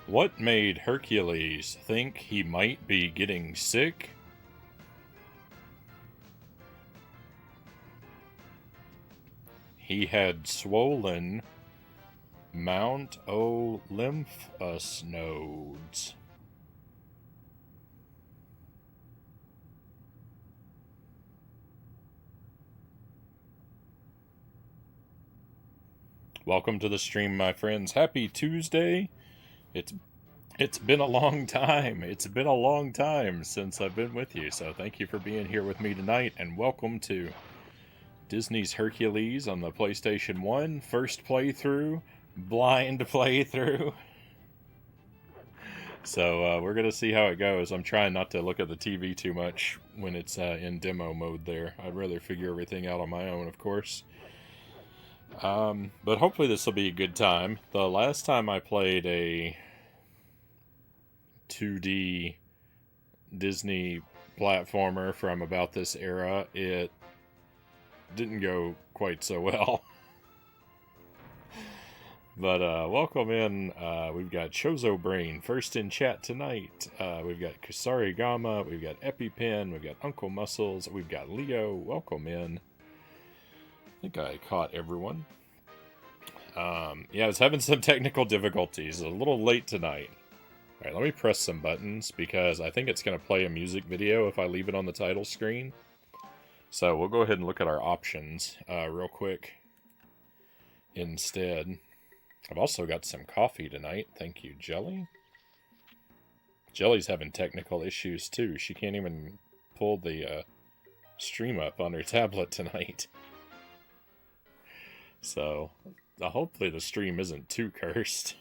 What made Hercules think he might be getting sick? He had swollen Mount Olympus nodes. Welcome to the stream, my friends. Happy Tuesday. It's been a long time. It's been a long time since I've been with you. So thank you for being here with me tonight, and welcome to Disney's Hercules on the PlayStation 1. First playthrough, blind playthrough. So we're going to see how it goes. I'm trying not to look at the TV too much when it's in demo mode there. I'd rather figure everything out on my own, of course. But hopefully this will be a good time. The last time I played a 2D Disney platformer from about this era, it didn't go quite so well. But welcome in. We've got Chozo Brain first in chat tonight. We've got Kusari Gama. We've got EpiPen. We've got Uncle Muscles. We've got Leo. Welcome in. I think I caught everyone. Yeah, I was having some technical difficulties. A little late tonight. Alright, let me press some buttons because I think it's going to play a music video if I leave it on the title screen. So we'll go ahead and look at our options real quick instead. I've also got some coffee tonight. Thank you, Jelly. Jelly's having technical issues too. She can't even pull the stream up on her tablet tonight. So hopefully the stream isn't too cursed.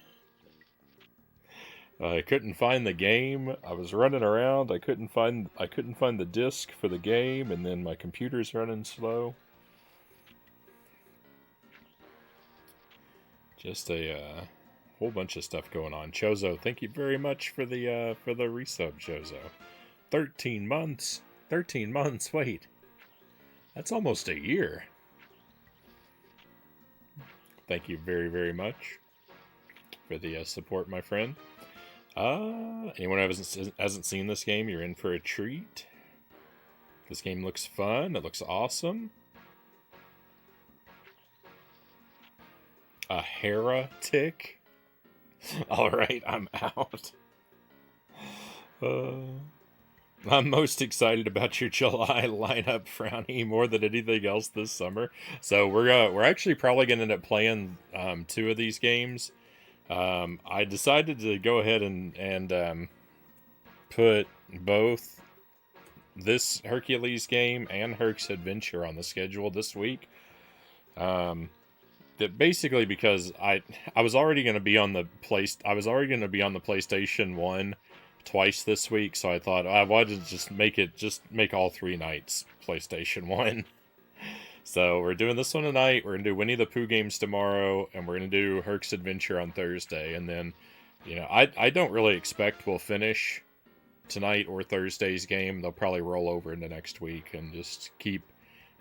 I couldn't find the game. I was running around. I couldn't find the disc for the game, and then my computer's running slow. Just a whole bunch of stuff going on. Chozo, thank you very much for the resub, Chozo. 13 months. 13 months. Wait, that's almost a year. Thank you very, very much for the support, my friend. Anyone who hasn't seen this game, you're in for a treat. This game looks fun. It looks awesome. A heretic? Alright, I'm out. I'm most excited about your July lineup, Frownie, more than anything else this summer. So we're actually probably going to end up playing 2 of these games. I decided to go ahead and put both this Hercules game and Herc's Adventure on the schedule this week. That basically because I was already going to be on the PlayStation 1 twice this week, so I thought I wanted to just make all 3 nights PlayStation 1. So we're doing this one tonight, we're going to do Winnie the Pooh games tomorrow, and we're going to do Herc's Adventure on Thursday, and then, I don't really expect we'll finish tonight or Thursday's game. They'll probably roll over into next week and just keep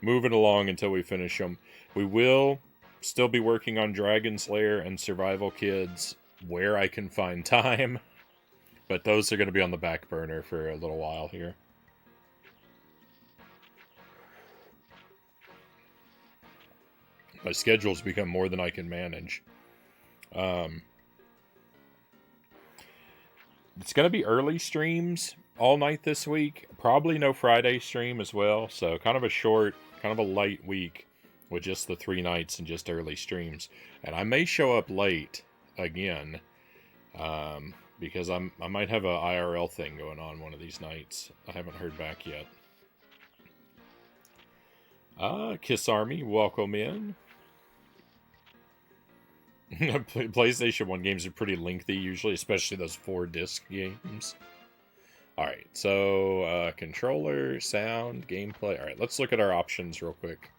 moving along until we finish them. We will still be working on Dragon Slayer and Survival Kids where I can find time, but those are going to be on the back burner for a little while here. My schedule's become more than I can manage. It's going to be early streams all night this week. Probably no Friday stream as well. So kind of a short, kind of a light week with just the 3 nights and just early streams. And I may show up late again because I might have a IRL thing going on one of these nights. I haven't heard back yet. Kiss Army, welcome in. PlayStation 1 games are pretty lengthy usually, especially those 4-disc games. Alright, so controller, sound, gameplay. Alright, let's look at our options real quick.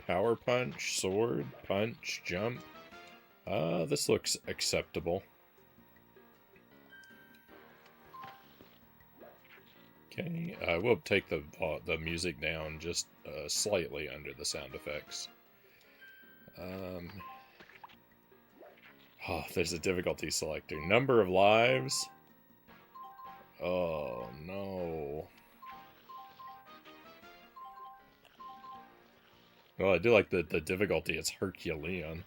Power punch, sword, punch, jump. This looks acceptable. Okay, we'll take the music down just slightly under the sound effects. Oh, there's a difficulty selector. Number of lives. Oh, no. Well, I do like the difficulty. It's Herculean.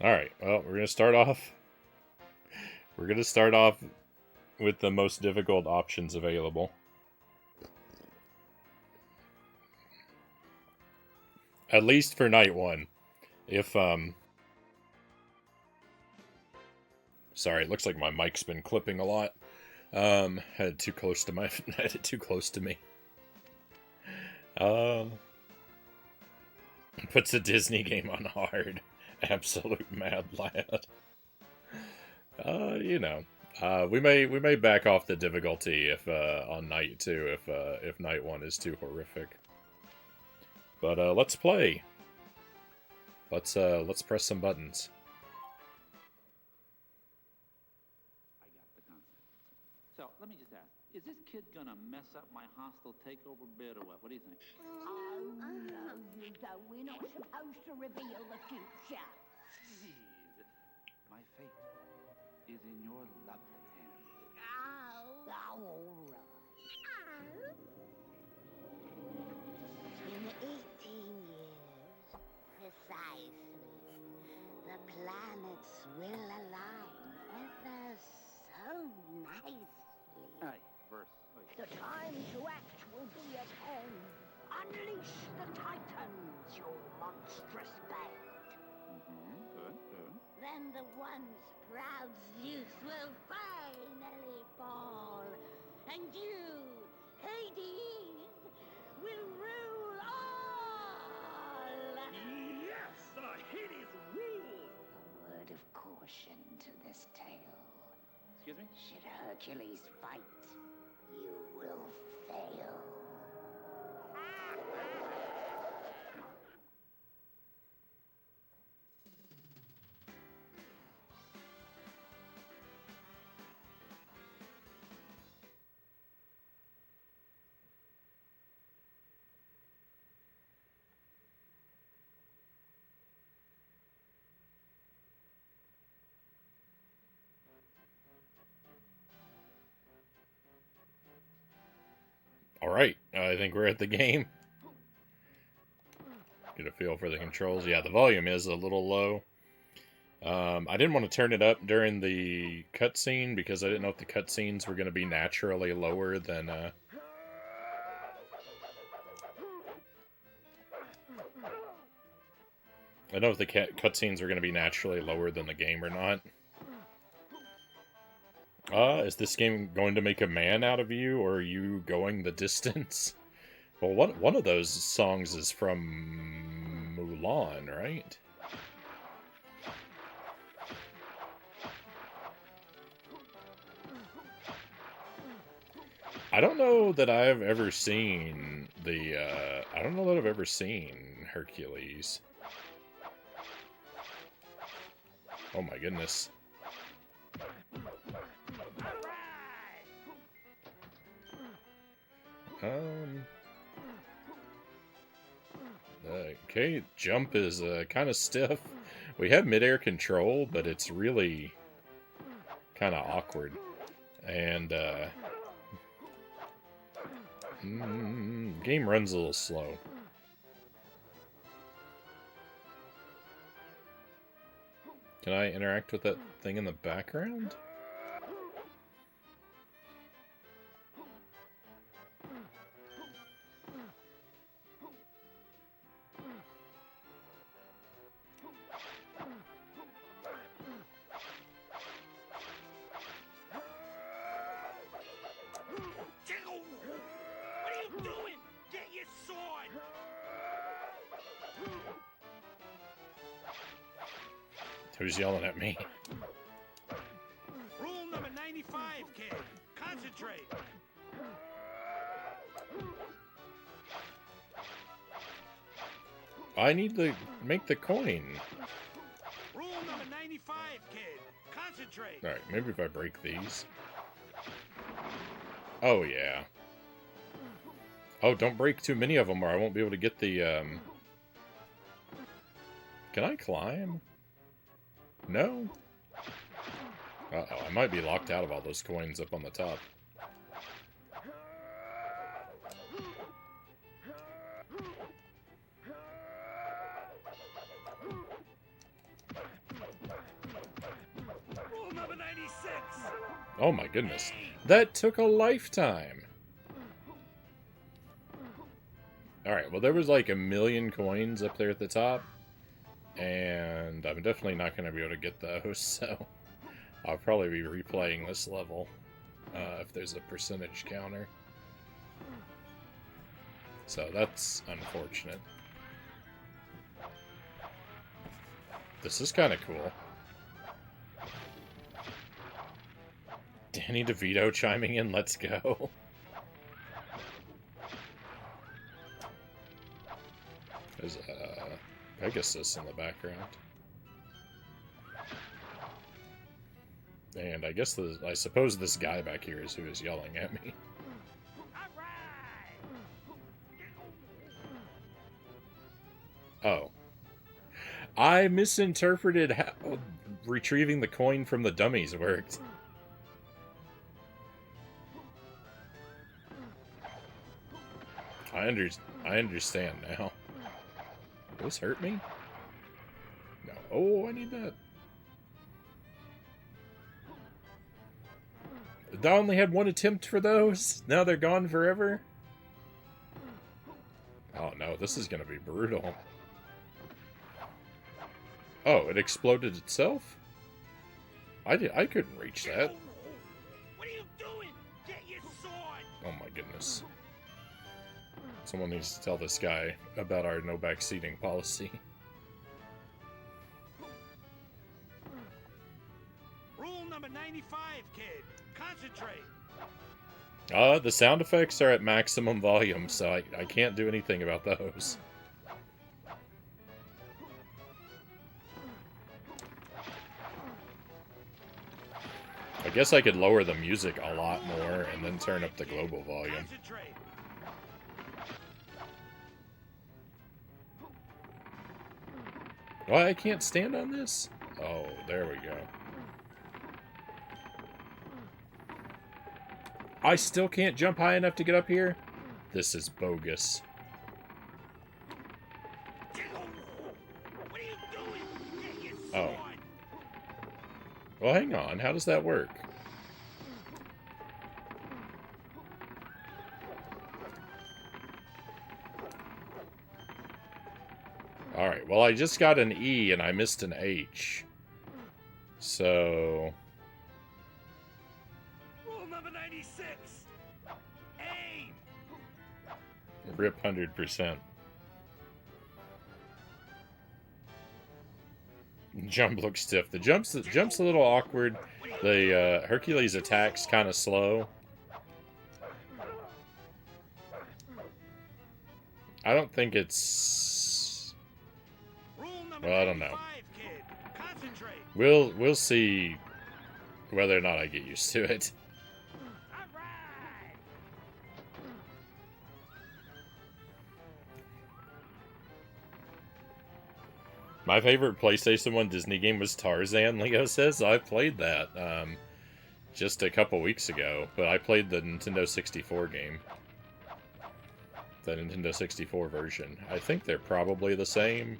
Alright, well, we're going to start off... We're going to start off with the most difficult options available. At least for night one. If, Sorry, it looks like my mic's been clipping a lot. Had it too close to had it too close to me. Puts a Disney game on hard. Absolute mad lad. You know. We may back off the difficulty if on night 2 if night 1 is too horrific. But let's play. Let's press some buttons. I got the concept. So let me just ask: is this kid gonna mess up my hostile takeover bid or what? What do you think? Oh, no, you don't. We're not supposed to reveal the future. Jeez, my fate is in your lovely hands. Oh, all right. In 18 years, precisely, the planets will align ever so nicely. Aye, verse. The time to act will be at hand. Unleash the Titans, you monstrous band. Good, good. Then the once proud Zeus will finally fall, and you, Hades, will rule all! Yes, the Hades rules! A word of caution to this tale. Excuse me? Should Hercules fight, you will fail. Alright, I think we're at the game. Get a feel for the controls. Yeah, the volume is a little low. I didn't want to turn it up during the cutscene because I didn't know if the cutscenes were going to be naturally lower than... I don't know if the cutscenes are going to be naturally lower than the game or not. Is this game going to make a man out of you, or are you going the distance? Well, one of those songs is from Mulan, right? I don't know that I've ever seen the, I don't know that I've ever seen Hercules. Oh my goodness. Okay, jump is kind of stiff. We have midair control, but it's really kind of awkward. And game runs a little slow. Can I interact with that thing in the background? What are you doing? Get your sword! Who's yelling at me? Rule number 95, kid. Concentrate. I need to make the coin. Rule number 95, kid. Concentrate. Alright, maybe if I break these. Oh, yeah. Oh, don't break too many of them or I won't be able to get the, Can I climb? No? Uh-oh, I might be locked out of all those coins up on the top. Rule number 96. Oh my goodness. That took a lifetime. Alright, well there was like 1,000,000 coins up there at the top. And I'm definitely not going to be able to get those, so I'll probably be replaying this level if there's a percentage counter. So that's unfortunate. This is kind of cool. Danny DeVito chiming in, let's go. There's Pegasus in the background. And I guess I suppose this guy back here is who is yelling at me. Oh. I misinterpreted how retrieving the coin from the dummies worked. I understand now. Will this hurt me? No. Oh, I need that. I only had one attempt for those. Now they're gone forever. Oh no, this is gonna be brutal. Oh, it exploded itself? I couldn't reach that. What are you doing? Get your sword. Oh my goodness. Someone needs to tell this guy about our no backseating policy. Rule number 95, kid. Concentrate. The sound effects are at maximum volume, so I can't do anything about those. I guess I could lower the music a lot more and then turn up the global volume. Concentrate. Why, I can't stand on this? Oh, there we go. I still can't jump high enough to get up here? This is bogus. What are you doing? Get your Oh. sword. Well, hang on. How does that work? Alright, well, I just got an E and I missed an H. So... Rule number 96. Aim. Rip 100%. Jump looks stiff. The jump's a little awkward. The Hercules attack's kind of slow. I don't think it's... Well, I don't know. We'll see whether or not I get used to it. My favorite PlayStation 1 Disney game was Tarzan, Leo says. I played that just a couple weeks ago, but I played the Nintendo 64 game. The Nintendo 64 version. I think they're probably the same.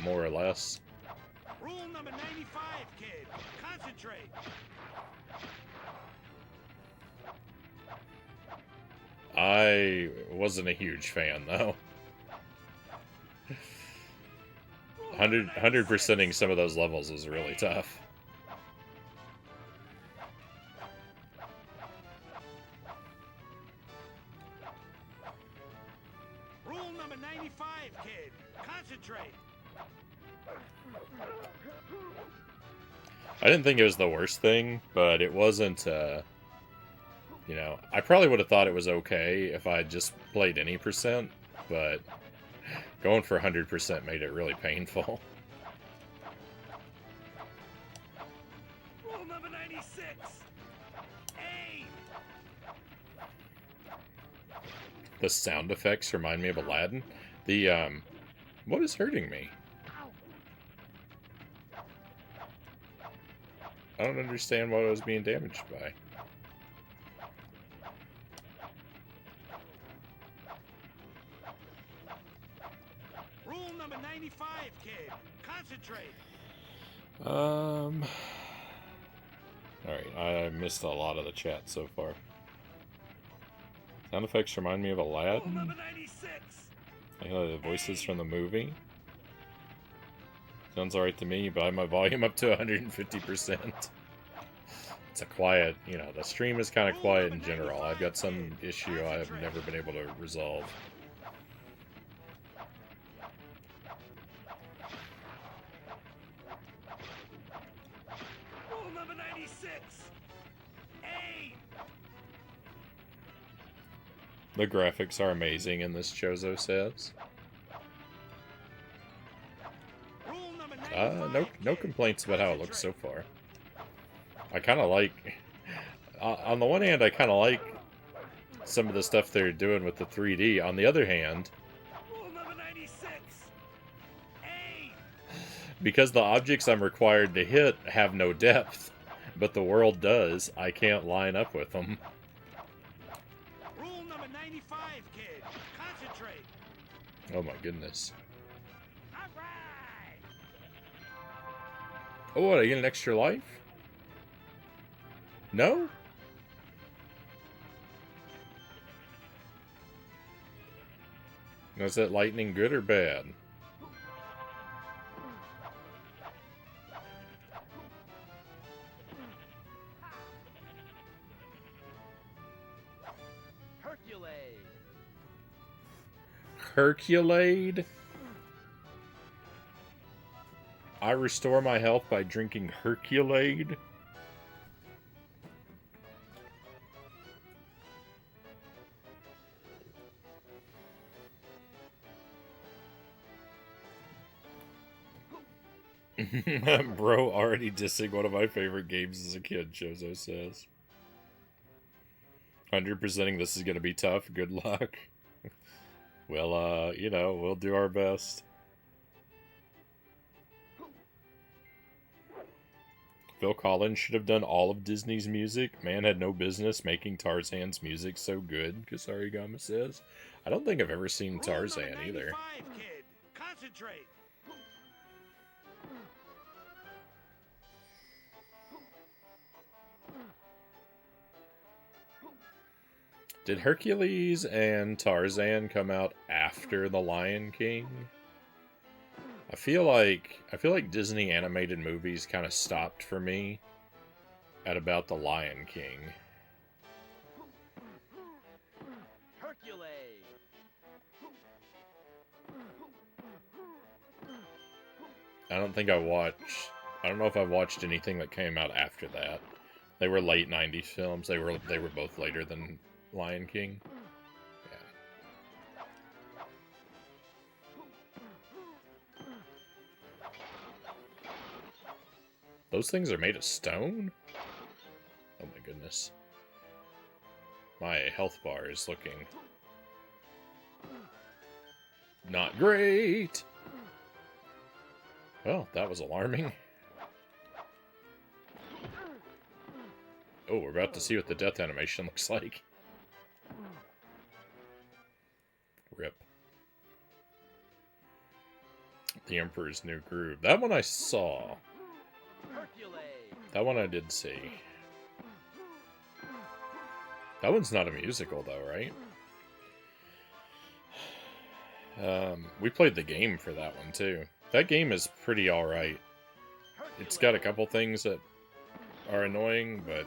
More or less. Rule number 95, kid. Concentrate. I wasn't a huge fan, though. 100%ing some of those levels was really tough. Rule number 95, kid. Concentrate. I didn't think it was the worst thing, but it wasn't, you know, I probably would have thought it was okay if I just played any percent, but going for 100% made it really painful. Rule number 96. Aim. The sound effects remind me of Aladdin. What is hurting me? I don't understand what I was being damaged by. Rule number 95, kid. Concentrate. Alright, I missed a lot of the chat so far. Sound effects remind me of Rule Aladdin. number 96. I know the voices from the movie. Sounds alright to me, but I have my volume up to 150%. It's a quiet, you know, the stream is kind of quiet in general. I've got some issue I have never been able to resolve. Rule number 96. Aim. The graphics are amazing in this, Chozo says. Rule number 95, No kid. complaints about how it looks so far. I kind of like... on the one hand, I kind of like some of the stuff they're doing with the 3D. On the other hand, Rule number 96. Aim. because the objects I'm required to hit have no depth, but the world does, I can't line up with them. Rule number 95, kid. Concentrate. Oh my goodness. All right. Oh, what, I get an extra life? No? Now, is that lightning good or bad? Hercules. Herculade? I restore my health by drinking Herculade? Bro, already dissing one of my favorite games as a kid, Chozo says. 100%ing this is gonna be tough. Good luck. Well, you know, we'll do our best. Phil Collins should have done all of Disney's music. Man had no business making Tarzan's music so good, Kasarigama says. I don't think I've ever seen Rule Tarzan number either. 95, kid. Concentrate. Did Hercules and Tarzan come out after The Lion King? I feel like Disney animated movies kind of stopped for me at about The Lion King. Hercules. I don't know if I watched anything that came out after that. They were late 90s films. They were both later than Lion King. Yeah. Those things are made of stone? Oh my goodness. My health bar is looking not great. Well, that was alarming. Oh, we're about to see what the death animation looks like. Rip. The Emperor's New Groove. That one I saw. Hercules. That one I did see. That one's not a musical, though, right? We played the game for that one, too. That game is pretty alright. It's got a couple things that are annoying, but...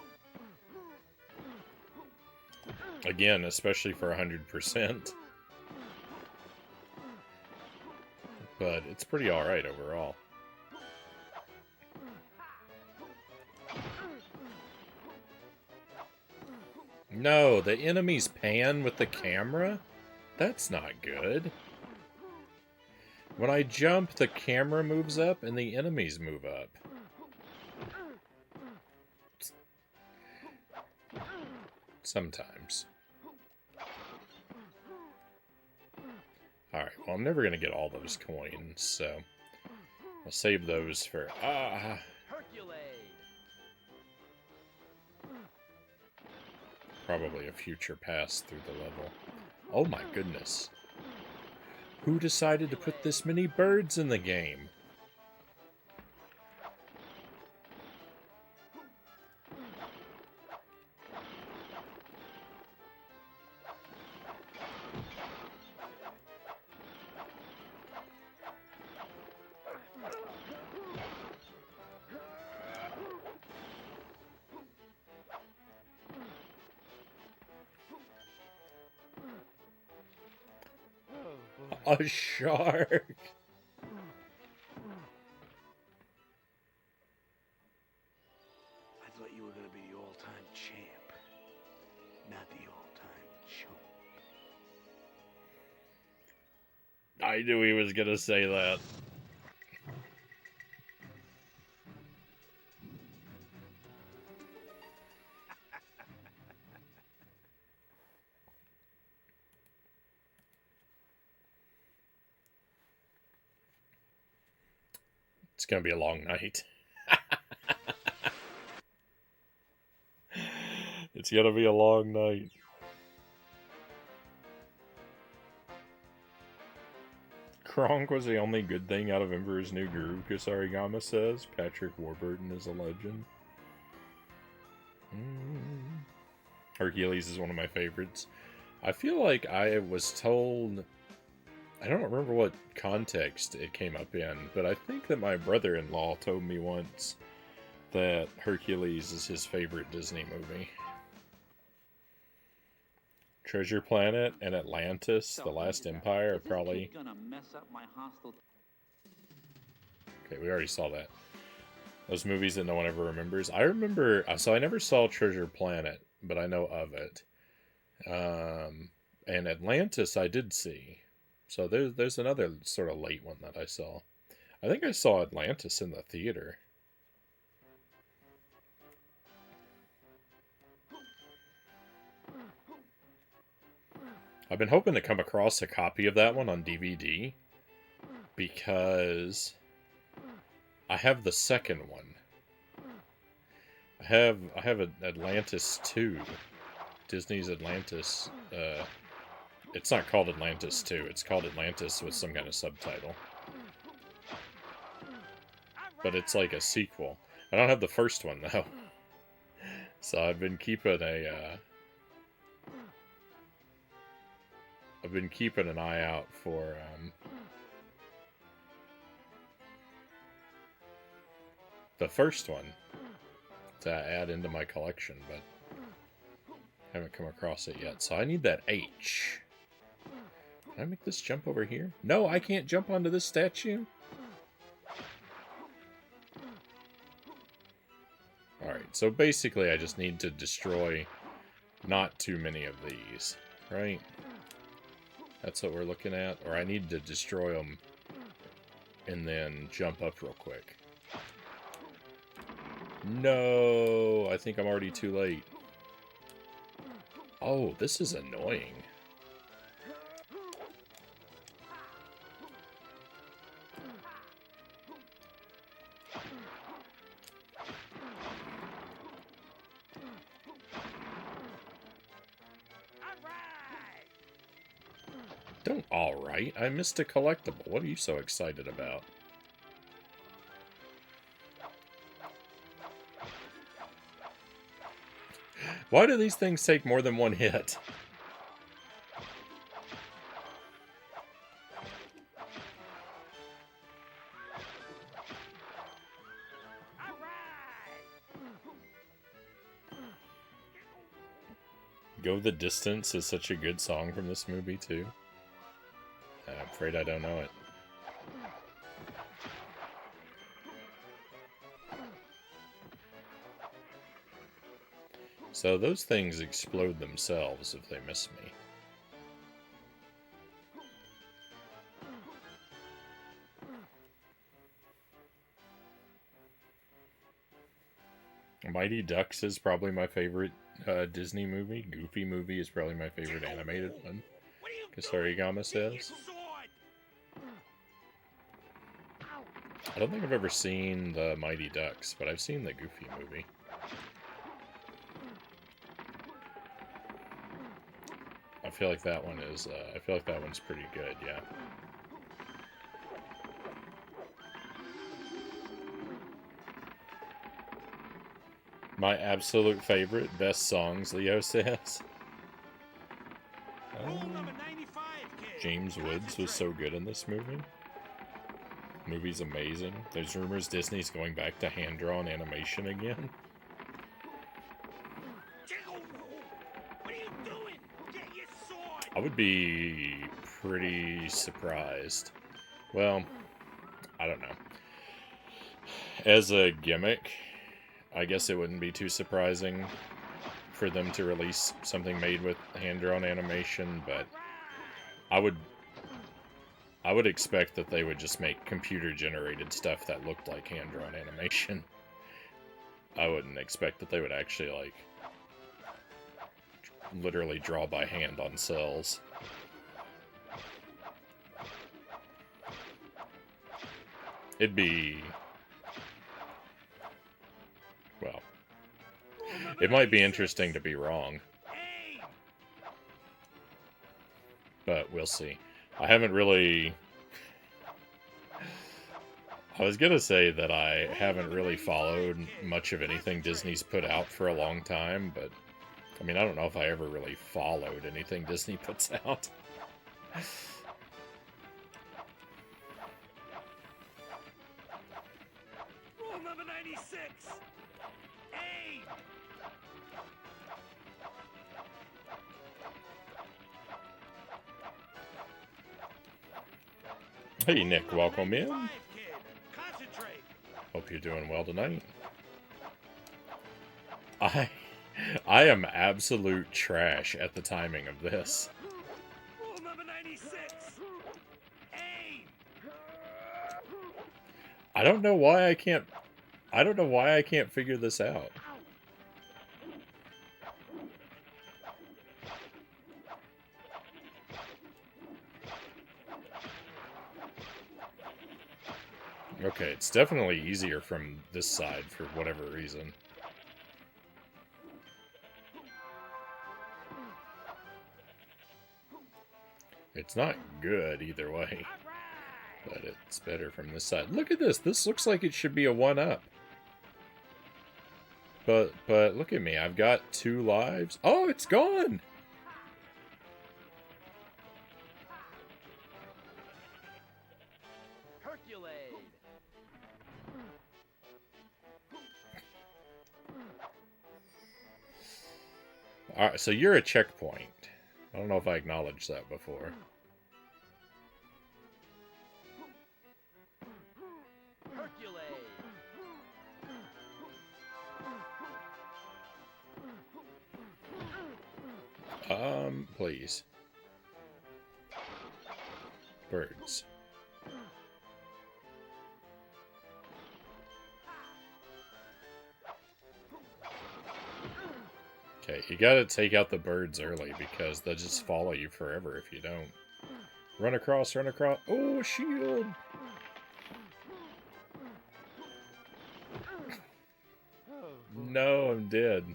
Again, especially for 100%. But it's pretty alright overall. No, the enemies pan with the camera? That's not good. When I jump, the camera moves up and the enemies move up. Sometimes. Well, I'm never going to get all those coins, so I'll save those for... Hercules. Probably a future pass through the level. Oh my goodness. Who decided to put this many birds in the game? A shark! I thought you were gonna be the all-time champ, not the all-time chump. I knew he was gonna say that. It's gonna be a long night. It's gonna be a long night. Kronk was the only good thing out of Emperor's New Groove, Kusarigama says. Patrick Warburton is a legend. Hercules is one of my favorites. I feel like I was told... I don't remember what context it came up in, but I think that my brother-in-law told me once that Hercules is his favorite Disney movie. Treasure Planet and Atlantis, The Last Empire, are probably... Gonna mess up my hostile... Okay, we already saw that. Those movies that no one ever remembers. I remember... So I never saw Treasure Planet, but I know of it. And Atlantis I did see. So there's another sort of late one that I saw. I think I saw Atlantis in the theater. I've been hoping to come across a copy of that one on DVD because I have the second one. I have an Atlantis 2. Disney's Atlantis. It's not called Atlantis 2. It's called Atlantis with some kind of subtitle. But it's like a sequel. I don't have the first one though. So I've been keeping an eye out for the first one to add into my collection, but haven't come across it yet. So I need that H. Can I make this jump over here? No, I can't jump onto this statue. Alright, so basically I just need to destroy not too many of these, right? That's what we're looking at. Or I need to destroy them and then jump up real quick. No, I think I'm already too late. Oh, this is annoying. Don't alright. I missed a collectible. What are you so excited about? Why do these things take more than one hit? Go the Distance is such a good song from this movie, too. I'm afraid I don't know it. So those things explode themselves if they miss me. Mighty Ducks is probably my favorite Disney movie. Goofy movie is probably my favorite animated one. Kusarigama says. I don't think I've ever seen the Mighty Ducks, but I've seen the Goofy movie. I feel like that one is, I feel like that one's pretty good, yeah. My absolute favorite, best songs, Leo says. James Woods was so good in this movie. The movie's amazing. There's rumors Disney's going back to hand-drawn animation again. What are you doing? Get your sword! I would be pretty surprised. Well, I don't know. As a gimmick, I guess it wouldn't be too surprising for them to release something made with hand-drawn animation, but I would expect that they would just make computer-generated stuff that looked like hand-drawn animation. I wouldn't expect that they would actually, like, literally draw by hand on cells. It'd be... well, it might be interesting to be wrong. But we'll see. I haven't really... I was gonna say that I haven't really followed much of anything Disney's put out for a long time, but... I mean, I don't know if I ever really followed anything Disney puts out. Rule number 96! Aim! Hey, Nick, welcome in. Concentrate! Hope you're doing well tonight. I am absolute trash at the timing of this. Rule number 96! Aim! I don't know why I can't figure this out. Okay, it's definitely easier from this side for whatever reason. It's not good either way, but it's better from this side. Look at this. This looks like it should be a 1-up. But look at me. I've got 2 lives. Oh, it's gone! Hercules! Alright, so you're a checkpoint. I don't know if I acknowledged that before. Hercules! Please. Birds. Okay, you gotta take out the birds early because they'll just follow you forever if you don't. Run across, run across. Oh, a shield! No, I'm dead.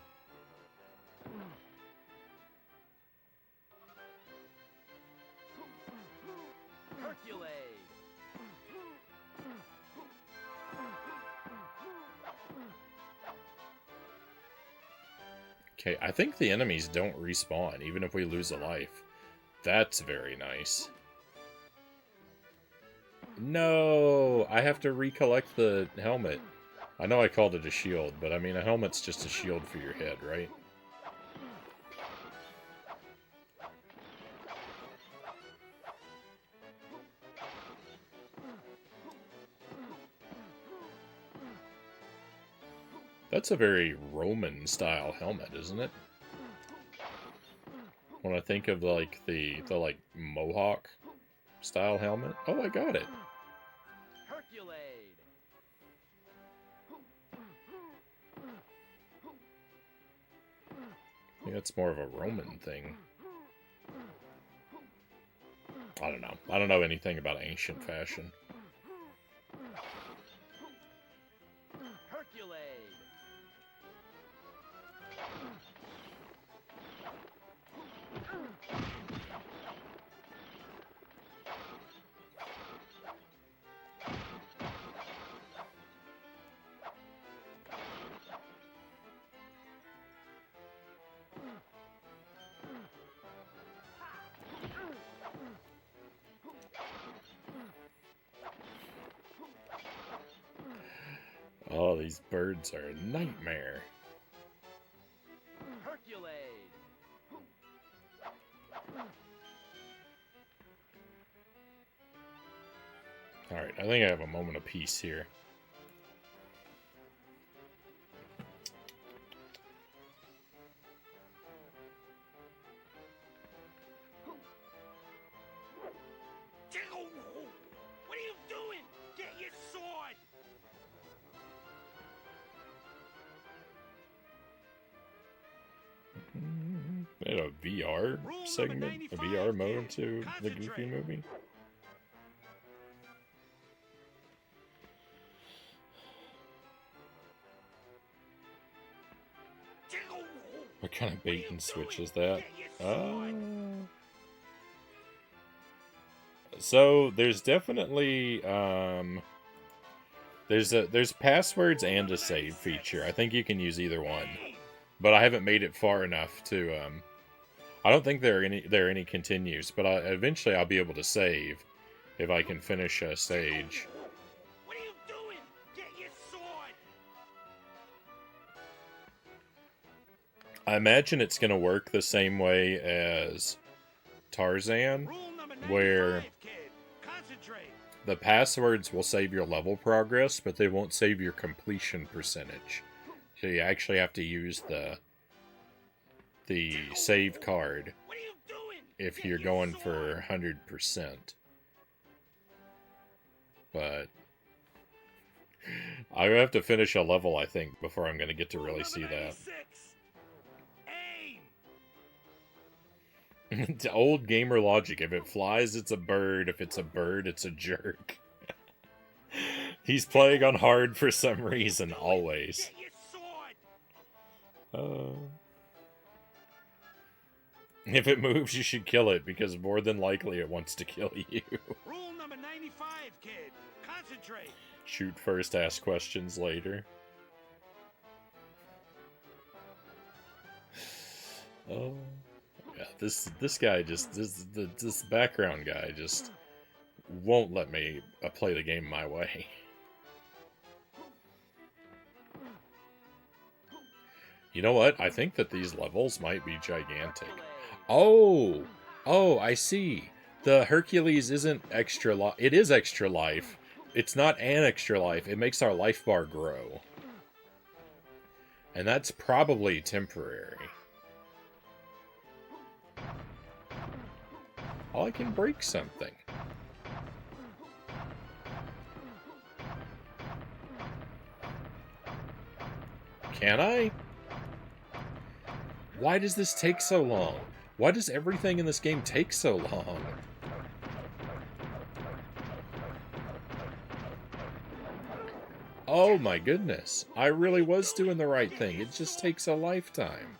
Hercules! Okay, I think the enemies don't respawn, even if we lose a life. That's very nice. No! I have to recollect the helmet. I know I called it a shield, but I mean, a helmet's just a shield for your head, right? That's a very Roman-style helmet, isn't it? When I think of, like, the like, Mohawk-style helmet. Oh, I got it! Hercules! I think that's more of a Roman thing. I don't know. I don't know anything about ancient fashion. these birds are a nightmare. Hercules. Alright, I think I have a moment of peace here. What are you doing? Get your sword! They had a VR segment, a VR mode to the Goofy movie. What kind of bait and switch is that? So there's definitely there's passwords and a save feature. I think you can use either one, but I haven't made it far enough to. I don't think there are any continues, but eventually I'll be able to save if I can finish a stage. What are you doing? Get your sword! I imagine it's going to work the same way as Tarzan, Rule number 95, where kid. Concentrate. the passwords will save your level progress, but they won't save your completion percentage. So you actually have to use the save card What are you doing? if Get you're your going sword. for 100%. But I have to finish a level, I think, before I'm going to get to really see that. 96. Aim. It's old gamer logic. If it flies, it's a bird. If it's a bird, it's a jerk. He's playing on hard for some reason, always. Get your sword. If it moves, you should kill it, because more than likely it wants to kill you. Rule number 95, kid. Concentrate. Shoot first, ask questions later. Oh, yeah. This guy just this background guy just won't let me play the game my way. You know what? I think that these levels might be gigantic. Oh, I see. The Hercules isn't extra life. It is extra life. It's not an extra life. It makes our life bar grow. And that's probably temporary. Oh, I can break something. Can I? Why does this take so long? Why does everything in this game take so long? Oh my goodness. I really was doing the right thing. It just takes a lifetime.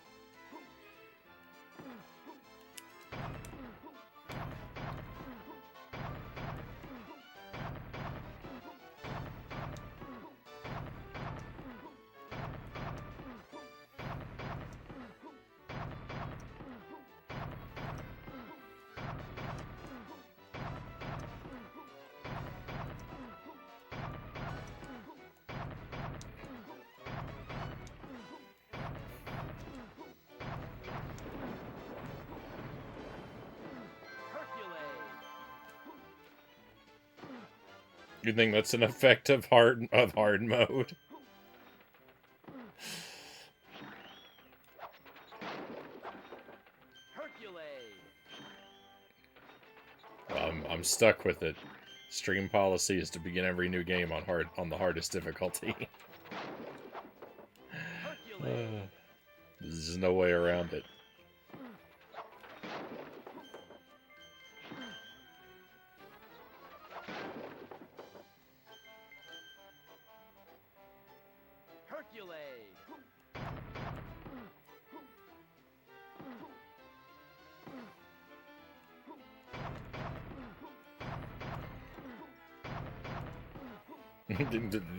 You think that's an effect of hard mode? I'm stuck with it. Stream policy is to begin every new game on the hardest difficulty. There's no way around it.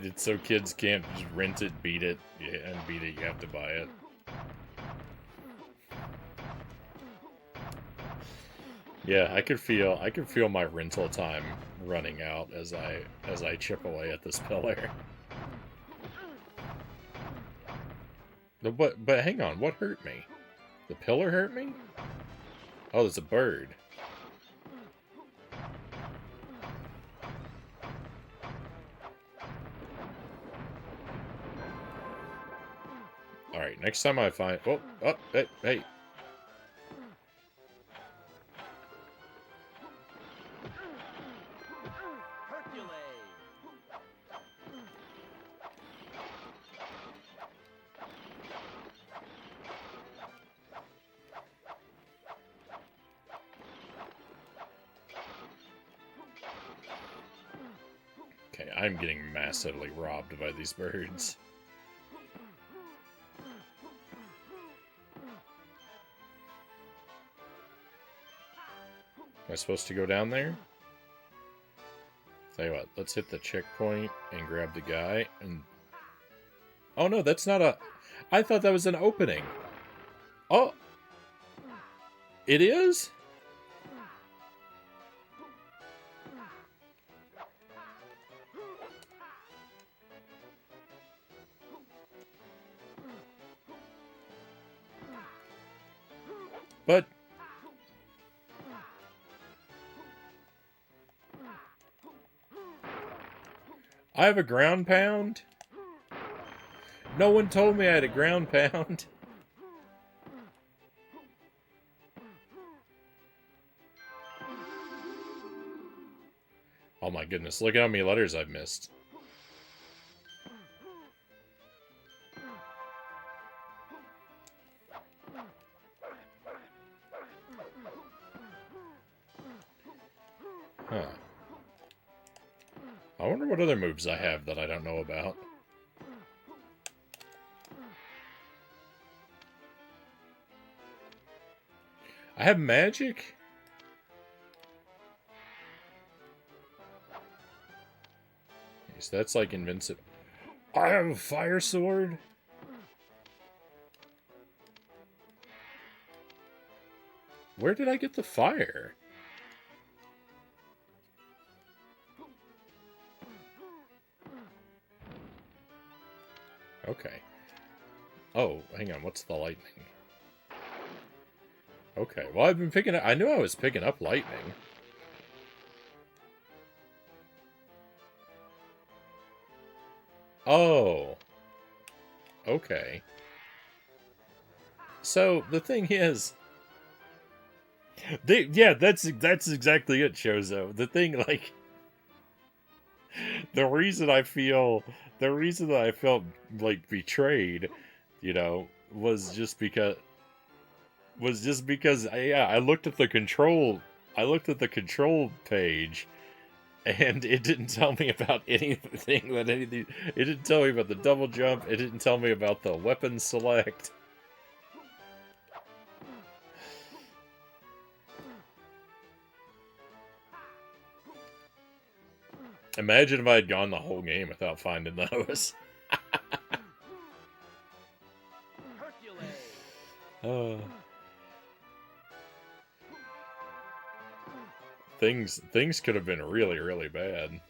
It's so kids can't just rent it, beat it, and beat it. You have to buy it. Yeah, I could feel my rental time running out as I chip away at this pillar. But hang on, what hurt me? The pillar hurt me? Oh, there's a bird. Alright, next time I find... Oh, oh, hey, hey. Okay, I'm getting massively robbed by these birds. Am I supposed to go down there? Tell you what, let's hit the checkpoint and grab the guy and... Oh no, that's not a... I thought that was an opening. Oh! It is? But... I have a ground pound? No one told me I had a ground pound. Oh my goodness, look at how many letters I've missed. Huh. I wonder what other moves I have that I don't know about. I have magic? Okay, so that's like invincible. I have a fire sword? Where did I get the fire? Okay. Oh, hang on, what's the lightning? Okay, well I've been picking up... I knew I was picking up lightning. Oh. Okay. So, the thing is... yeah, that's exactly it, Chozo. The thing, like... The reason I felt, like, betrayed, you know, was just because... yeah, I looked at the control page, and it didn't tell me about anything it didn't tell me about the double jump, it didn't tell me about the weapon select. Imagine if I had gone the whole game without finding those. Things could have been really, really bad.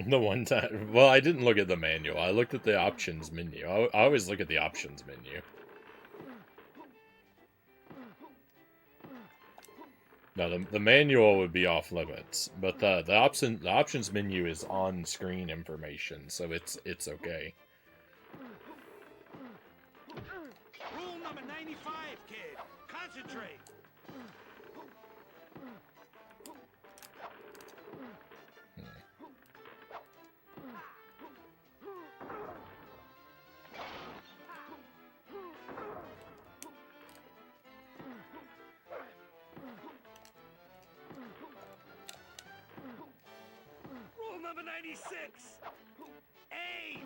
The one time... Well, I didn't look at the manual. I looked at the options menu. I always look at the options menu. No, the manual would be off limits, but the options menu is on screen information, so it's okay. Rule number 95, kid. Concentrate. Rule number 96. Aim.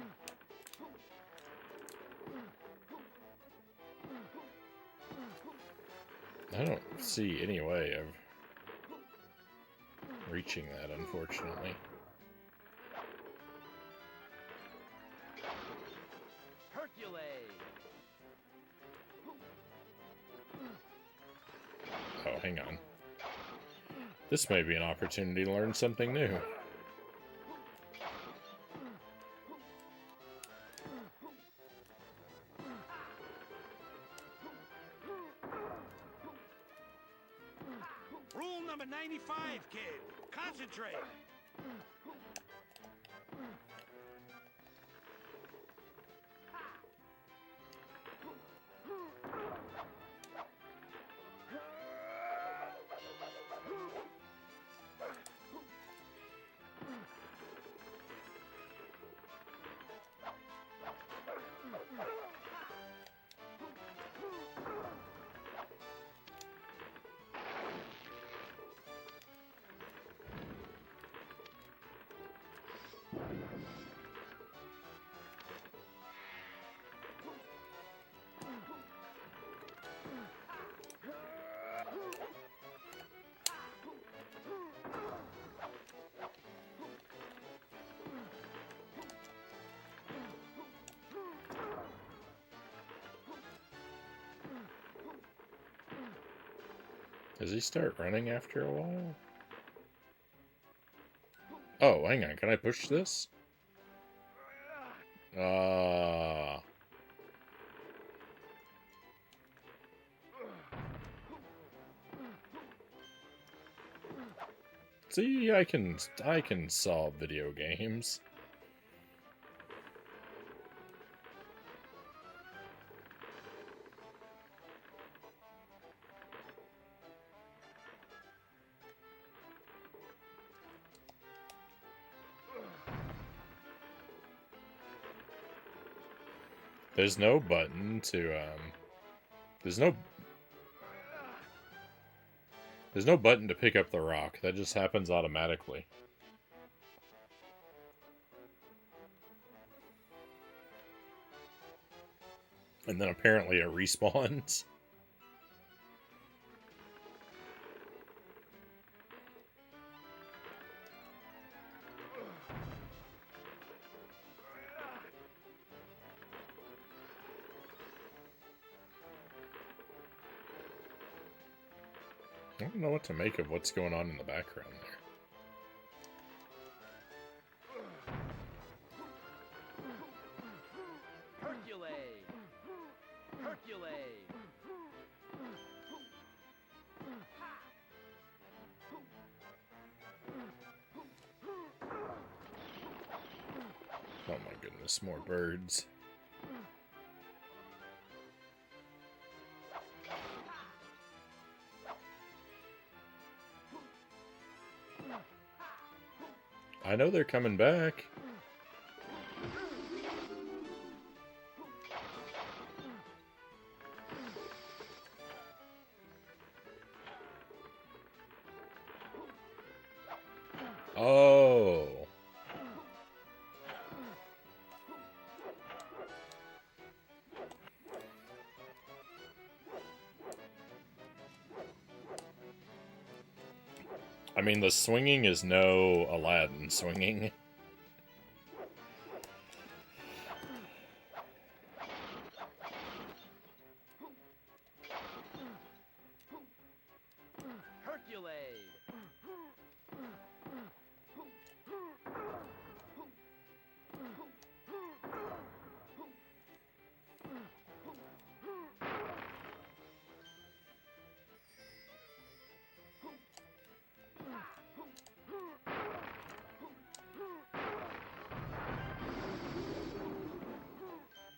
I don't see any way of reaching that, unfortunately. Hercules. hang on. This may be an opportunity to learn something new. Rule number 95, kid. Concentrate. Does he start running after a while? Oh, hang on. Can I push this? See, I can solve video games. There's no button to, there's no button to pick up the rock. That just happens automatically. And then apparently it respawns. I don't know what to make of what's going on in the background there. Hercules! Hercules! Oh my goodness, more birds. I know they're coming back. Oh. I mean, the swinging is no Aladdin swinging. Hercules!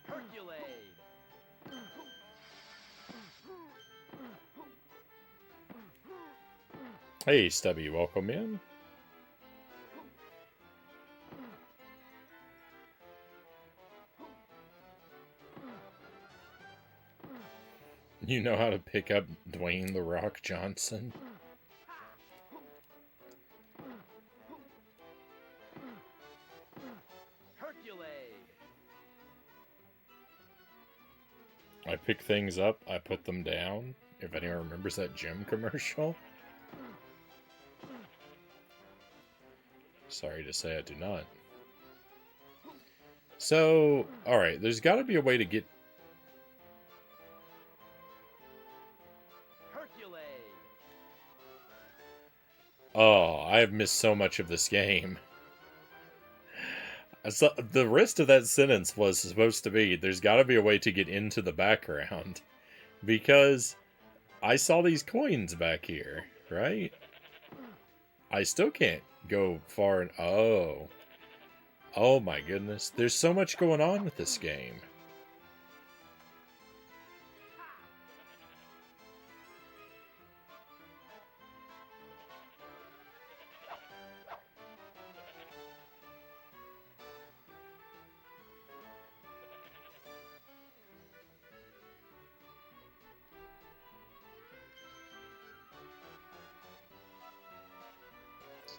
Hercules! Hey, Stubby, welcome in. You know how to pick up Dwayne "The Rock" Johnson? Hercules! I pick things up, I put them down. If anyone remembers that gym commercial. Sorry to say I do not. So, alright, there's got to be a way to get... Hercules! Oh, I have missed so much of this game. So, the rest of that sentence was supposed to be, there's got to be a way to get into the background. Because I saw these coins back here, right? I still can't go far. Oh. Oh my goodness. There's so much going on with this game.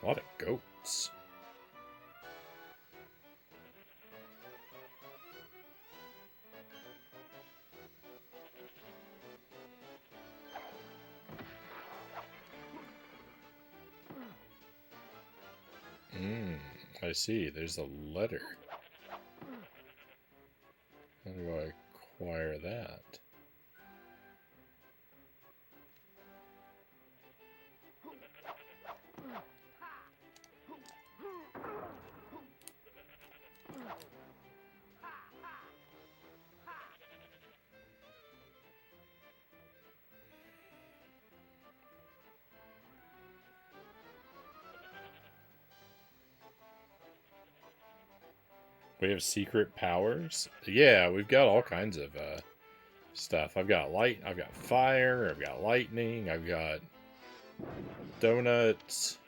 A lot of goats. I see. There's a letter. How do I acquire that? We have secret powers? Yeah, we've got all kinds of stuff. I've got light, I've got fire, I've got lightning, I've got donuts.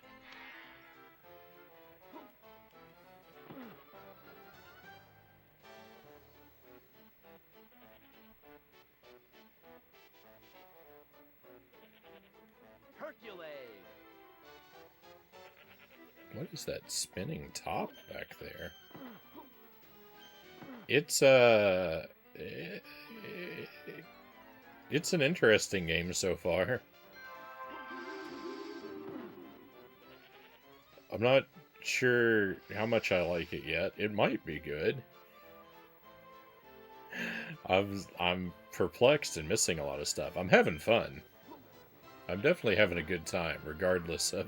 Hercules! What is that spinning top back there? It's it's an interesting game so far. I'm not sure how much I like it yet. It might be good. I'm perplexed and missing a lot of stuff. I'm having fun. I'm definitely having a good time, regardless of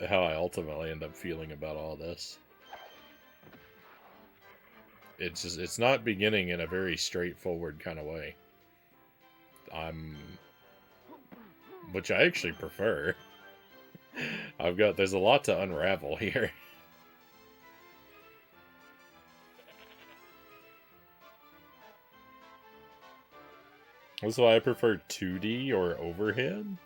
how I ultimately end up feeling about all this. It's not beginning in a very straightforward kind of way. Which I actually prefer. There's a lot to unravel here. That's why I prefer 2D or overhead.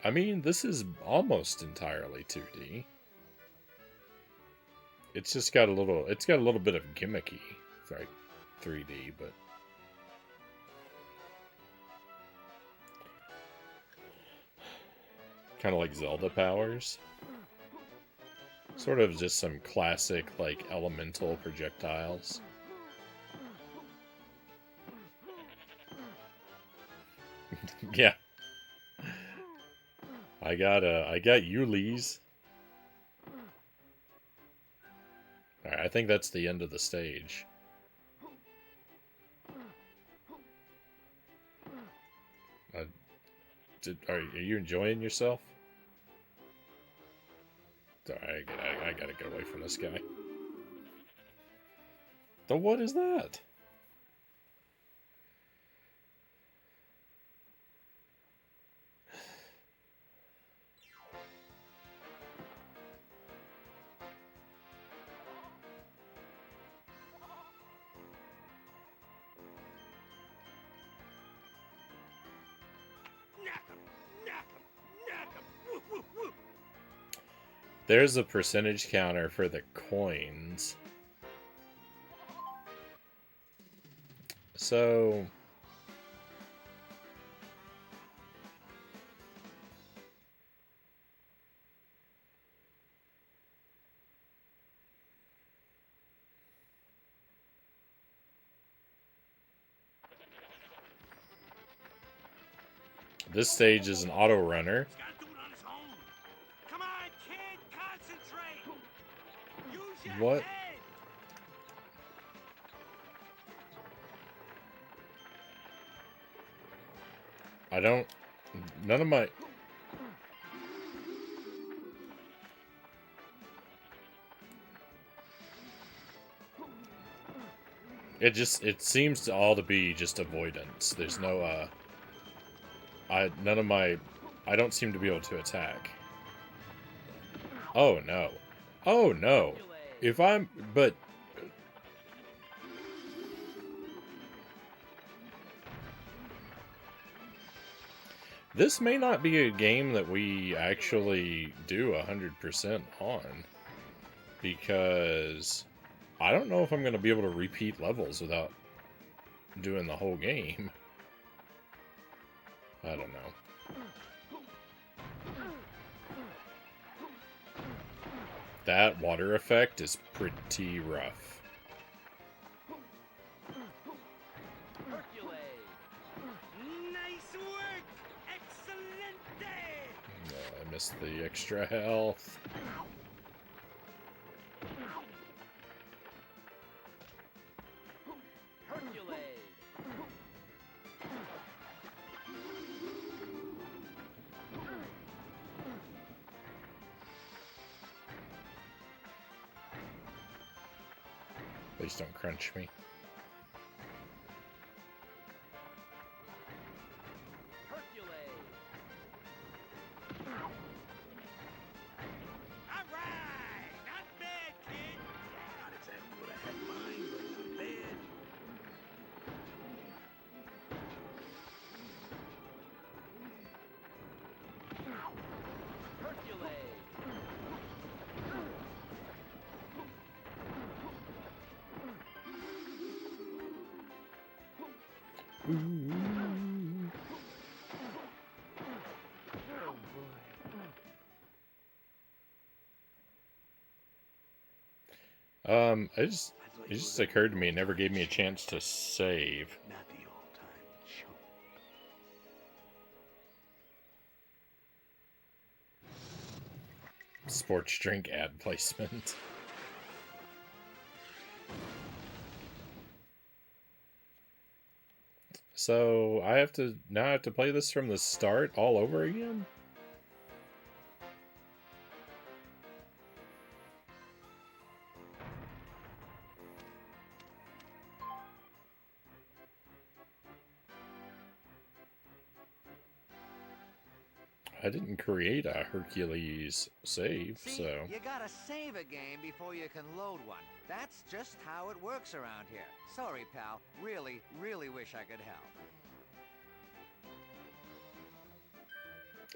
I mean, this is almost entirely 2D. It's just got a little bit of gimmicky, like 3D, but kind of like Zelda powers. Sort of just some classic, like, elemental projectiles. Yeah. I got Yuli's. Alright, I think that's the end of the stage. Are you enjoying yourself? Sorry, I gotta get away from this guy. What is that? There's a percentage counter for the coins. So... This stage is an auto runner. Come on, kid, concentrate. Use your What? head. None of my... It seems to all to be just avoidance. There's no, none of my... I don't seem to be able to attack. Oh, no. Oh, no. If I'm... But... This may not be a game that we actually do 100% on. Because... I don't know if I'm going to be able to repeat levels without doing the whole game. I don't know. That water effect is pretty rough. Hercules. Nice work. Excellent day. No, I missed the extra health. Hercules. Please don't crunch me. Hercules. All right. Not bad, kid. Not exactly what I had in mind, but not bad. Hercules. Oh boy. It just occurred to me, it never gave me a chance to save. Not the all-time chump. Sports drink ad placement. So, I have to play this from the start all over again? I didn't create a Hercules save, See, so... you gotta save a game before you can load one. That's just how it works around here. Sorry, pal. Really, really wish I could help.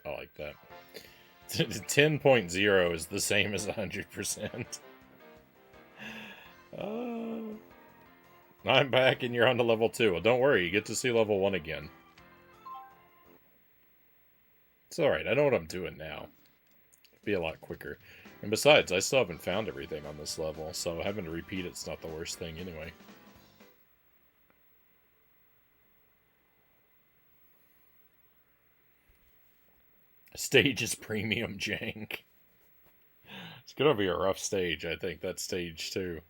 I like that. 10.0 is the same as 100%. I'm back and you're on to level 2. Well, don't worry, you get to see level 1 again. It's alright, I know what I'm doing now. Be a lot quicker. And besides, I still haven't found everything on this level, so having to repeat it's not the worst thing anyway. Stage is premium jank. It's gonna be a rough stage, I think, that stage too.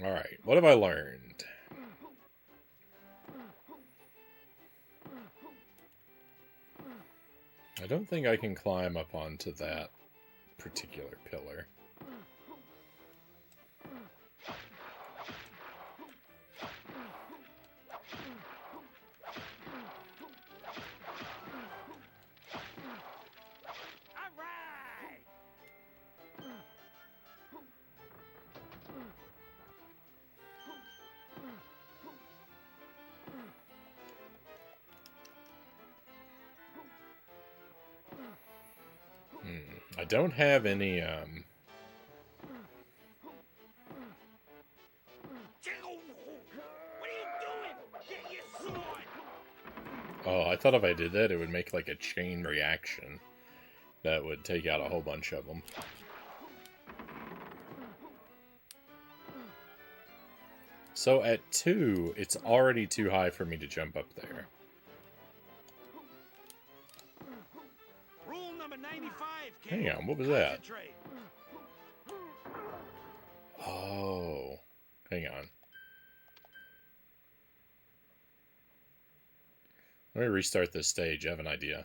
Alright, what have I learned? I don't think I can climb up onto that particular pillar. All right. I don't have any, What are you doing? Get your sword. Oh, I thought if I did that, it would make like a chain reaction that would take out a whole bunch of them. So at 2, it's already too high for me to jump up there. Rule number 95, kid. Hang on, what was that? Concentrate. Oh, hang on. Let me restart this stage. I have an idea.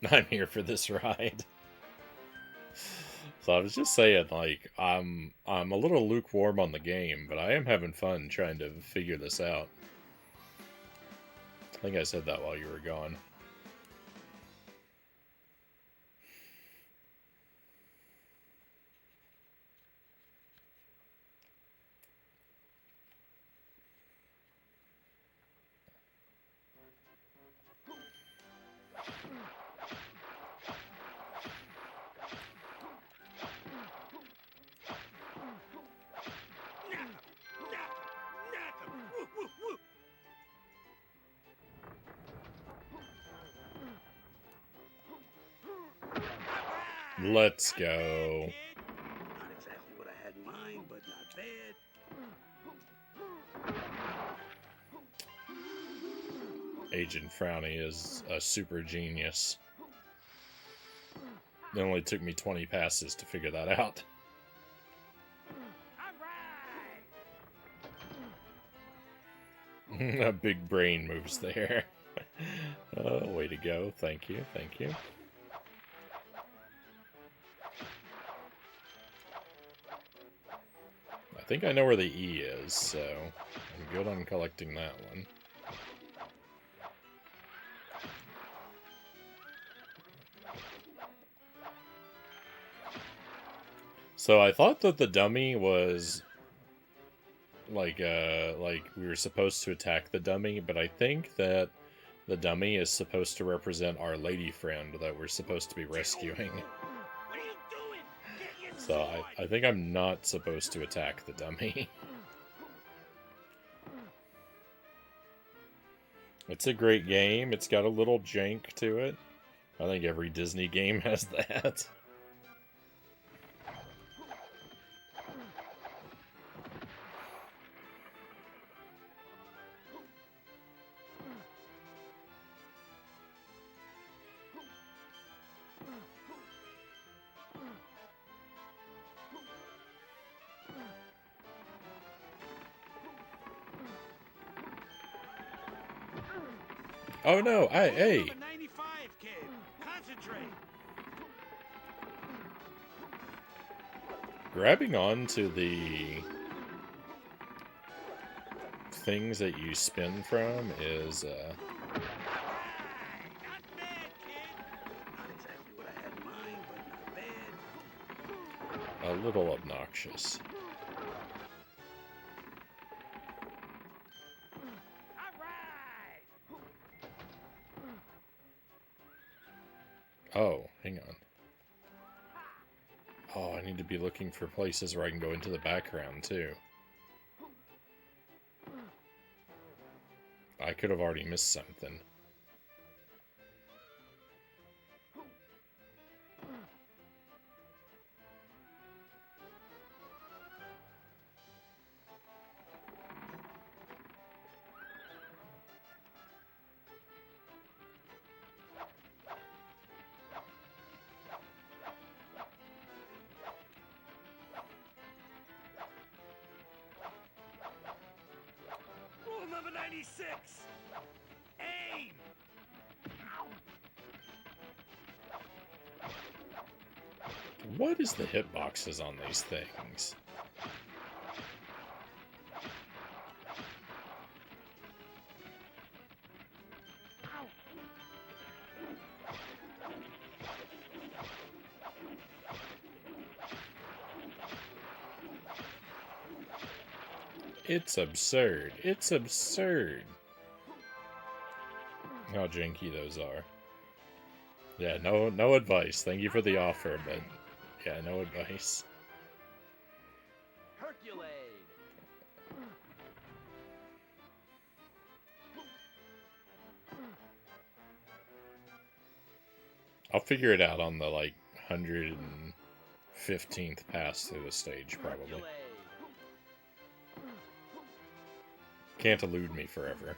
I'm here for this ride. So I was just saying, like, I'm a little lukewarm on the game, but I am having fun trying to figure this out. I think I said that while you were gone. Let's go. Not exactly what I had in mind, but not bad. Agent Frownie is a super genius. It only took me 20 passes to figure that out. A big brain moves there. Oh, way to go. Thank you, thank you. I think I know where the E is, so I'm good on collecting that one. So I thought that the dummy was like we were supposed to attack the dummy, but I think that the dummy is supposed to represent our lady friend that we're supposed to be rescuing. What are you doing? Get your So sword. I think I'm not supposed to attack the dummy. It's a great game. It's got a little jank to it. I think every Disney game has that. Oh no, hey! Number 95, kid. Concentrate. Grabbing onto the things that you spin from is, Not bad, kid. Not exactly what I had in mind, but not bad. a little obnoxious. Oh, hang on. Oh, I need to be looking for places where I can go into the background, too. I could have already missed something. Rule number 96. Aim. What is the hitboxes on these things? It's absurd. It's absurd. How janky those are. Yeah, no advice. Thank you for the offer, but yeah, no advice. Hercules. I'll figure it out on the, like, 115th pass through the stage, probably. Hercules. Can't elude me forever.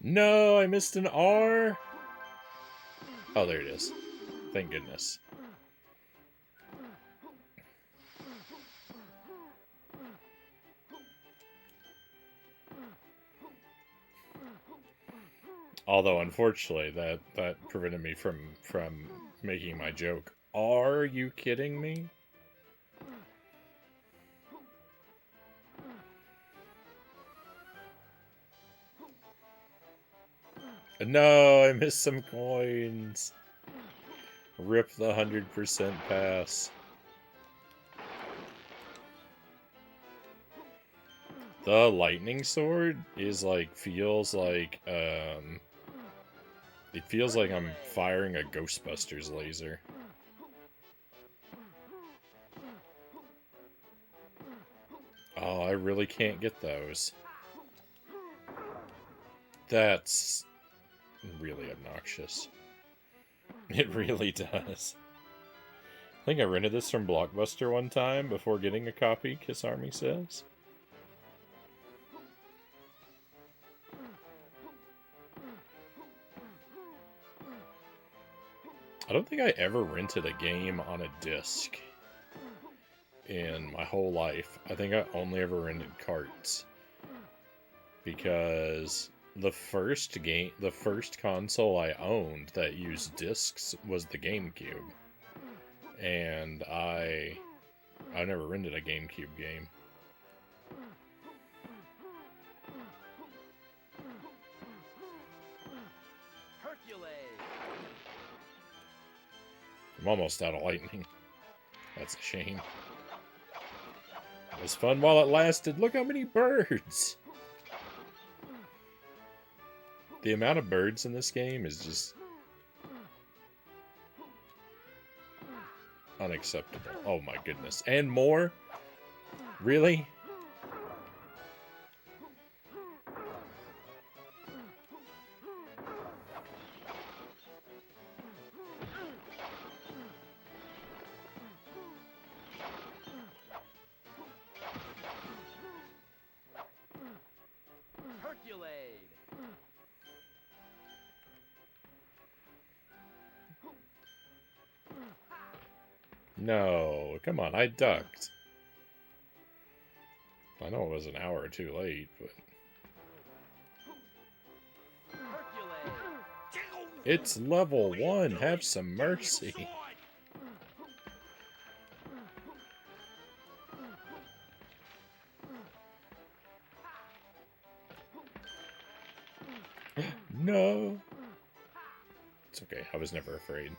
No, I missed an R. Oh, there it is. Thank goodness. Although, unfortunately, that prevented me from making my joke. Are you kidding me? No, I missed some coins. Rip the 100% pass. The lightning sword is like, feels like, it feels like I'm firing a Ghostbusters laser. Oh, I really can't get those. That's really obnoxious. It really does. I think I rented this from Blockbuster one time before getting a copy, Kiss Army says. I don't think I ever rented a game on a disc in my whole life. I think I only ever rented carts. Because the first console I owned that used discs was the GameCube. And I never rented a GameCube game. I'm almost out of lightning. That's a shame. It was fun while it lasted. Look how many birds! The amount of birds in this game is just unacceptable. Oh my goodness. And more? Really? No, come on, I ducked. I know it was an hour or two late, but... It's level 1, have some mercy. No! It's okay, I was never afraid.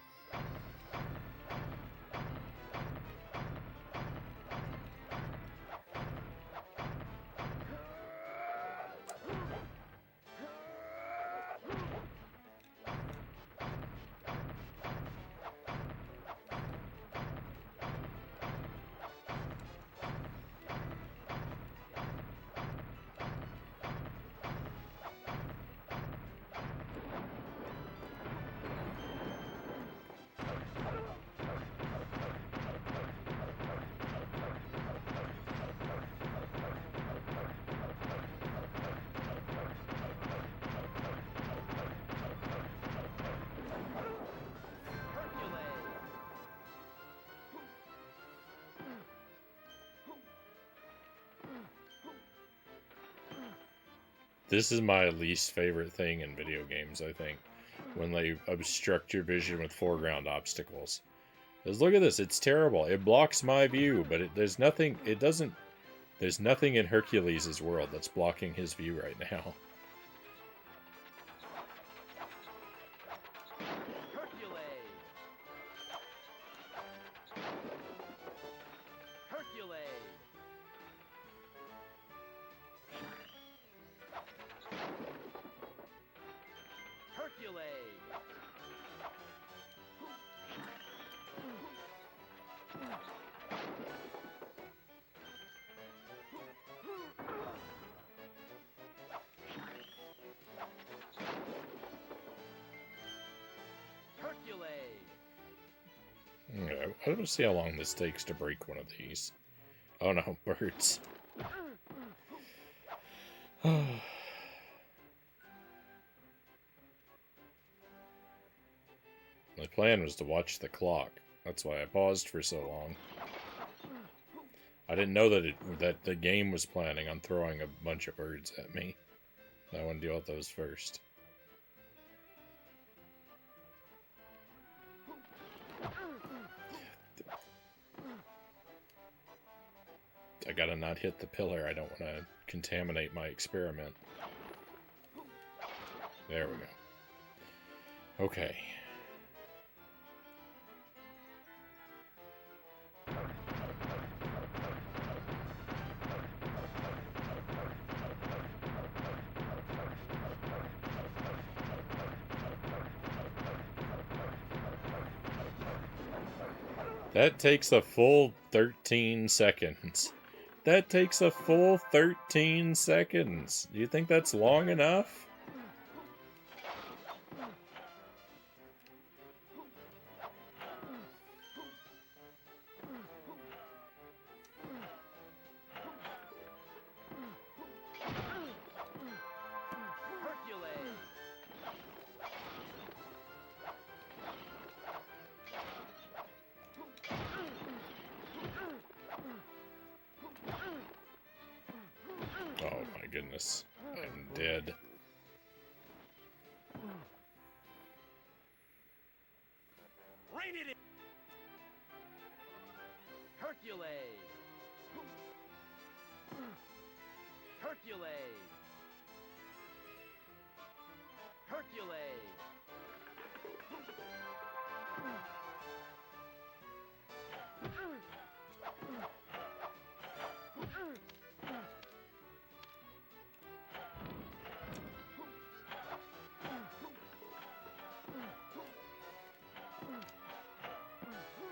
This is my least favorite thing in video games, I think. When they obstruct your vision with foreground obstacles. Because look at this, it's terrible. It blocks my view, but there's nothing in Hercules' world that's blocking his view right now. I don't see how long this takes to break one of these. Oh no, birds. plan was to watch the clock. That's why I paused for so long. I didn't know that the game was planning on throwing a bunch of birds at me. I want to deal with those first. I gotta not hit the pillar. I don't want to contaminate my experiment. There we go. Okay. That takes a full 13 seconds. That takes a full 13 seconds. Do you think that's long enough? Hercules! Oh my goodness. I'm dead. Rein it in! Hercules! Hercules! Hercules!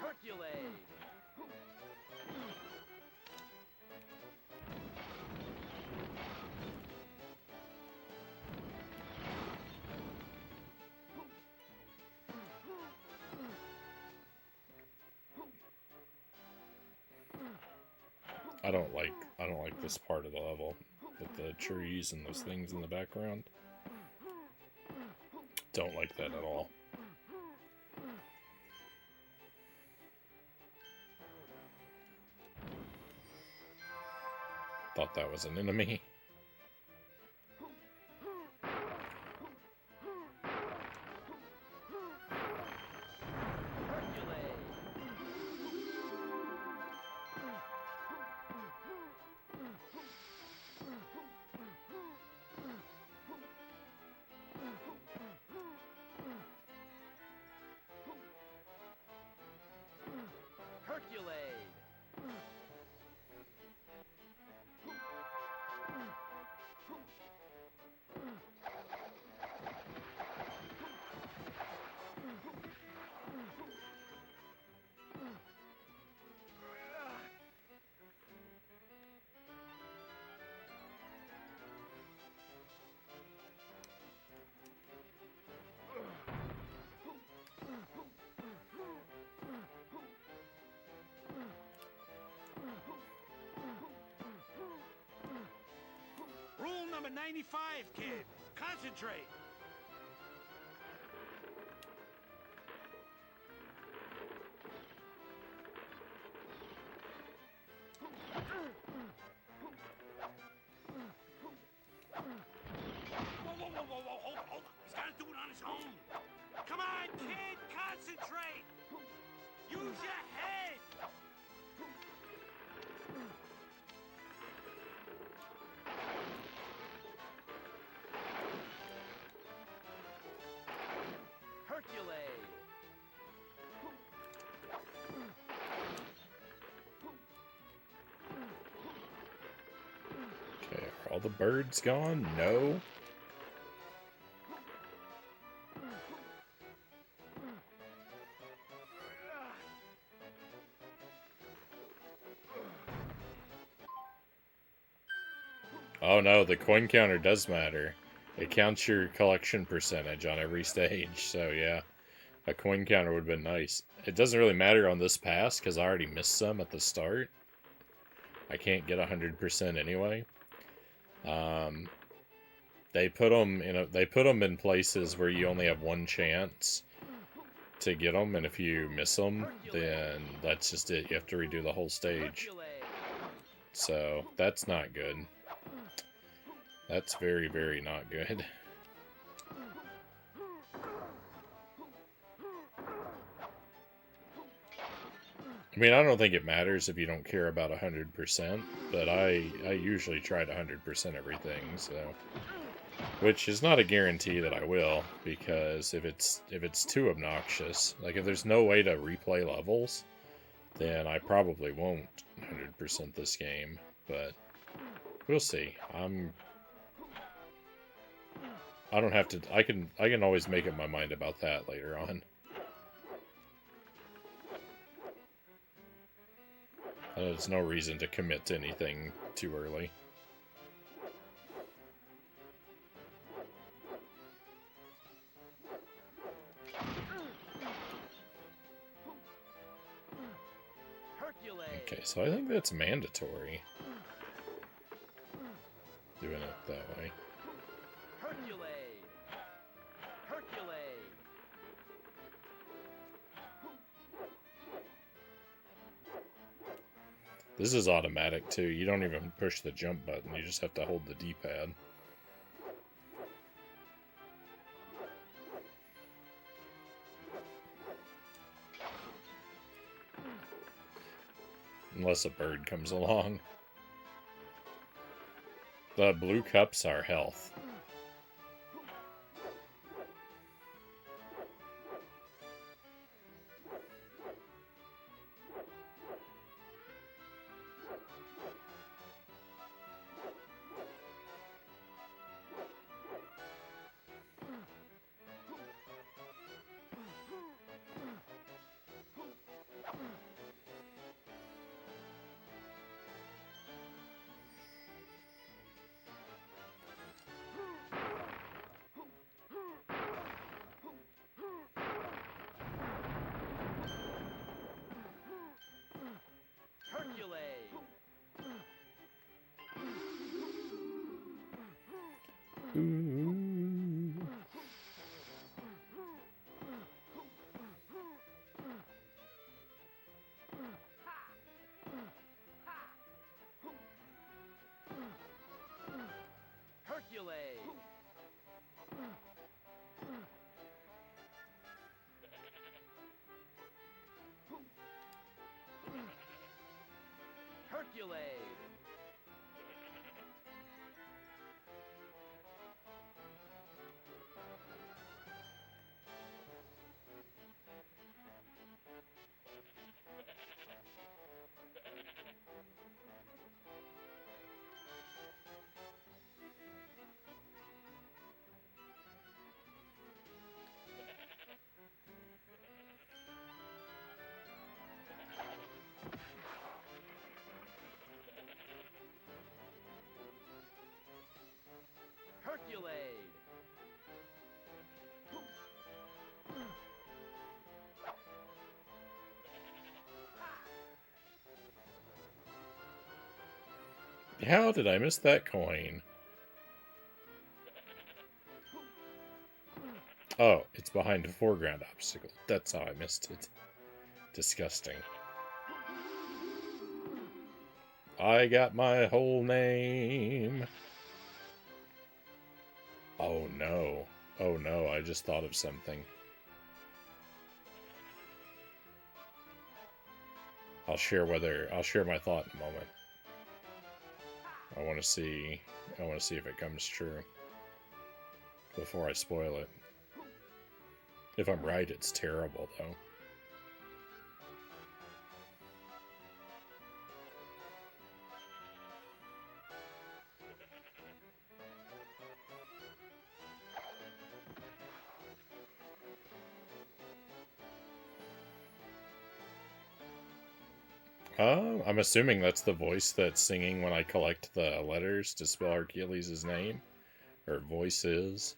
Hercules! I don't like this part of the level with the trees and those things in the background. Don't like that at all. Thought that was an enemy. Hercules! Rule number 95, kid. Concentrate. Whoa, hold on. He's got to do it on his own. Come on, kid, concentrate. Use your head. Hercules! Okay, are all the birds gone? No. Oh no, the coin counter does matter. It counts your collection percentage on every stage, so yeah. A coin counter would have been nice. It doesn't really matter on this pass, because I already missed some at the start. I can't get 100% anyway. They put them in places where you only have one chance. to get them, and if you miss them, then that's just it. You have to redo the whole stage. So that's not good. That's very, very not good. I mean, I don't think it matters if you don't care about 100%, but I usually try to 100% everything, so... Which is not a guarantee that I will, because if it's too obnoxious, like if there's no way to replay levels, then I probably won't 100% this game, but we'll see. I don't have to, I can always make up my mind about that later on. There's no reason to commit to anything too early. Okay, so I think that's mandatory. Doing it that way. This is automatic too. You don't even push the jump button. You just have to hold the D-pad. Unless a bird comes along. The blue cups are health. Ooh. How did I miss that coin? Oh, it's behind a foreground obstacle. That's how I missed it. Disgusting. I got my whole name. Oh no. Oh no, I just thought of something. I'll share my thought in a moment. I want to see if it comes true before I spoil it. If I'm right, it's terrible though. I'm assuming that's the voice that's singing when I collect the letters to spell Hercules' name. Or voices.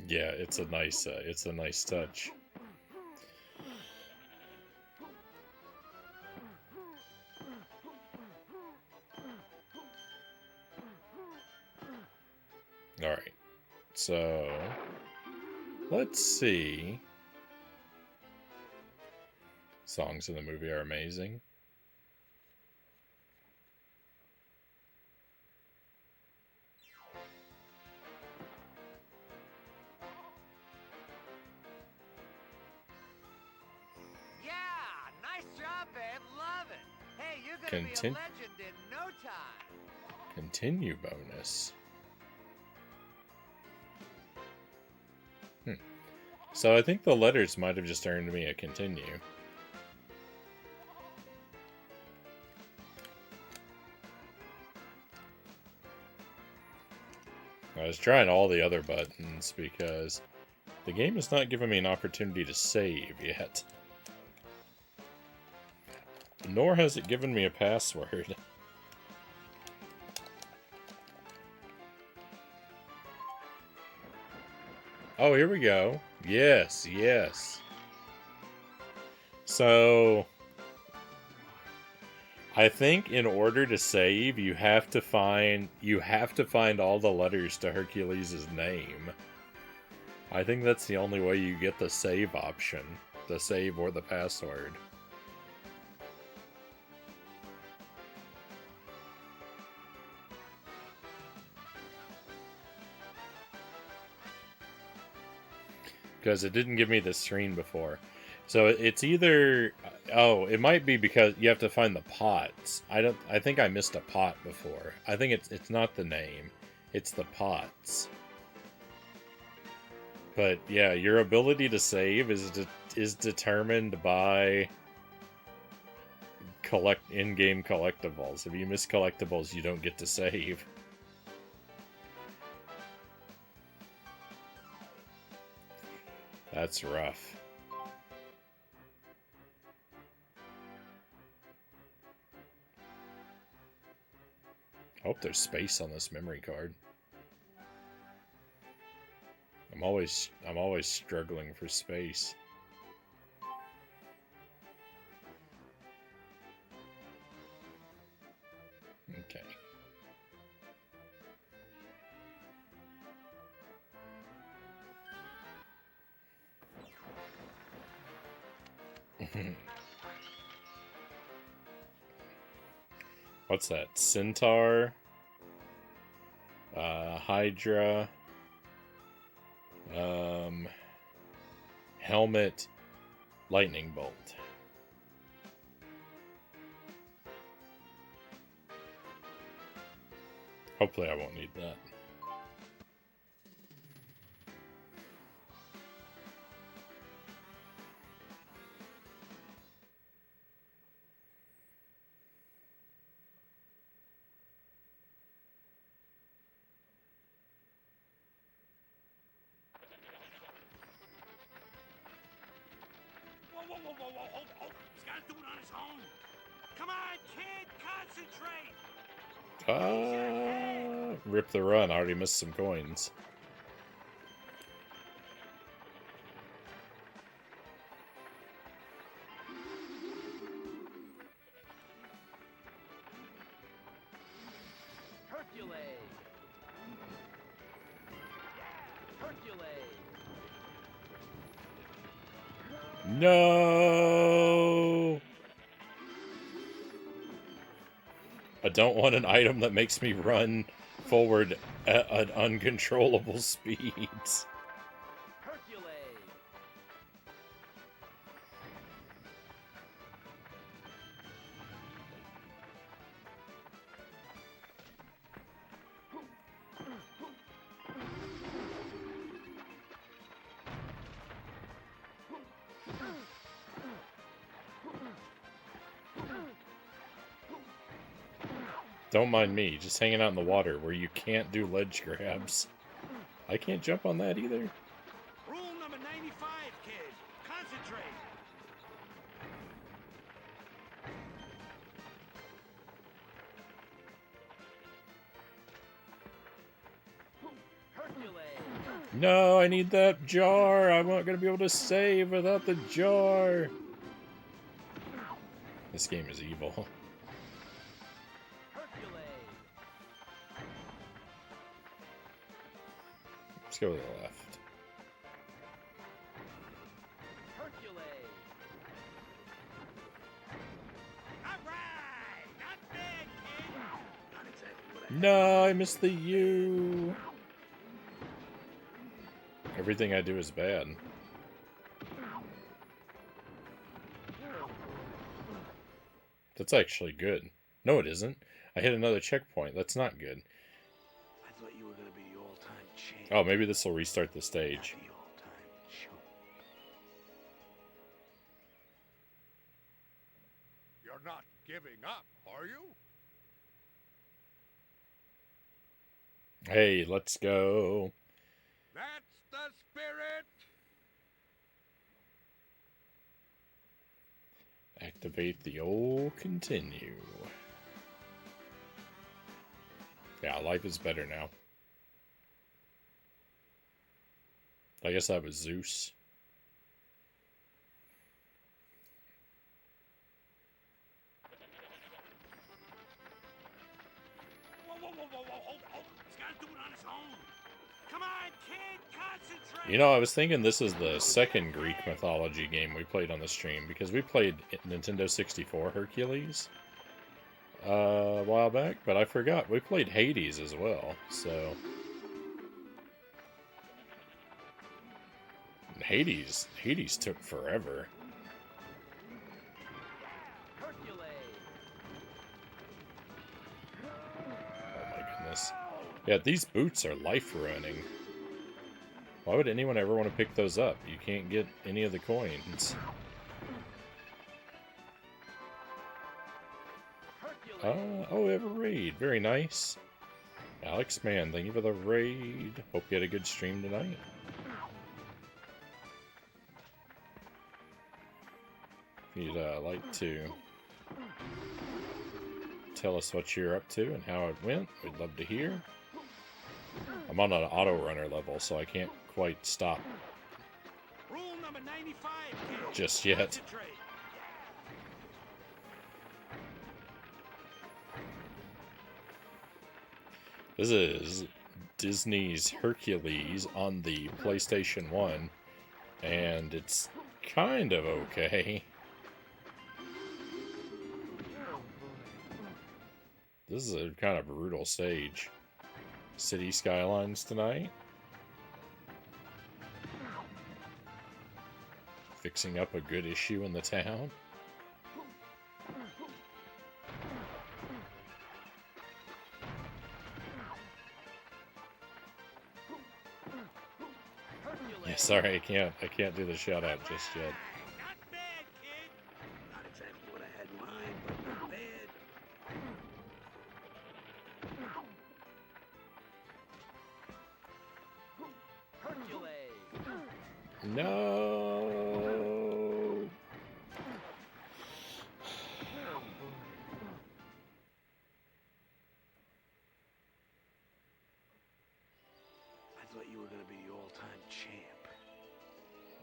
Yeah, it's a nice touch. All right, so let's see. Songs in the movie are amazing. Yeah, nice job, babe. Love it. Hey, you're gonna be a legend in no time. Continue bonus. So I think the letters might have just earned me a continue. I was trying all the other buttons because the game is not giving me an opportunity to save yet. Nor has it given me a password. Oh, here we go. Yes, yes. So I think in order to save, you have to find all the letters to Hercules' name. I think that's the only way you get the save option, the save or the password. Because it didn't give me the screen before. So it's either... Oh, it might be because you have to find the pots. I think I missed a pot before. I think it's not the name. It's the pots. But yeah, your ability to save is determined by in-game collectibles. If you miss collectibles, you don't get to save. That's rough. I hope there's space on this memory card. I'm always struggling for space. Okay. What's that? Centaur, Hydra, helmet, lightning bolt. Hopefully I won't need that. Whoa. He's got to do it on his own. Come on, kid, concentrate. Rip the run. I already missed some coins. No! I don't want an item that makes me run forward at uncontrollable speeds. Don't mind me, just hanging out in the water where you can't do ledge grabs. I can't jump on that either. Rule number 95, kid. Concentrate. No, I need that jar. I'm not going to be able to save without the jar. This game is evil. Let's go to the left. No, I missed the U. Everything I do is bad. That's actually good. No, it isn't. I hit another checkpoint. That's not good. I thought you were gonna be the all-time champ. Oh, maybe this will restart the stage. Not the all-time chump. You're not giving up, are you? Hey, let's go. That's the spirit! Activate the old continue. Yeah, life is better now. I guess that was Zeus. Hold. He's gotta do it on his own. Come on, kid, concentrate. You know, I was thinking this is the second Greek mythology game we played on the stream, because we played Nintendo 64 Hercules a while back, but I forgot we played Hades as well, so... Hades took forever. Oh my goodness. Yeah, these boots are life-ruining. Why would anyone ever want to pick those up? You can't get any of the coins. Oh, we have a raid. Very nice. Alex, man, thank you for the raid. Hope you had a good stream tonight. If you'd like to tell us what you're up to and how it went, we'd love to hear. I'm on an auto runner level, so I can't quite stop Rule number 95, kid. just yet. Concentrate. This is Disney's Hercules on the PlayStation 1, and it's kind of okay. This is a kind of brutal stage. City skylines tonight. Fixing up a good issue in the town. Yeah, sorry, I can't do the shout out just yet. Not bad, kid. Not exactly what I had in mind, but not bad. No. I thought you were gonna be the all-time champ,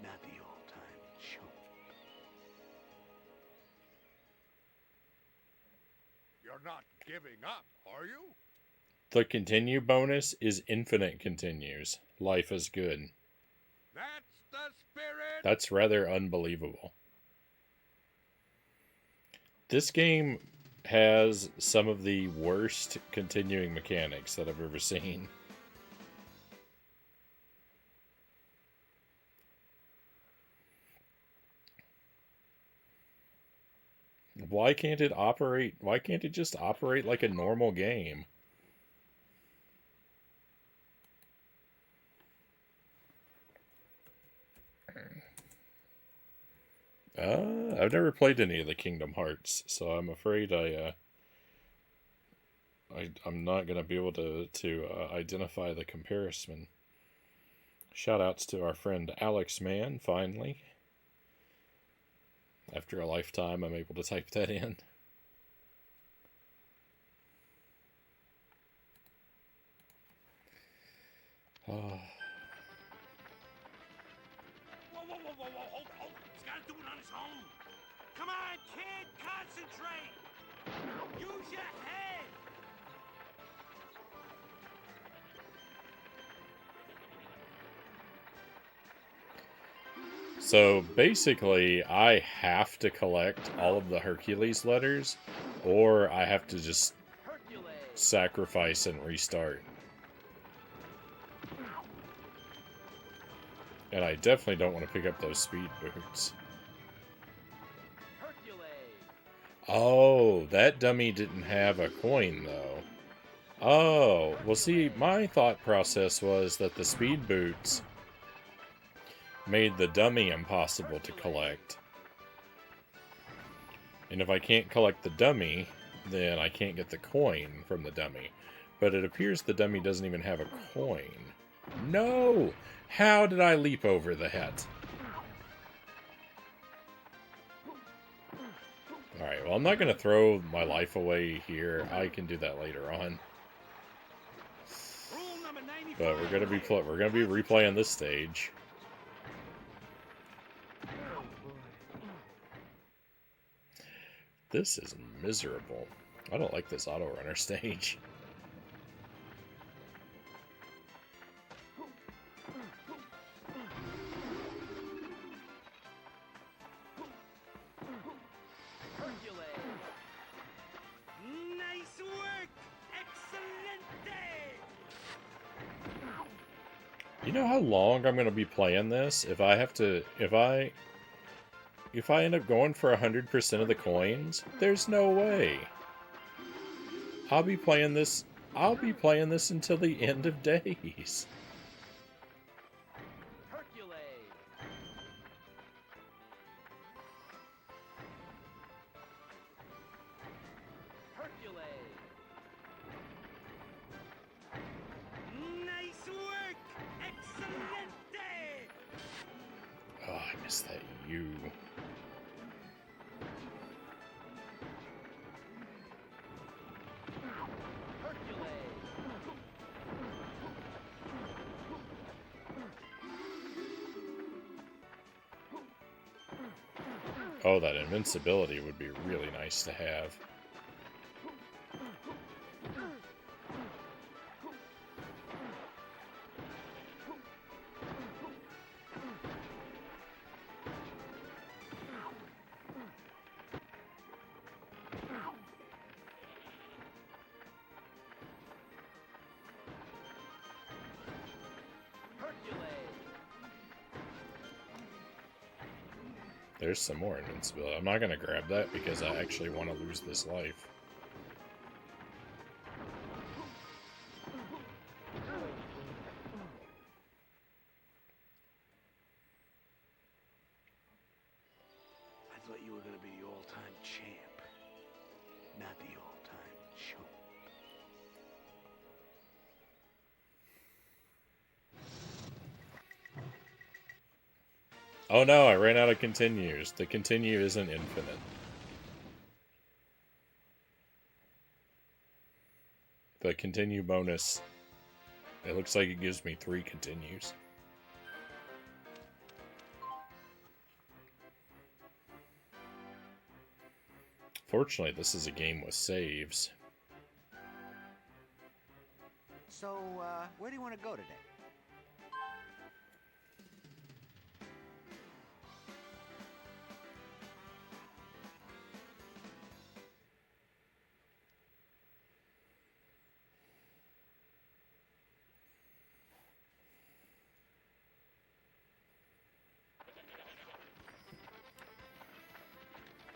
not the all-time chump. You're not giving up, are you? The continue bonus is infinite continues. Life is good. That's the spirit! That's rather unbelievable. This game has some of the worst continuing mechanics that I've ever seen. Why can't it operate? Why can't it just operate like a normal game? I've never played any of the Kingdom Hearts, so I'm afraid I'm not gonna be able to identify the comparison. Shout outs to our friend Alex Man, finally. After a lifetime, I'm able to type that in. Hold. He's got to do it on his own. Come on, kid, concentrate. Use your head. So basically, I have to collect all of the Hercules letters, or I have to just sacrifice and restart. And I definitely don't want to pick up those speed boots. Oh, that dummy didn't have a coin, though. Oh, well see, my thought process was that the speed boots made the dummy impossible to collect. And if I can't collect the dummy, then I can't get the coin from the dummy. But it appears the dummy doesn't even have a coin. No! How did I leap over the hat? Alright, well I'm not going to throw my life away here. I can do that later on. But we're going to be replaying this stage. This is miserable. I don't like this auto runner stage. Nice work! Excelente! You know how long I'm going to be playing this? If I end up going for 100% of the coins, there's no way. I'll be playing this until the end of days. Nice work! Excelente! Oh, I missed that U. Oh, that invincibility would be really nice to have. There's some more invincibility. I'm not going to grab that because I actually want to lose this life. I thought you were going to be the all-time champ, not the all-time chump. Oh no, I ran out of continues. The continue isn't infinite. The continue bonus, it looks like it gives me 3 continues. Fortunately, this is a game with saves. So, where do you want to go today?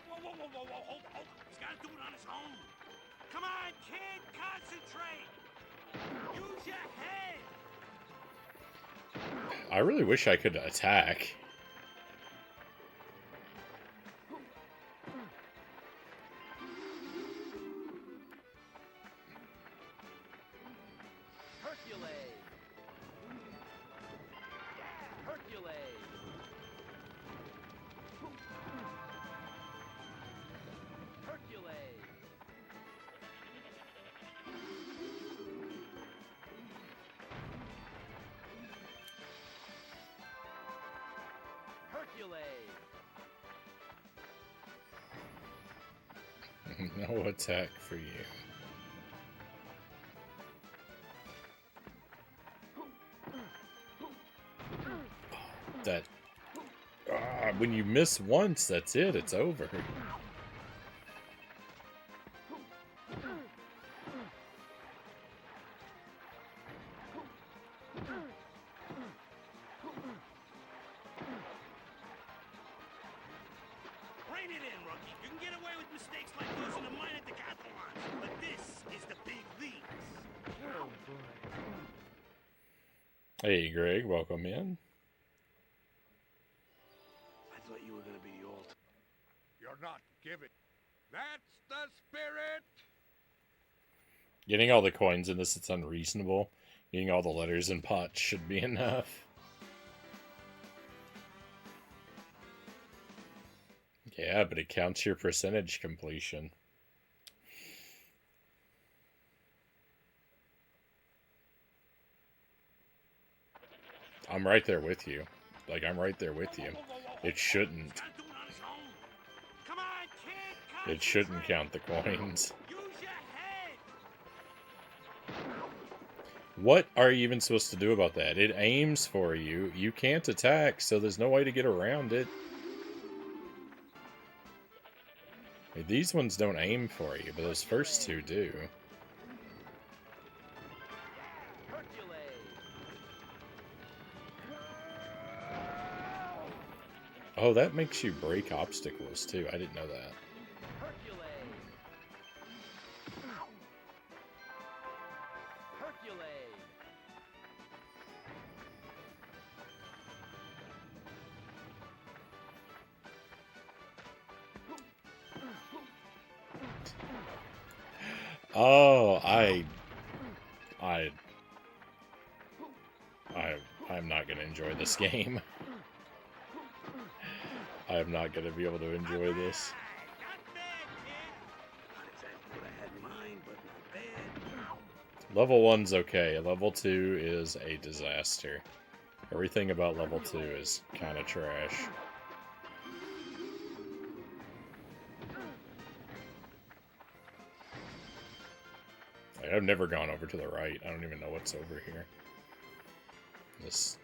Whoa, hold. He's got to do it on his own. Come on, kid, concentrate. Use your head. I really wish I could attack. No attack for you. That when you miss once, that's it. It's over. Rein it in, rookie. You can get away with mistakes like those in the minor decathlons, but this is the big leagues. Oh boy. Hey, Greg, welcome in. I thought you were gonna be the alt. You're not giving. That's the spirit. Getting all the coins in this, it's unreasonable. Getting all the letters in pots should be enough. Yeah, but it counts your percentage completion. I'm right there with you. Like, I'm right there with you. It shouldn't. He's gonna do it on his own. Come on, kid. It shouldn't Concentrate. count the coins. Use your head. What are you even supposed to do about that? It aims for you. You can't attack, so there's no way to get around it. Like, these ones don't aim for you, but those first two do. Oh, that makes you break obstacles too. I didn't know that. Oh, I'm not gonna enjoy this game. I'm not gonna be able to enjoy this. Not bad, kid. Not exactly what I had in mind, but not bad. Level 1's okay. Level 2 is a disaster. Everything about level 2 is kind of trash. Like, I've never gone over to the right. I don't even know what's over here. This,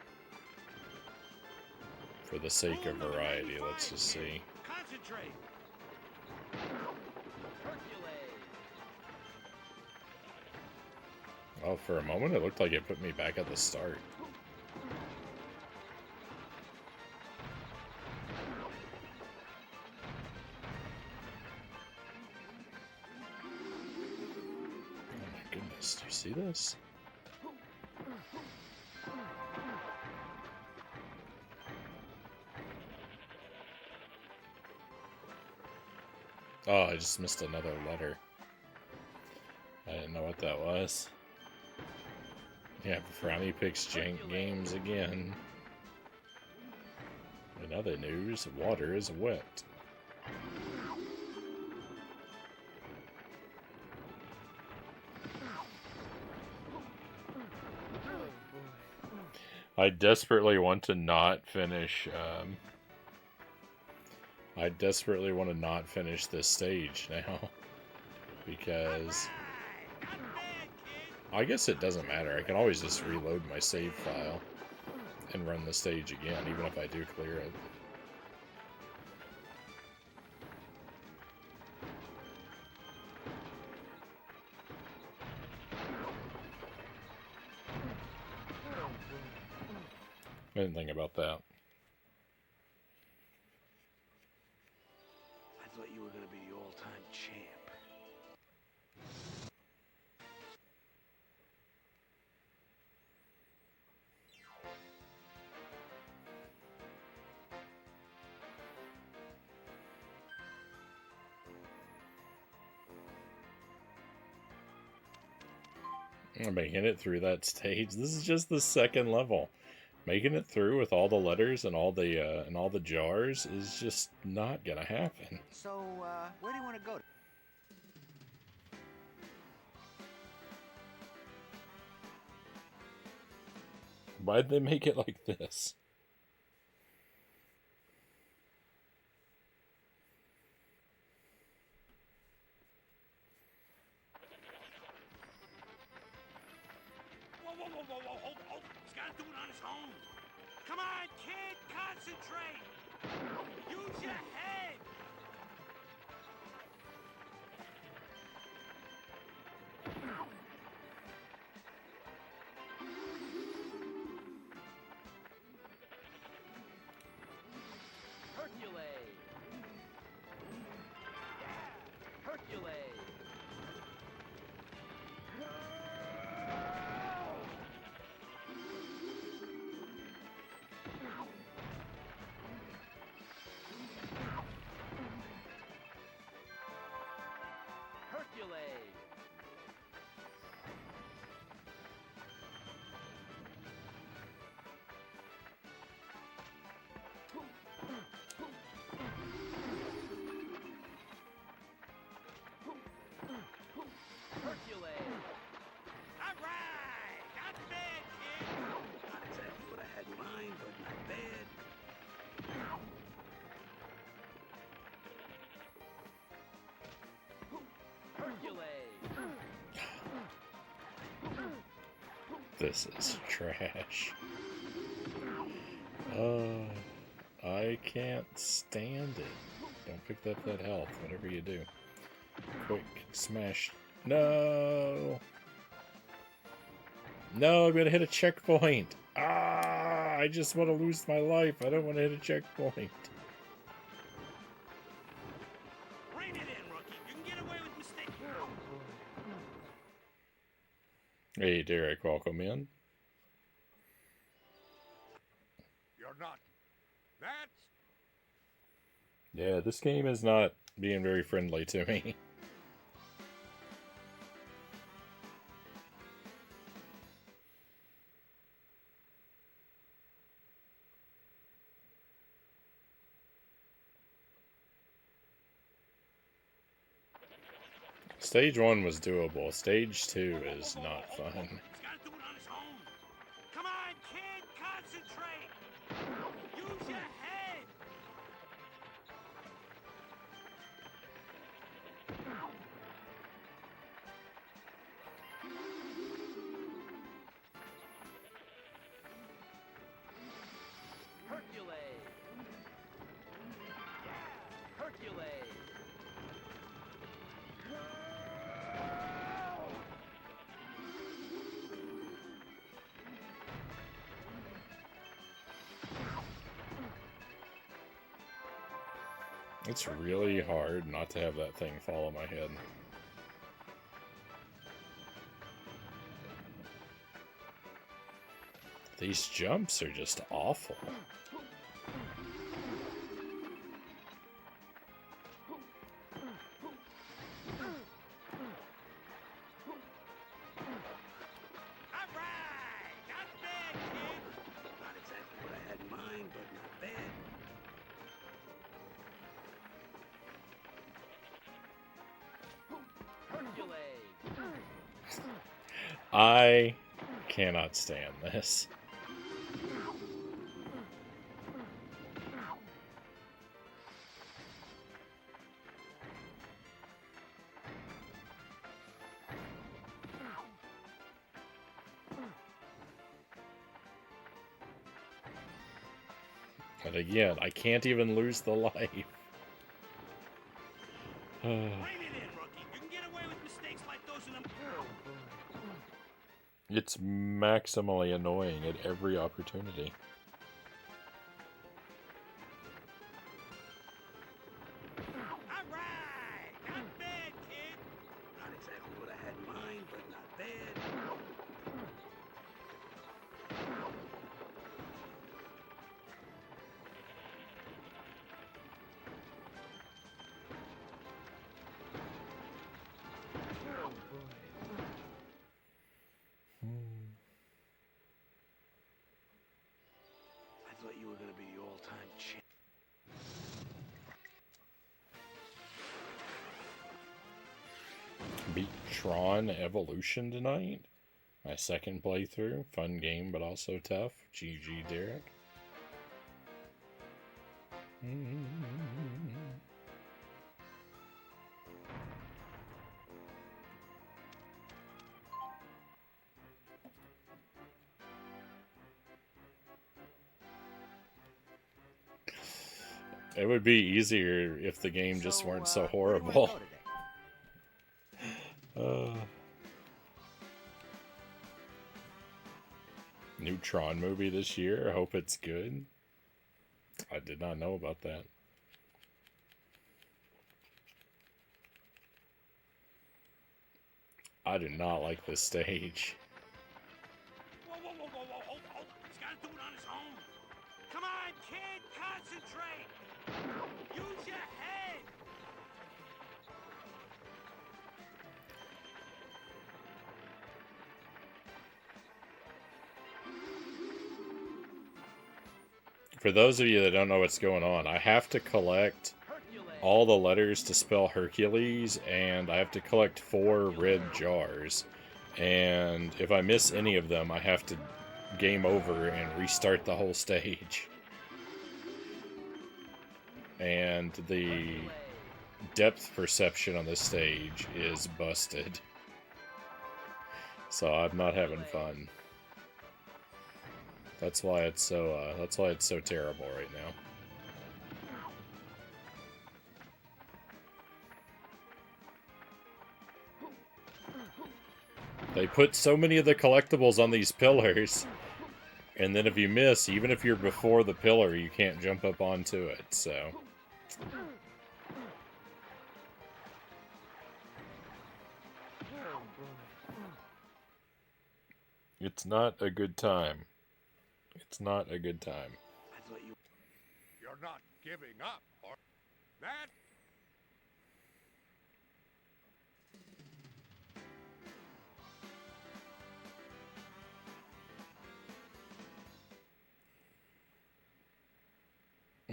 for the sake of variety, let's just see. Concentrate. Oh, for a moment it looked like it put me back at the start. Oh my goodness, do you see this? Oh, I just missed another letter. I didn't know what that was. Yeah, Frownie picks jank games again. In other news, water is wet. I desperately want to not finish, I desperately want to not finish this stage now. Because I guess it doesn't matter. I can always just reload my save file and run the stage again, even if I do clear it. I didn't think about that. I thought you were gonna be the all-time champ. I'm making it through that stage. This is just the second level. Making it through with all the letters and all the jars is just not gonna happen. So, where do you want to go? Why'd they make it like this? do it on his own. Come on, kid, concentrate. Use your head. Hercules. Hercules. Hercules. Hercules. All right. Not bad, kid. Not exactly what I had in mind, but not bad. Hercules. This is trash. I can't stand it. Don't pick up that health, whatever you do. Quick, smash. No! No, I'm gonna hit a checkpoint! Ah! I just want to lose my life. I don't want to hit a checkpoint. Rein it in, rookie. You can get away with mistakes. Hey, Derek, welcome in. You're not. That's Yeah, this game is not being very friendly to me. Stage 1 was doable. Stage 2 is not fun. He's got to do it on his own. Come on, kid, concentrate. Use your head. Hercules. Hercules. It's really hard not to have that thing fall on my head. These jumps are just awful. All right. Not bad, kid. Not exactly what I had in mind, but not bad. Hercules. I cannot stand this. But again, I can't even lose the life. Rein it in, rookie. You can get away with mistakes like those in them. It's maximally annoying at every opportunity. All right. Not bad, kid. Not exactly what I had in mind, but not bad. I thought you were going to be the all-time champ. Beat Tron Evolution tonight. My second playthrough. Fun game, but also tough. GG, Derek. It would be easier if the game just weren't so where do you wanna horrible. go today? New Tron movie this year. I hope it's good. I did not know about that. I do not like this stage. Whoa, whoa, whoa, whoa, whoa, hold. He's got to do it on his own. Come on, kid, concentrate. Use your head. For those of you that don't know what's going on, I have to collect all the letters to spell Hercules, and I have to collect 4 red jars. And if I miss any of them, I have to game over and restart the whole stage. And the depth perception on this stage is busted. So I'm not having fun. That's why it's so terrible right now. They put so many of the collectibles on these pillars, and then if you miss, even if you're before the pillar, you can't jump up onto it, so... It's not a good time. It's not a good time. You're not giving up, or that?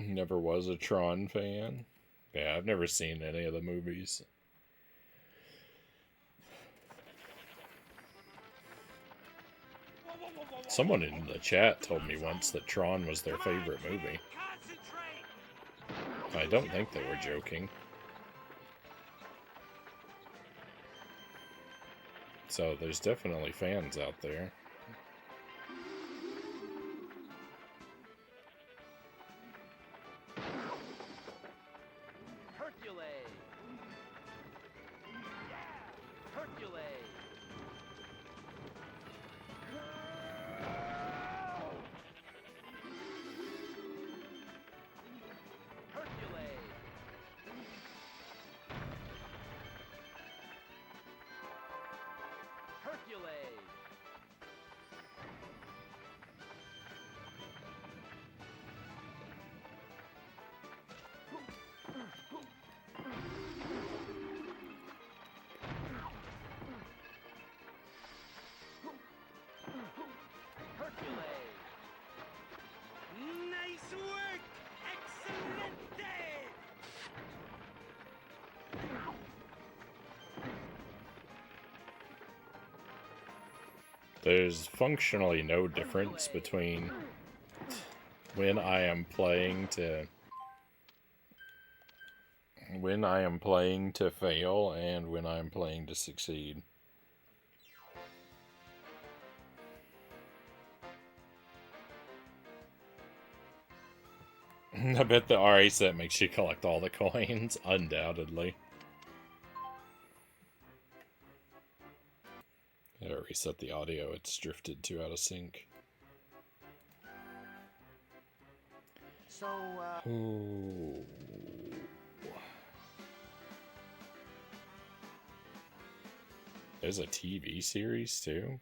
Never was a Tron fan. Yeah, I've never seen any of the movies. Someone in the chat told me once that Tron was their favorite movie. I don't think they were joking. So there's definitely fans out there. Nice work! Excelente! There's functionally no difference between when I am playing to fail and when I'm playing to succeed. I bet the RA set makes you collect all the coins, undoubtedly. I reset the audio, it's drifted too out of sync. So, Ooh. There's a TV series too?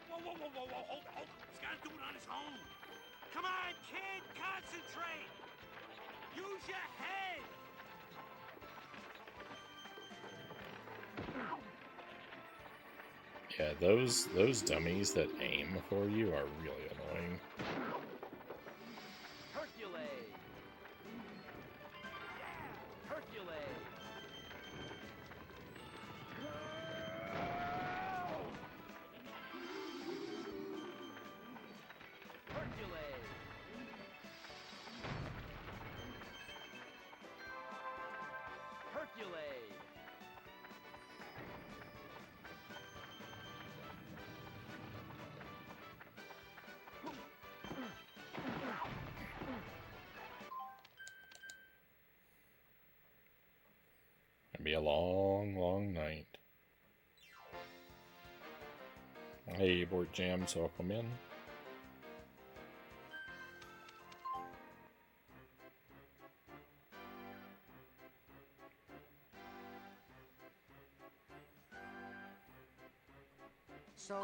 Whoa, whoa, whoa, whoa, whoa, hold. He's got to do it on his own. Come on, kid, concentrate. Use your head. Yeah, those dummies that aim for you are really annoying. Be a long, long night. Hey, Board Jams, welcome in. So,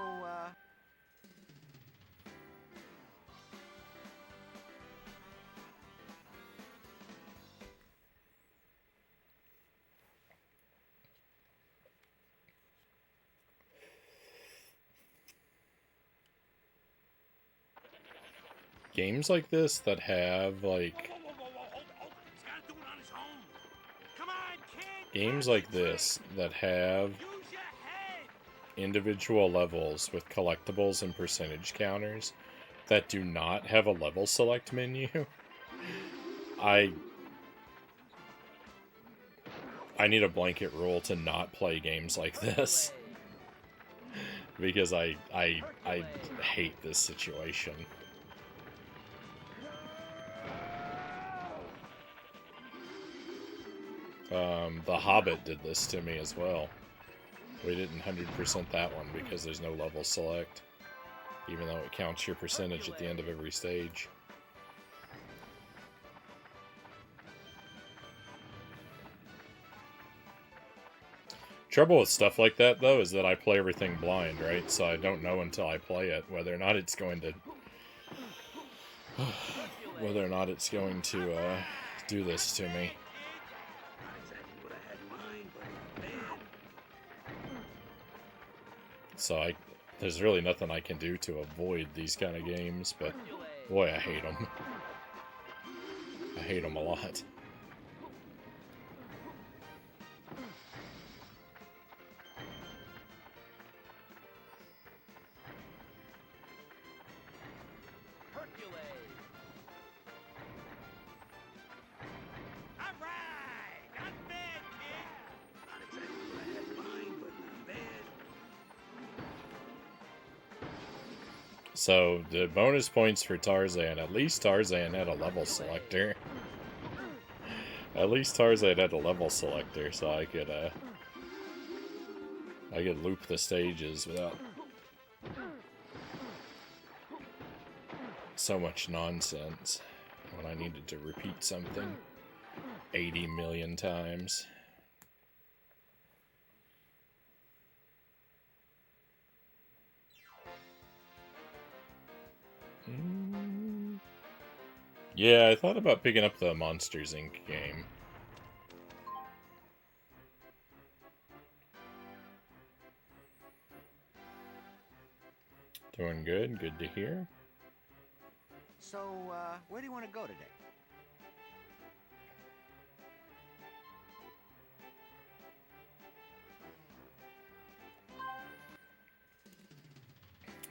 Games like this that have, like... He's gotta do it on his own. Come on, kid. Games like this that have Use your head. individual levels with collectibles and percentage counters that do not have a level select menu. I need a blanket rule to not play games like this. Because I hate this situation. The Hobbit did this to me as well. We didn't 100% that one because there's no level select, even though it counts your percentage at the end of every stage. Trouble with stuff like that, though, is that I play everything blind, right? So I don't know until I play it whether or not it's going to... whether or not it's going to, do this to me. So there's really nothing I can do to avoid these kind of games, but boy, I hate them. I hate them a lot. So, the bonus points for Tarzan, at least Tarzan had a level selector. At least Tarzan had a level selector, so I could loop the stages without so much nonsense when I needed to repeat something 80 million times. Yeah, I thought about picking up the Monsters, Inc. game. Doing good, good to hear. so, where do you want to go today?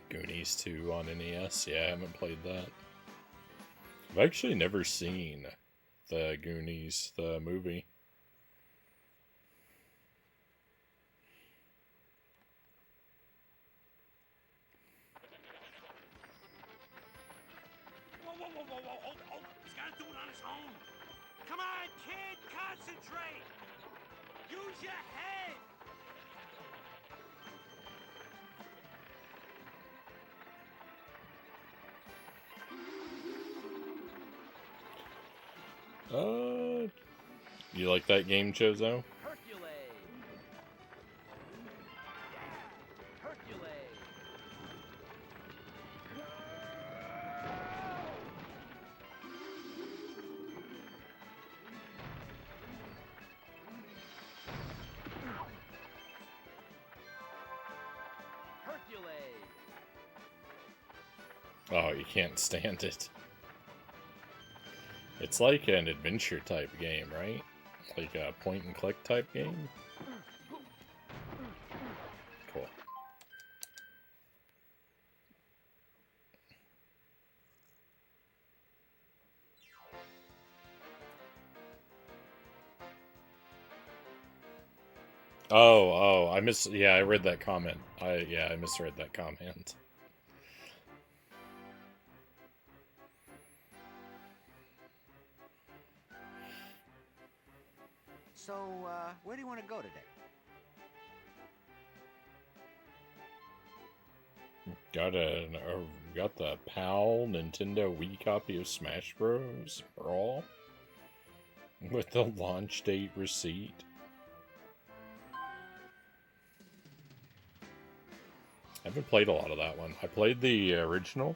Goonies 2 on NES. Yeah, I haven't played that. I've actually never seen the Goonies, the movie. Whoa. He's gotta do it on his own. Come on, kid. Concentrate. Use your head. You like that game, Chozo? Oh, you can't stand it. It's like an adventure type game, right? Like a point and click type game? Cool. Oh, yeah, I read that comment. I misread that comment. So, where do you want to go today? Got the PAL Nintendo Wii copy of Smash Bros. Brawl with the launch date receipt. I haven't played a lot of that one. I played the original.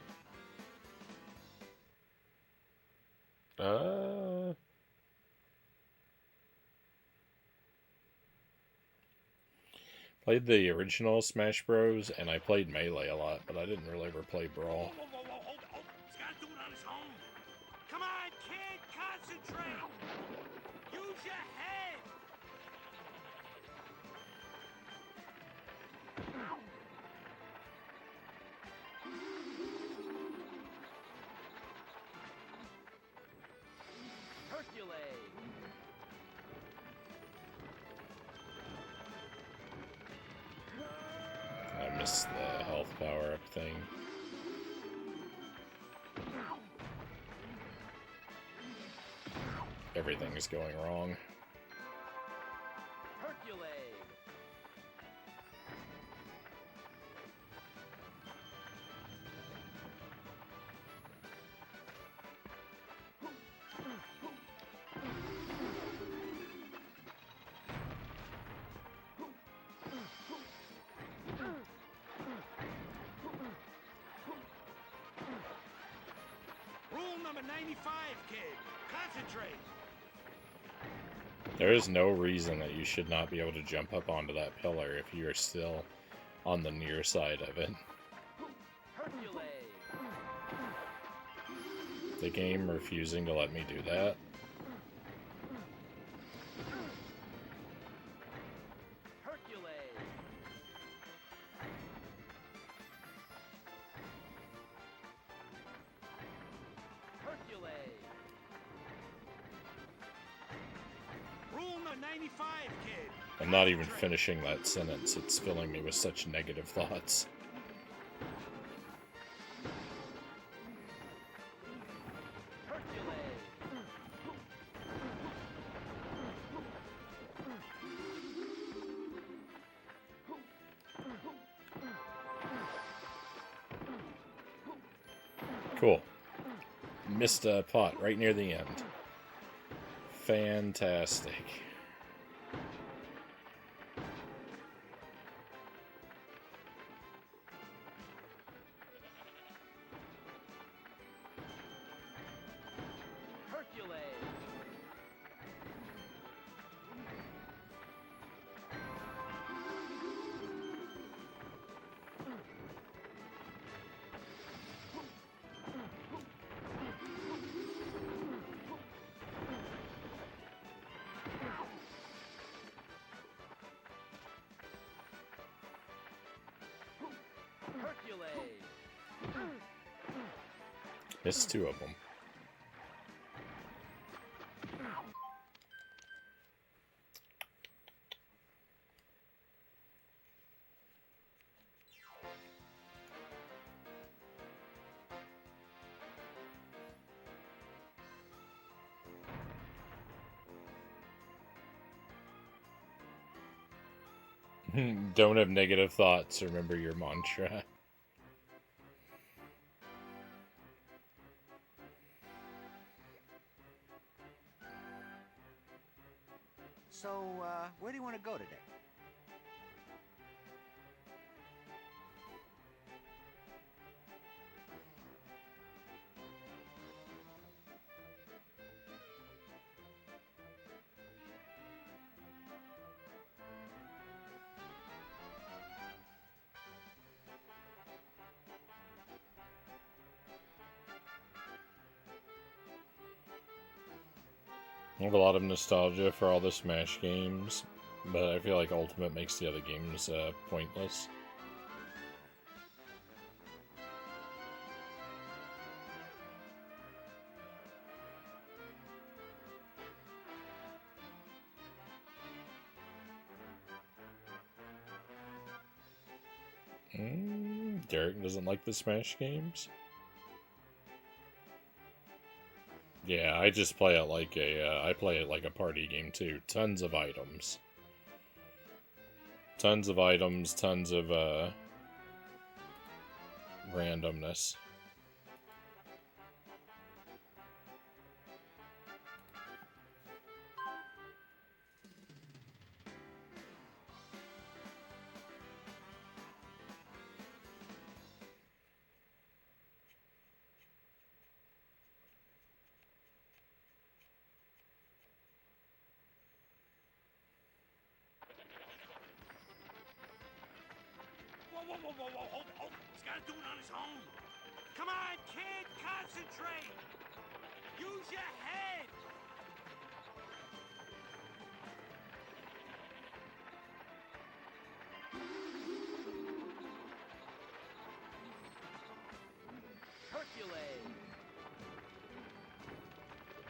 Played the original Smash Bros. And I played Melee a lot, but I didn't really ever play Brawl. Whoa, hold. He's got to do it on his own. Come on, kid, concentrate. Use your head. Hercules. I missed the health power-up thing. Everything is going wrong. Hercules. Rule number 95, kid. Concentrate. There is no reason that you should not be able to jump up onto that pillar if you are still on the near side of it. Hercules. The game refusing to let me do that. Hercules. Hercules. Rule number 95, kid. I'm not even finishing that sentence. It's filling me with such negative thoughts. Hercules. Cool. Missed a pot right near the end. Fantastic. Hercules. Hercules. Missed two of them. Don't have negative thoughts. Remember your mantra. So, where do you want to go today? I have a lot of nostalgia for all the Smash games, but I feel like Ultimate makes the other games pointless. Derek doesn't like the Smash games. Yeah, I just play it like I play it like a party game too. Tons of items. Tons of items, tons of, randomness. Whoa, hold. He's got to do it on his own. Come on, kid, concentrate. Use your head. Hercules!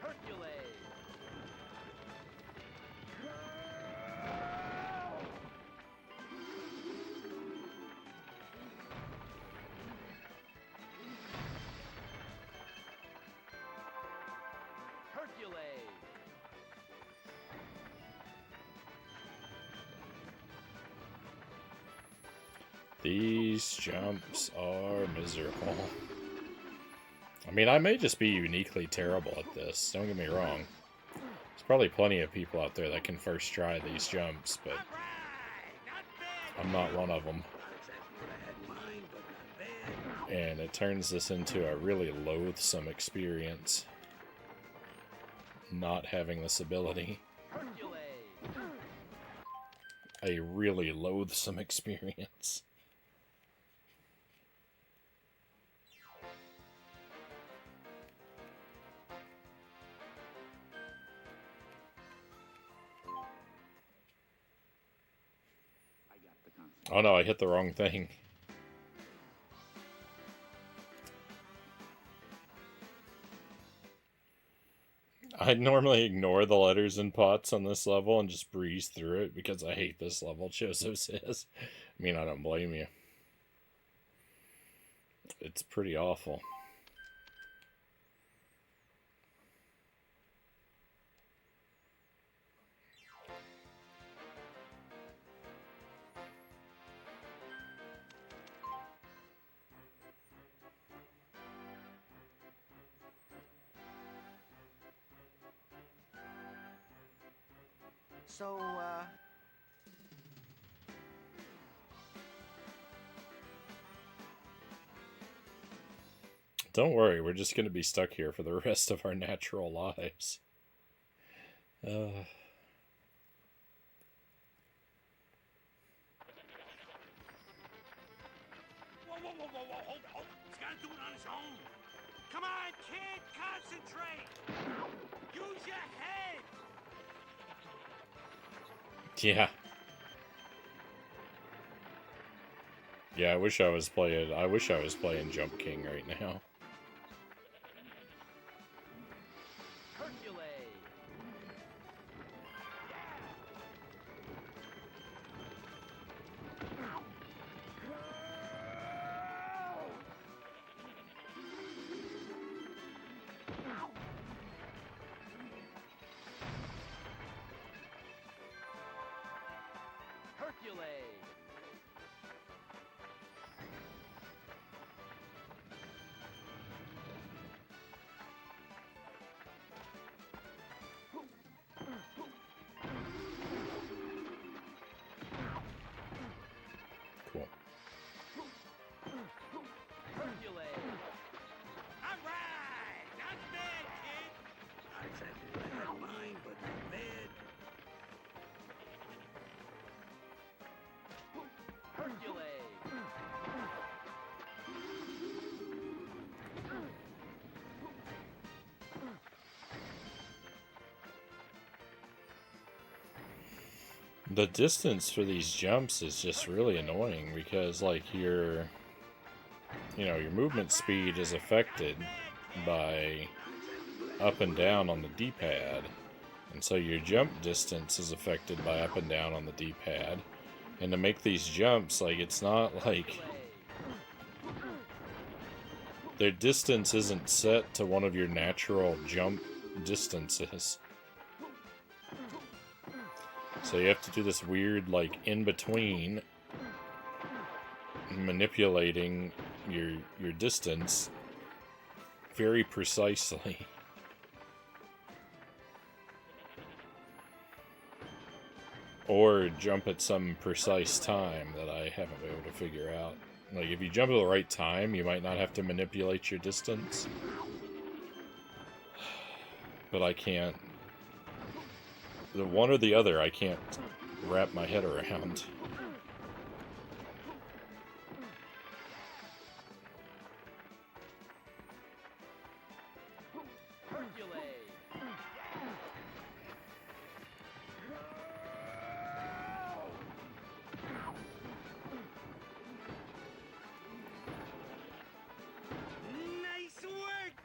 Hercules! Hercules! These jumps are miserable. I mean, I may just be uniquely terrible at this, don't get me wrong. There's probably plenty of people out there that can first try these jumps, but I'm not one of them. And it turns this into a really loathsome experience, not having this ability. A really loathsome experience. Oh no, I hit the wrong thing. I normally ignore the letters and pots on this level and just breeze through it because I hate this level, Joseph says. I mean, I don't blame you. It's pretty awful. So, Don't worry, we're just going to be stuck here for the rest of our natural lives. Whoa, hold. He's got to do it on his own. Come on, kid, concentrate. Use your head. Yeah. Yeah, I wish I was playing Jump King right now. Cool. All right, not bad, kid. Not exactly what I had in mind, but not bad. The distance for these jumps is just really annoying because, like, your movement speed is affected by up and down on the D-pad. And so your jump distance is affected by up and down on the D-pad. And to make these jumps, like, it's not like their distance isn't set to one of your natural jump distances. So you have to do this weird, like, in-between manipulating your distance very precisely. Or jump at some precise time that I haven't been able to figure out. Like, if you jump at the right time, you might not have to manipulate your distance. But I can't... The one or the other, I can't wrap my head around. Nice work!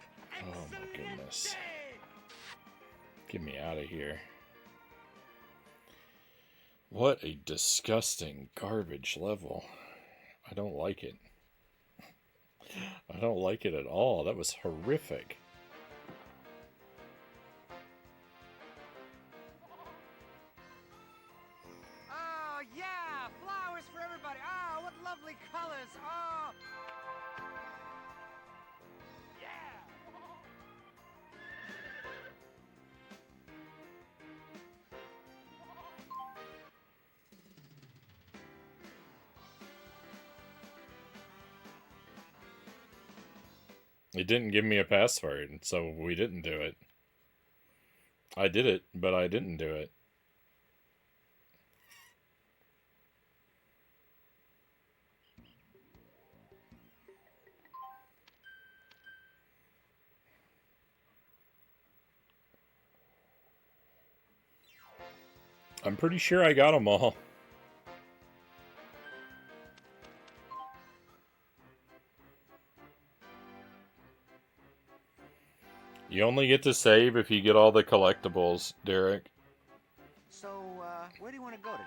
Oh my goodness. Excelente! Get me out of here. What a disgusting garbage level. I don't like it. I don't like it at all. That was horrific. Oh, yeah! Flowers for everybody! Oh, what lovely colors! Oh! It didn't give me a password, so we didn't do it. I did it, but I didn't do it. I'm pretty sure I got them all. You only get to save if you get all the collectibles, Derek. So, where do you want to go today?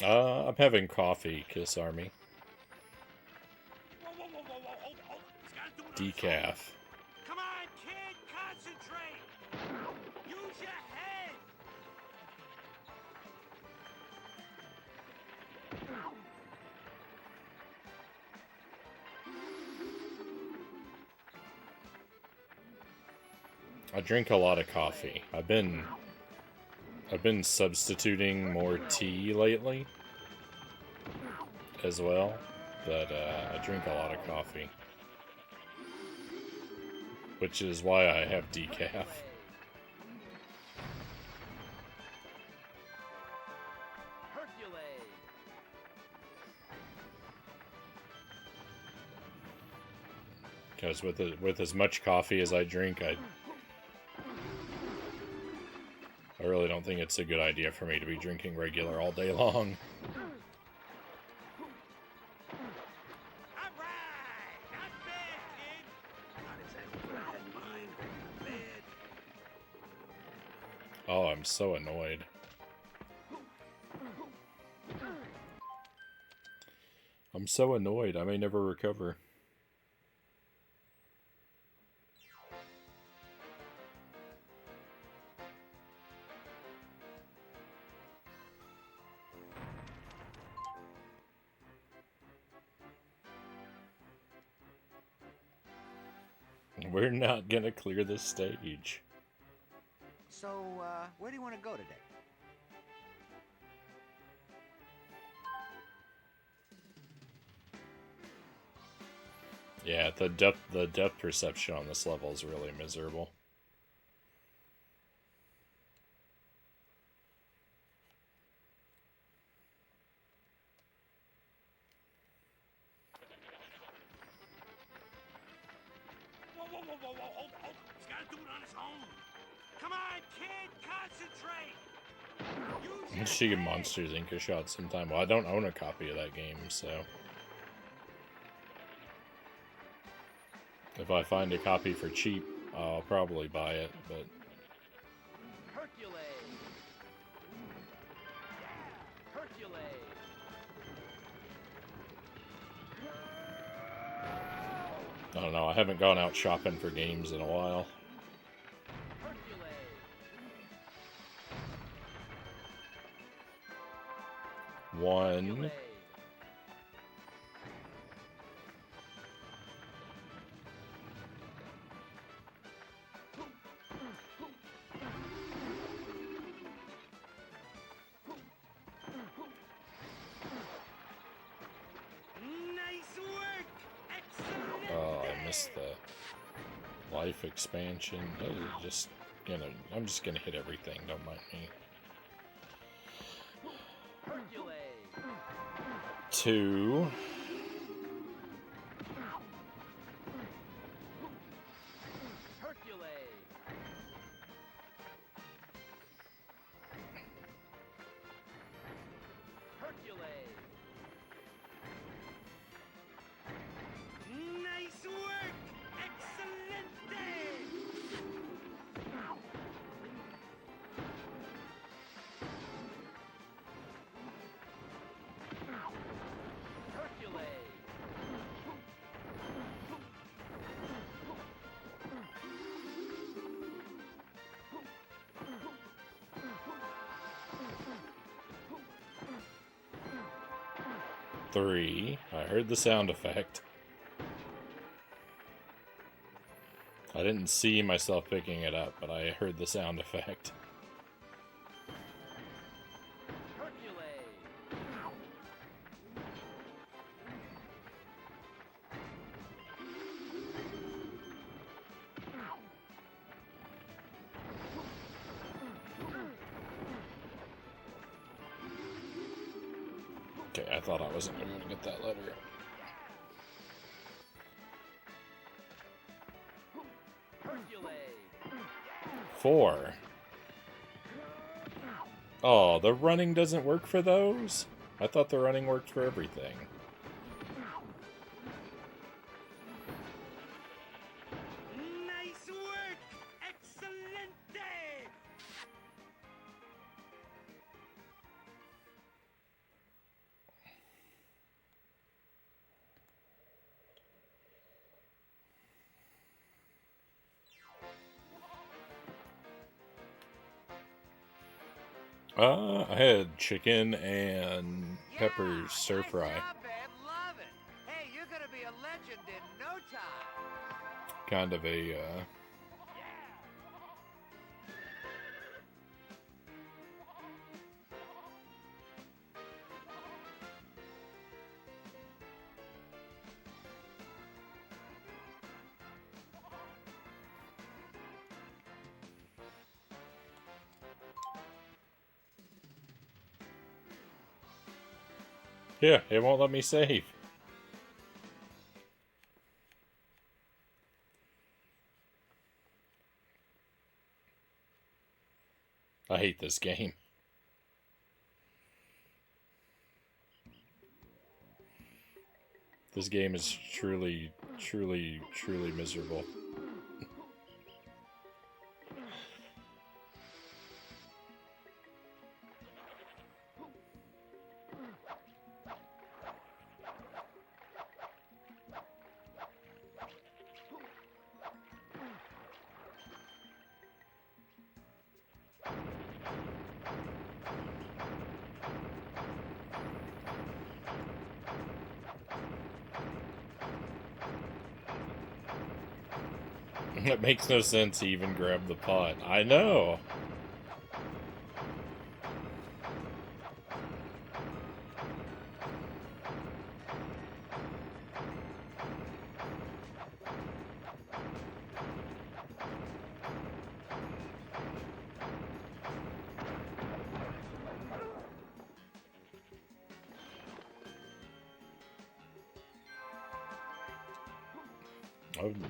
I'm having coffee, Kiss Army. Whoa, hold on. He's gotta do it on his own. Decaf. Come on, kid, concentrate! Use your head! I drink a lot of coffee. I've been substituting more tea lately as well, but I drink a lot of coffee, which is why I have decaf. Because with as much coffee as I drink, I really don't think it's a good idea for me to be drinking regular all day long. Alright! Not bad, kid! Not exactly what I had in mind, but not bad. Oh, I'm so annoyed. I'm so annoyed. I may never recover. We're not gonna clear this stage. So, where do you want to go today? Yeah, the depth perception on this level is really miserable. Whoa, hold on. He's gotta do it on his own. Come on, kid, concentrate! Use I your should get head. Monsters Inc. a shot sometime. Well, I don't own a copy of that game, so... If I find a copy for cheap, I'll probably buy it, but... Hercules! Hercules! I don't know, I haven't gone out shopping for games in a while. One. Nice work! Excellent! Oh, I missed the life expansion. I'm just gonna hit everything, don't mind me. Hercules! 2. Hercules! Hercules! Nice work! Excelente! Hercules! 3. I heard the sound effect. I didn't see myself picking it up, but I heard the sound effect. Hercules! Okay, I thought I wasn't going to get that letter. Hercules! 4. Oh, the running doesn't work for those? I thought the running worked for everything. Nice work! Excelente! I had chicken and peppers stir fry. Nice job, babe. Love it. Hey, you're gonna be a legend in no time. Kind of a, yeah, it won't let me save. I hate this game. This game is truly, truly, truly miserable. It makes no sense to even grab the pot. I know.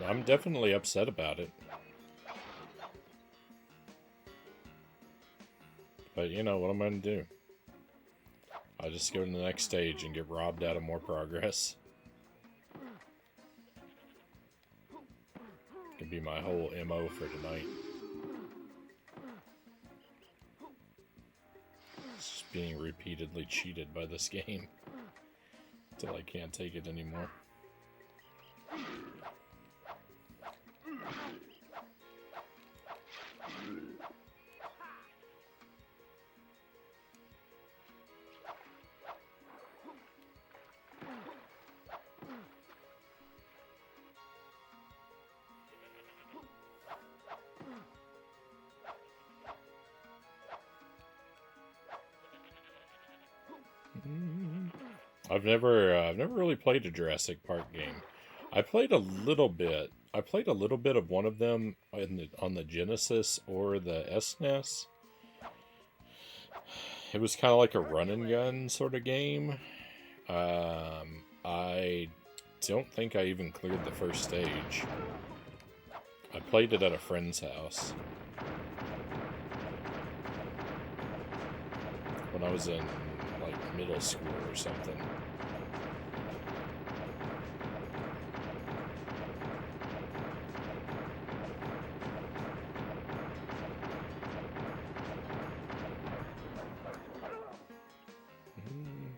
I'm definitely upset about it. But you know, what am I going to do? I'll just go to the next stage and get robbed out of more progress. Could be my whole MO for tonight. Just being repeatedly cheated by this game. Till I can't take it anymore. I've never really played a Jurassic Park game. I played a little bit. I played a little bit of one of them on the Genesis or the SNES. It was kind of like a run and gun sort of game. I don't think I even cleared the first stage. I played it at a friend's house when I was in like middle school or something.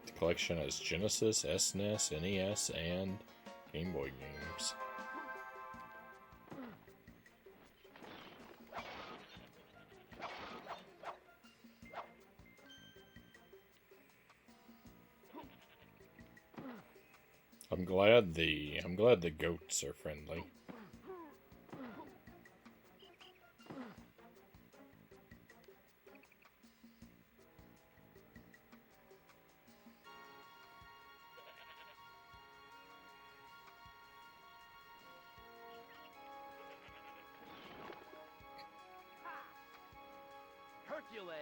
The collection has Genesis, SNES, NES, and Game Boy games. I'm glad the goats are friendly. Hercules!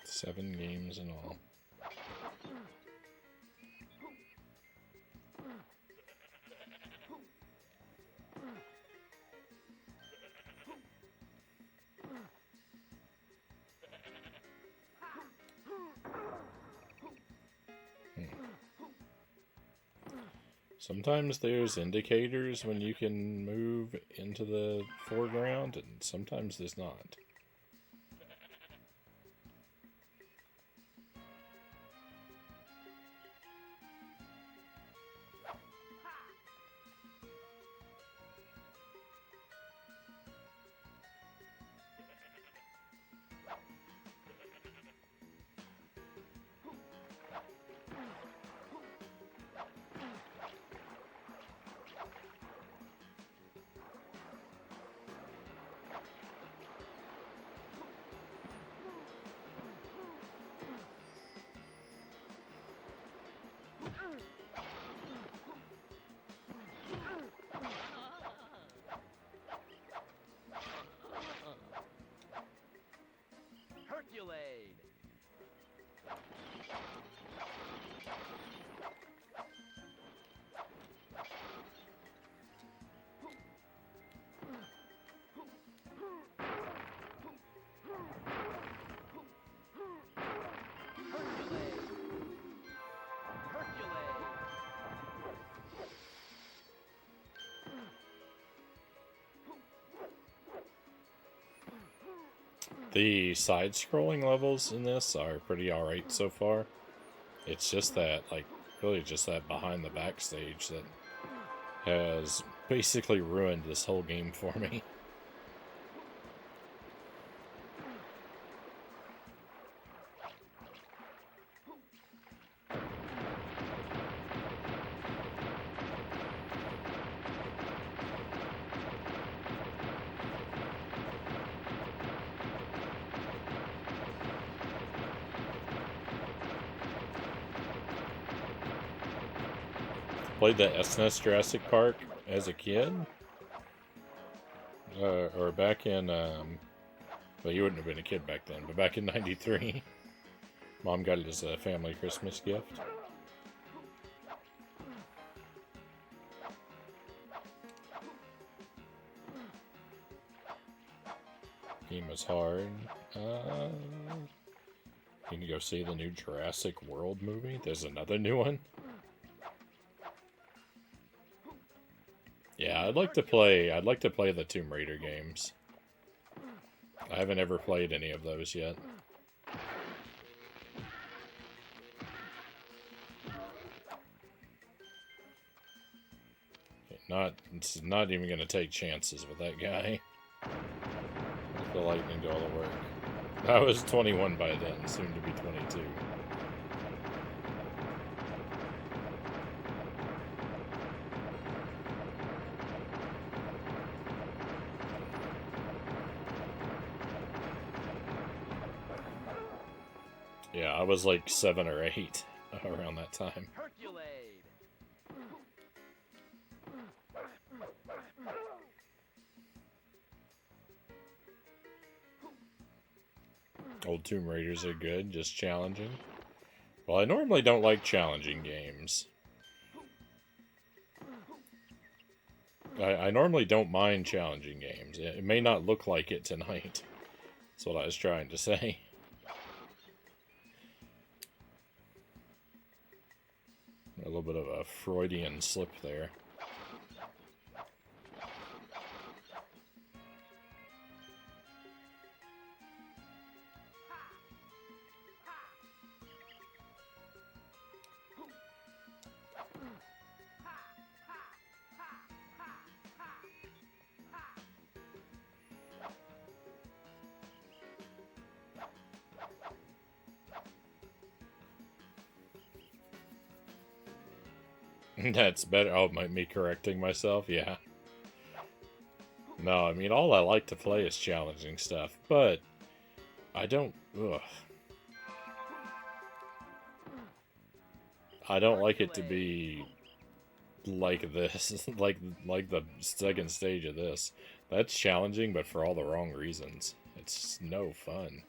7 games in all. Sometimes there's indicators when you can move into the foreground, and sometimes there's not. Hercules! The side-scrolling levels in this are pretty alright so far. It's just that, like, really just that behind the backstage that has basically ruined this whole game for me. Played the SNES Jurassic Park as a kid, or back in, well, you wouldn't have been a kid back then, but back in '93, Mom got it as a family Christmas gift. Game was hard. You can go see the new Jurassic World movie. There's another new one. Yeah, I'd like to play the Tomb Raider games. I haven't ever played any of those yet. It's not even gonna take chances with that guy. Let the lightning do all the work. I was 21 by then, soon to be 22. Yeah, I was like 7 or 8 around that time. Hercules. Old Tomb Raiders are good, just challenging. Well, I normally don't like challenging games. I normally don't mind challenging games. It may not look like it tonight. That's what I was trying to say. A little bit of a Freudian slip there. That's better. Oh, me correcting myself? Yeah. No, I mean, all I like to play is challenging stuff, but I don't... Ugh. I don't like it to be like this, like the second stage of this. That's challenging, but for all the wrong reasons. It's no fun.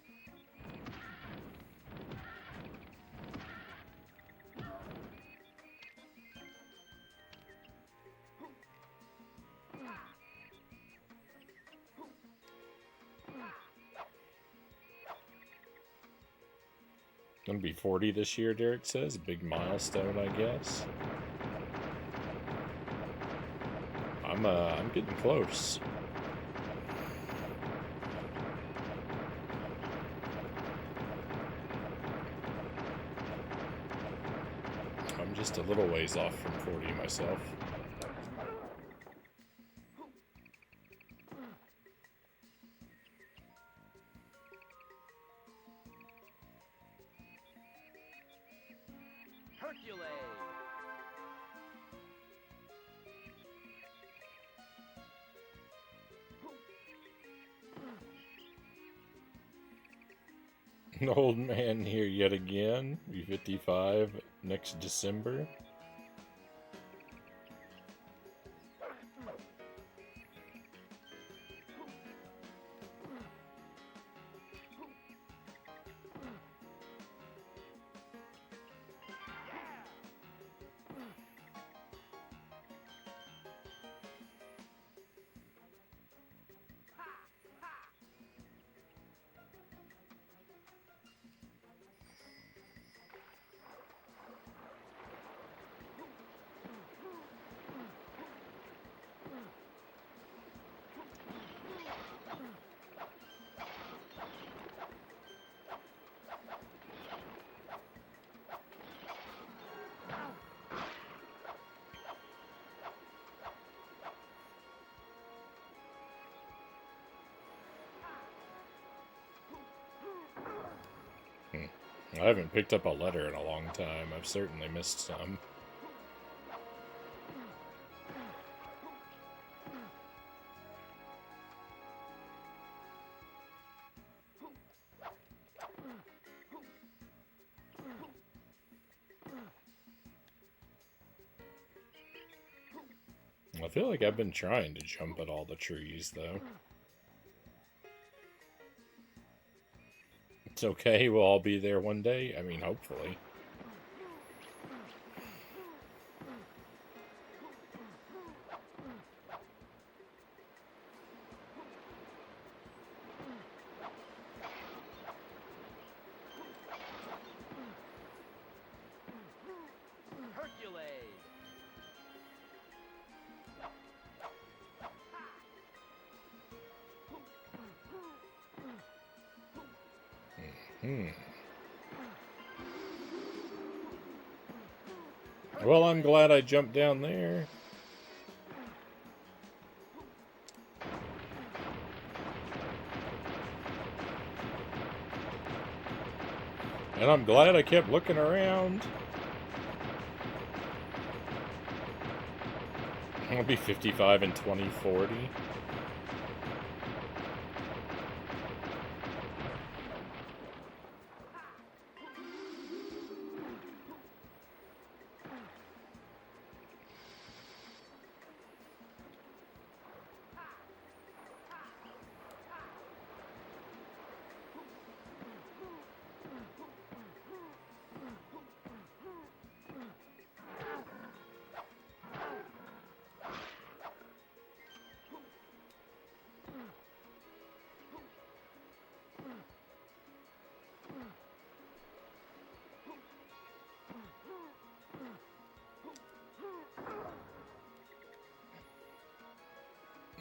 Gonna be 40 this year, Derek says. A big milestone, I guess. I'm getting close. I'm just a little ways off from 40 myself. Hercules. An old man here yet again. Be 55 next December. I haven't picked up a letter in a long time. I've certainly missed some. I feel like I've been trying to jump at all the trees, though. It's okay, we'll all be there one day. I mean, hopefully. Well, I'm glad I jumped down there. And I'm glad I kept looking around. I'll be 55 in 2040.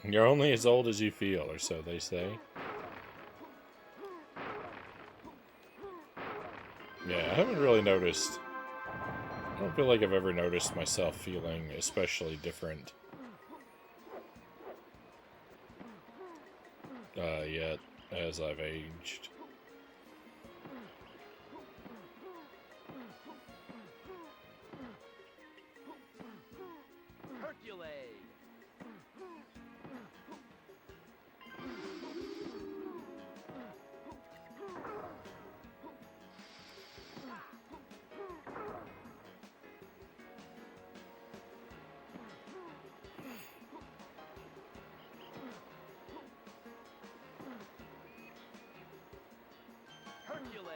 You're only as old as you feel, or so they say. Yeah, I haven't really noticed. I don't feel like I've ever noticed myself feeling especially different. Yet, as I've aged. Hercules! Hercules!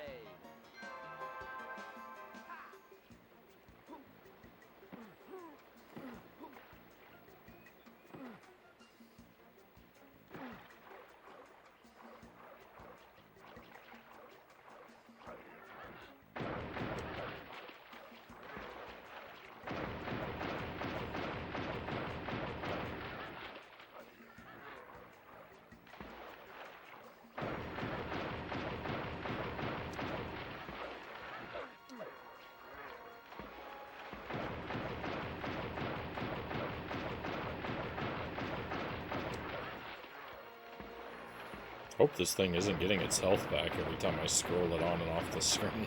Hope this thing isn't getting its health back every time I scroll it on and off the screen.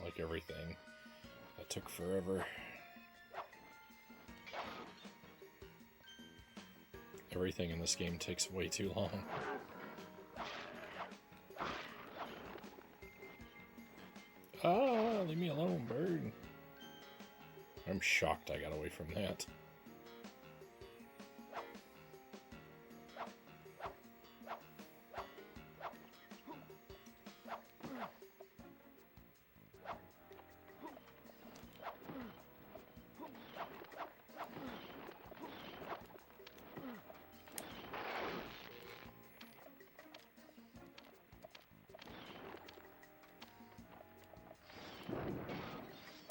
Like everything. That took forever. Everything in this game takes way too long. Ah, leave me alone, bird. I'm shocked I got away from that.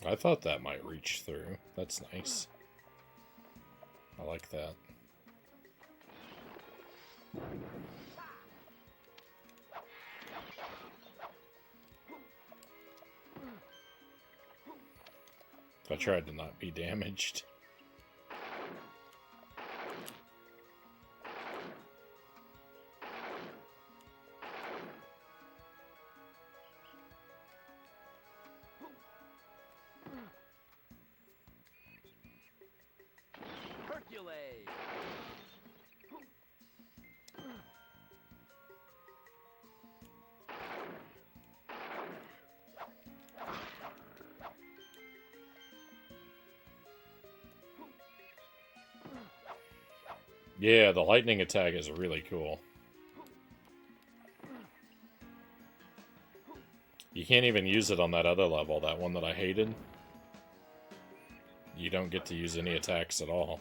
I thought that might reach through. That's nice. I like that. I tried to not be damaged. Hercules! Yeah, the lightning attack is really cool. You can't even use it on that other level, that one that I hated. You don't get to use any attacks at all.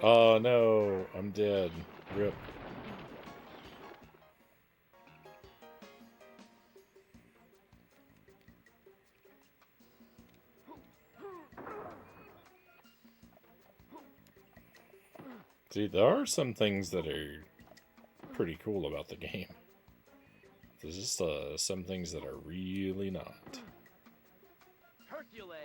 Oh no, I'm dead. Rip. See, there are some things that are pretty cool about the game. There's just some things that are really not. Hercules!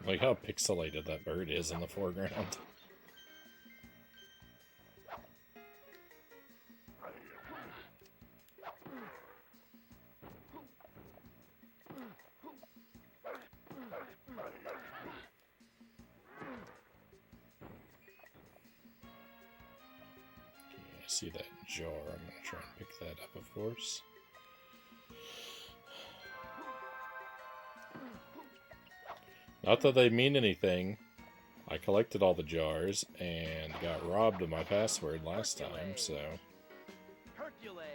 Like how pixelated that bird is in the foreground. Okay, I see that jar. I'm going to try and pick that up, of course. Not that they mean anything. I collected all the jars and got robbed of my password last time, so... Hercules!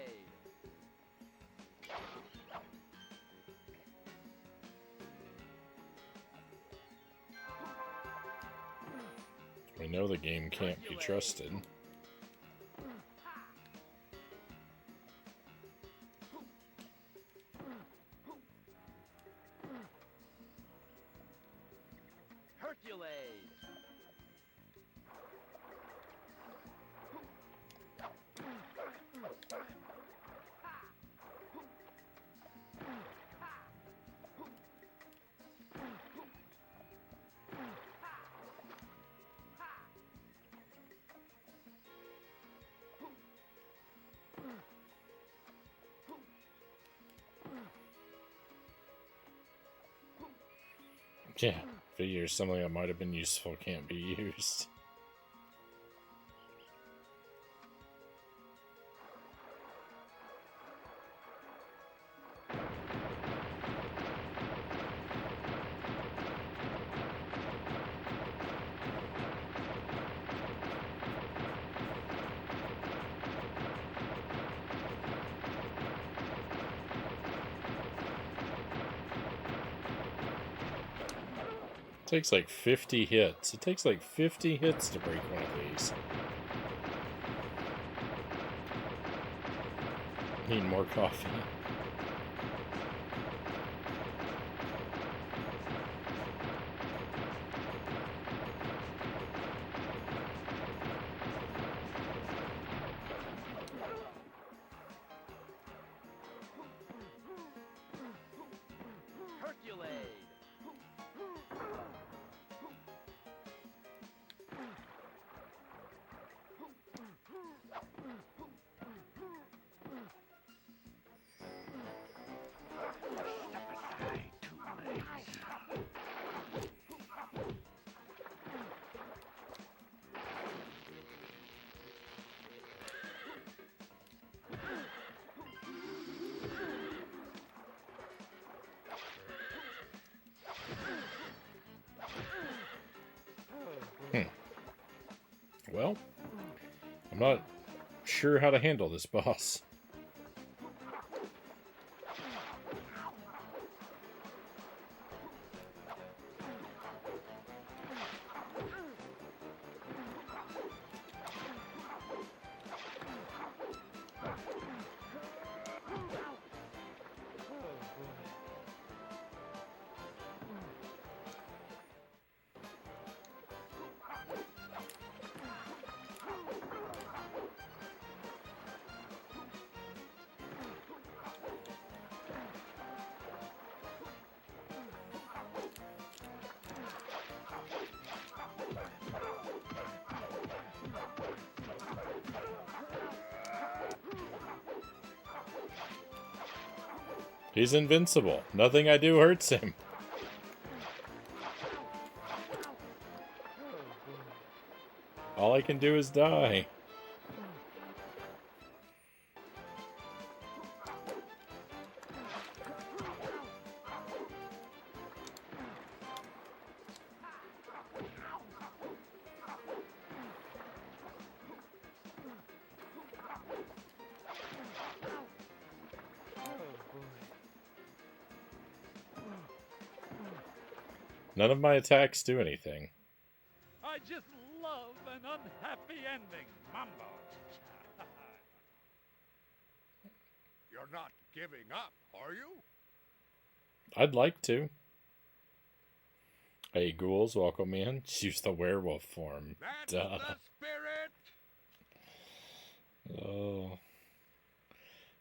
We know the game can't be trusted. Hercules! Yeah, figure something that might have been useful can't be used. Takes like 50 hits. It takes like 50 hits to break one of these. Need more coffee. Hercules! Well, I'm not sure how to handle this boss. He's invincible. Nothing I do hurts him. All I can do is die. None of my attacks do anything. I just love an unhappy ending, Mambo. You're not giving up, are you? I'd like to. Hey, ghouls, welcome in. Use the werewolf form. That's Duh. the spirit! Oh.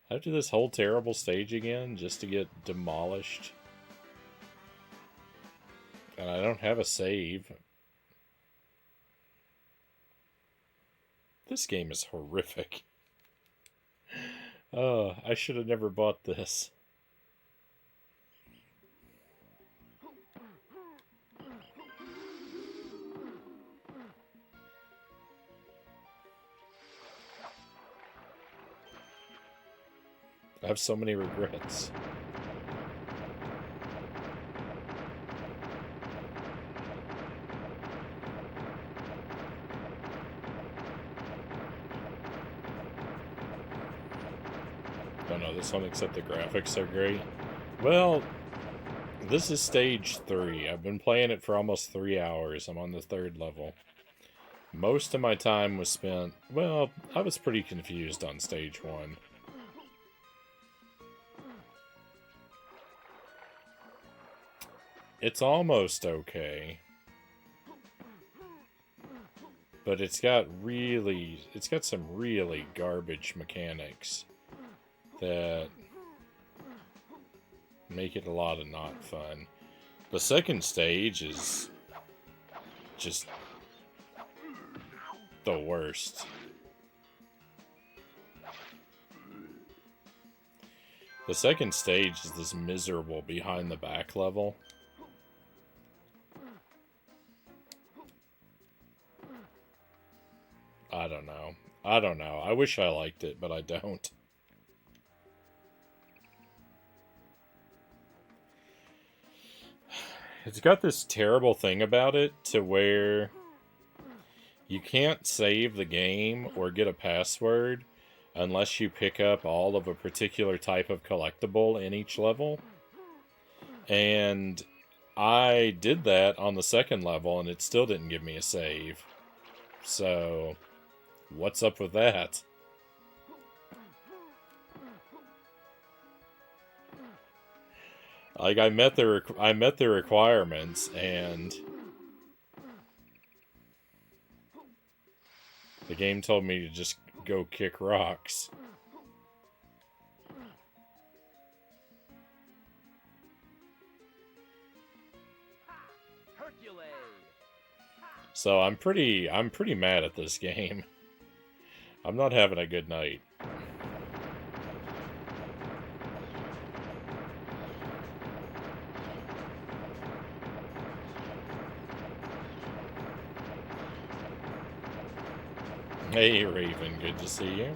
I have to do this whole terrible stage again just to get demolished. And I don't have a save. This game is horrific. Oh, I should have never bought this. I have so many regrets. Oh no, this one, except the graphics are great. Well, this is stage 3. I've been playing it for almost 3 hours. I'm on the 3rd level. Most of my time was spent... Well, I was pretty confused on stage 1. It's almost okay. But it's got some really garbage mechanics that make it a lot of not fun. The second stage is just the worst. The second stage is this miserable behind the back level. I don't know. I wish I liked it, but I don't. It's got this terrible thing about it to where you can't save the game or get a password unless you pick up all of a particular type of collectible in each level. And I did that on the second level and it still didn't give me a save. So, what's up with that? Like, I met the requirements, and the game told me to just go kick rocks. Hercules. So I'm pretty mad at this game. I'm not having a good night. Hey, Raven, good to see you.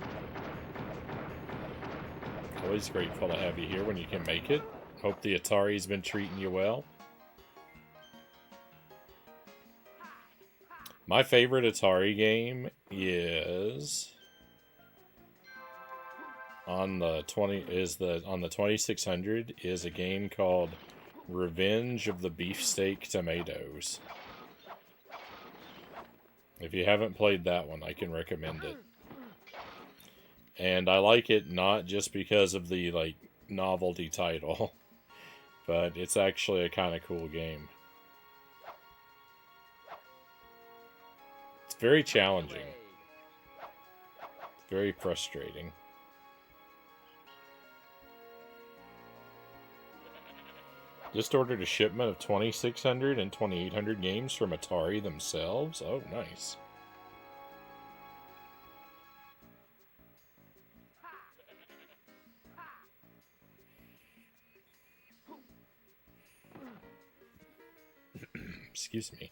Always grateful to have you here when you can make it. Hope the Atari's been treating you well. My favorite Atari game is on the 2600 is a game called Revenge of the Beefsteak Tomatoes. If you haven't played that one, I can recommend it. And I like it not just because of the, like, novelty title, but it's actually a kind of cool game. It's very challenging. It's very frustrating. Just ordered a shipment of 2600 and 2800 games from Atari themselves. Oh, nice. Excuse me.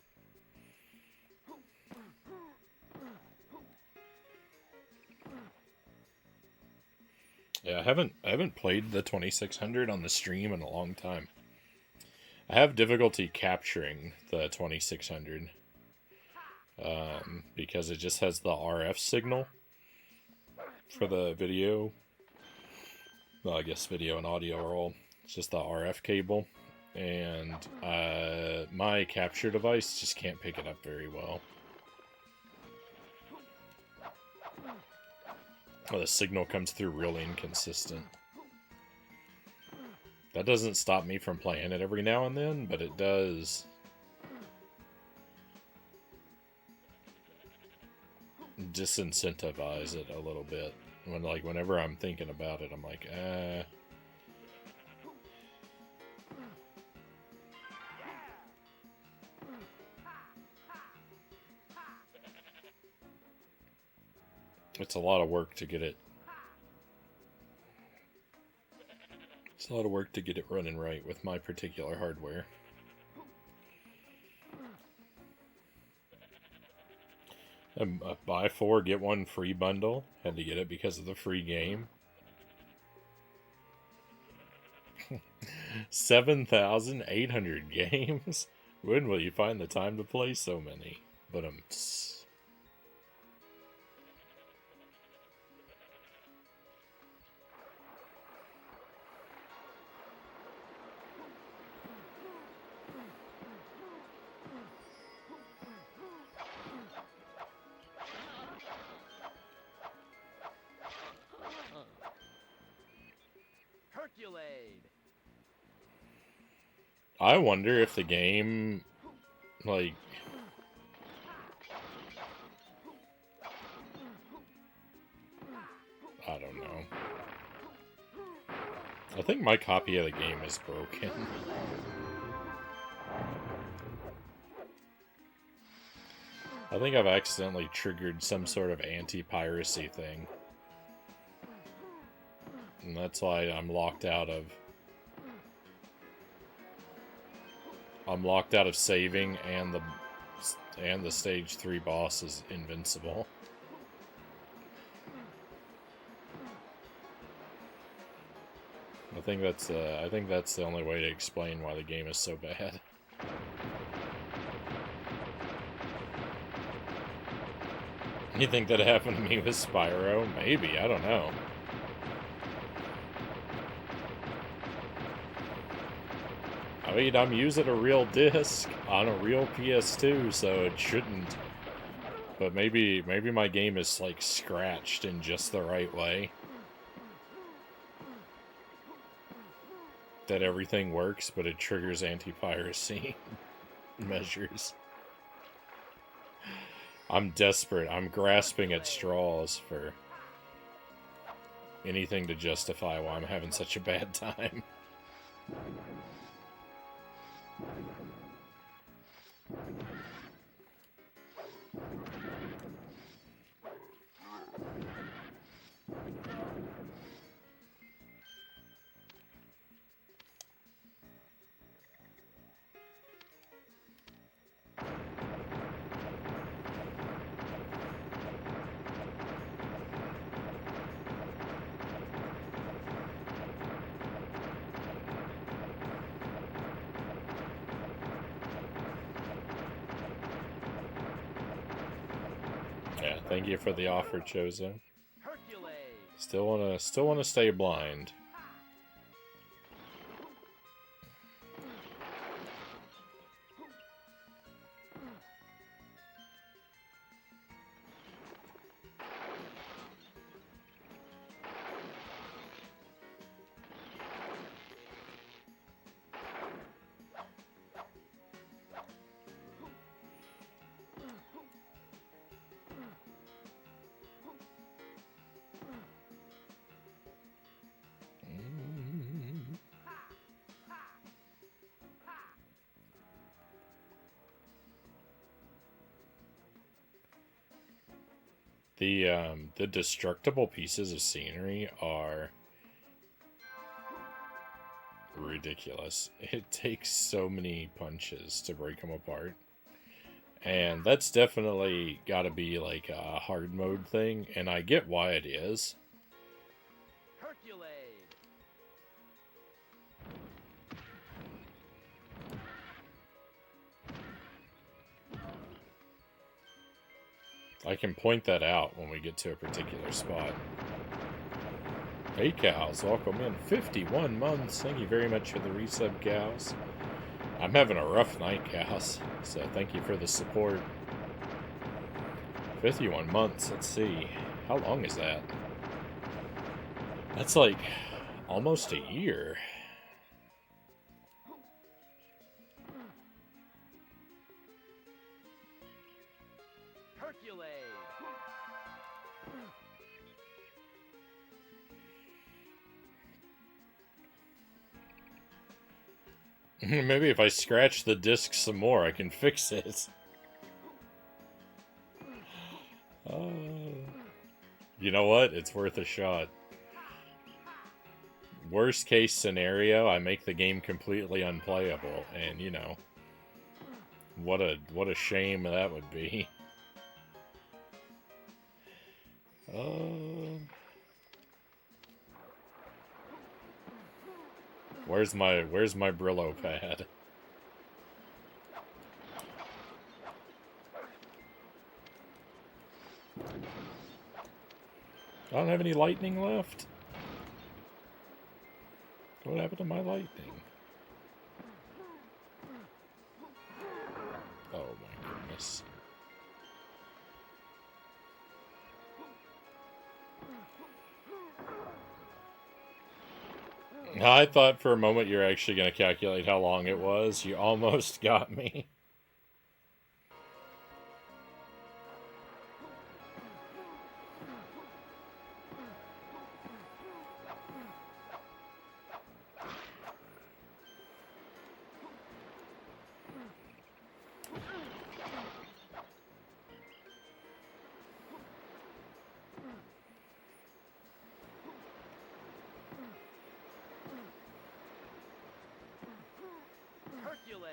Yeah, I haven't played the 2600 on the stream in a long time. I have difficulty capturing the 2600 because it just has the RF signal for the video. Well, I guess video and audio are all. It's just the RF cable, and my capture device just can't pick it up very well. Well, the signal comes through really inconsistent. That doesn't stop me from playing it every now and then, but it does disincentivize it a little bit. Whenever I'm thinking about it, I'm like, it's a lot of work to get it. It's a lot of work to get it running right with my particular hardware. A buy 4, get 1 free bundle. Had to get it because of the free game. 7,800 games? When will you find the time to play so many? But Hercules. I wonder if the game, like, I don't know. I think my copy of the game is broken. I think I've accidentally triggered some sort of anti-piracy thing. And that's why I'm locked out of saving, and the stage 3 boss is invincible. I think that's the only way to explain why the game is so bad. You think that happened to me with Spyro? Maybe, I don't know. I mean, I'm using a real disc on a real PS2, so it shouldn't. But maybe my game is, like, scratched in just the right way. That everything works, but it triggers anti-piracy measures. I'm desperate. I'm grasping at straws for anything to justify why I'm having such a bad time. Yeah, thank you for the offer, Chozo. Still wanna stay blind. The destructible pieces of scenery are ridiculous. It takes so many punches to break them apart. And that's definitely got to be like a hard mode thing, and I get why it is. Hercules. I can point that out when we get to a particular spot. Hey cows, welcome in. 51 months. Thank you very much for the resub, cows. I'm having a rough night, cows, so thank you for the support. 51 months, let's see. How long is that? That's like almost a year. Hercules. Maybe if I scratch the disc some more, I can fix it. You know what? It's worth a shot. Worst case scenario, I make the game completely unplayable, and you know, what a shame that would be. Where's my Brillo pad? I don't have any lightning left. What happened to my lightning? Oh my goodness. I thought for a moment you were actually going to calculate how long it was. You almost got me. Hercules.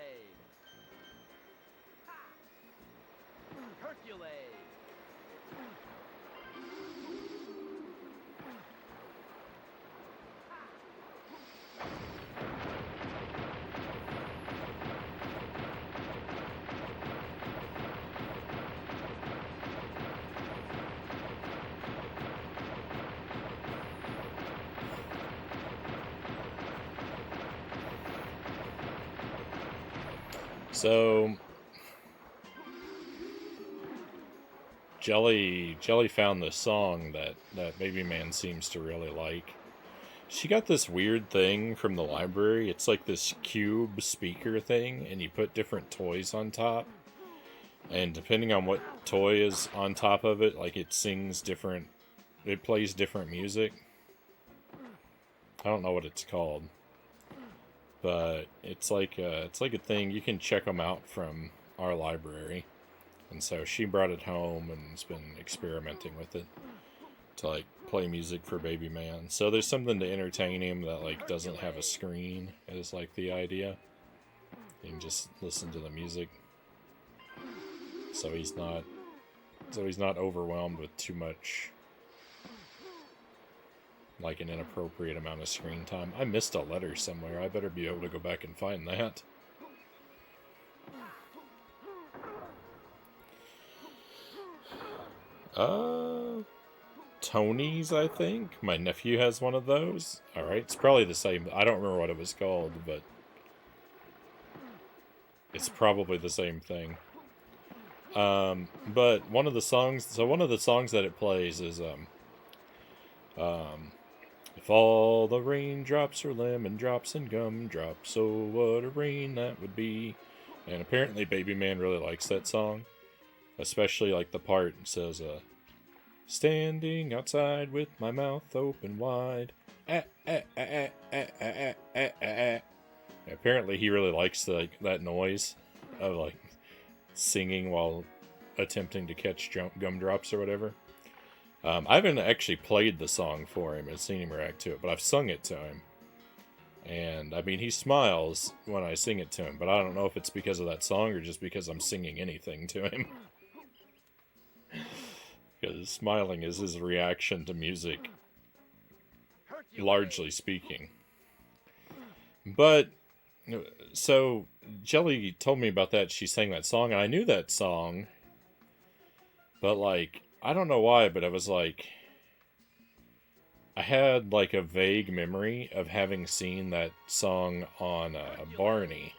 Hercules. So Jelly found this song that Baby Man seems to really like. She got this weird thing from the library. It's like this cube speaker thing, and you put different toys on top. And depending on what toy is on top of it, like it sings different, it plays different music. I don't know what it's called. But it's like a thing. You can check them out from our library. And so she brought it home and has been experimenting with it to like play music for Baby Man. So there's something to entertain him that like doesn't have a screen is like the idea. You can just listen to the music. So he's not overwhelmed with too much, like an inappropriate amount of screen time. I missed a letter somewhere. I better be able to go back and find that. Tony's, I think. My nephew has one of those. Alright, it's probably the same. I don't remember what it was called, but it's probably the same thing. But one of the songs that it plays is, if all the raindrops are lemon drops and gumdrops, oh, what a rain that would be. And apparently Baby Man really likes that song. Especially like the part that says, standing outside with my mouth open wide. Apparently he really likes that noise of like singing while attempting to catch gumdrops or whatever. I haven't actually played the song for him and seen him react to it, but I've sung it to him. And, I mean, he smiles when I sing it to him, but I don't know if it's because of that song or just because I'm singing anything to him. Because smiling is his reaction to music, largely speaking. But, so, Jelly told me about that. She sang that song, and I knew that song. But, like, I don't know why, but I was like... I had, like, a vague memory of having seen that song on Barney.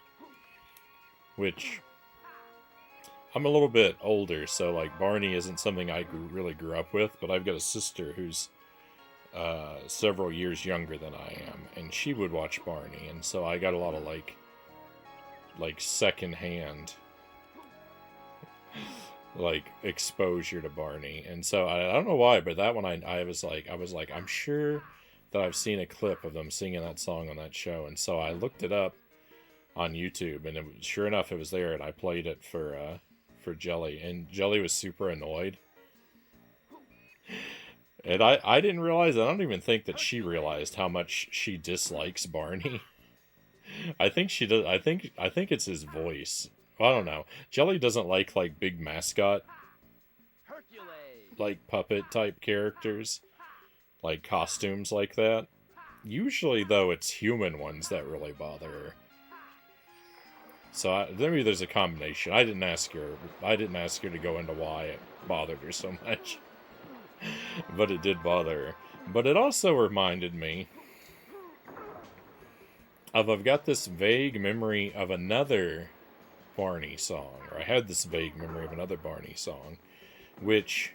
Which... I'm a little bit older, so, like, Barney isn't something I really grew up with. But I've got a sister who's several years younger than I am. And she would watch Barney. And so I got a lot of, like secondhand... like exposure to Barney. And so I don't know why, but that one I was like I'm sure that I've seen a clip of them singing that song on that show. And so I looked it up on YouTube, and sure enough it was there, and I played it for Jelly, and Jelly was super annoyed. And I didn't realize, I don't even think that she realized how much she dislikes Barney. I think she does. I think it's his voice. I don't know. Jelly doesn't like big mascot, like puppet type characters, like costumes like that. Usually, though, it's human ones that really bother her. So maybe there's a combination. I didn't ask her to go into why it bothered her so much, but it did bother her. But it also reminded me of, I've got this vague memory of another Barney song, or I had this vague memory of another Barney song, which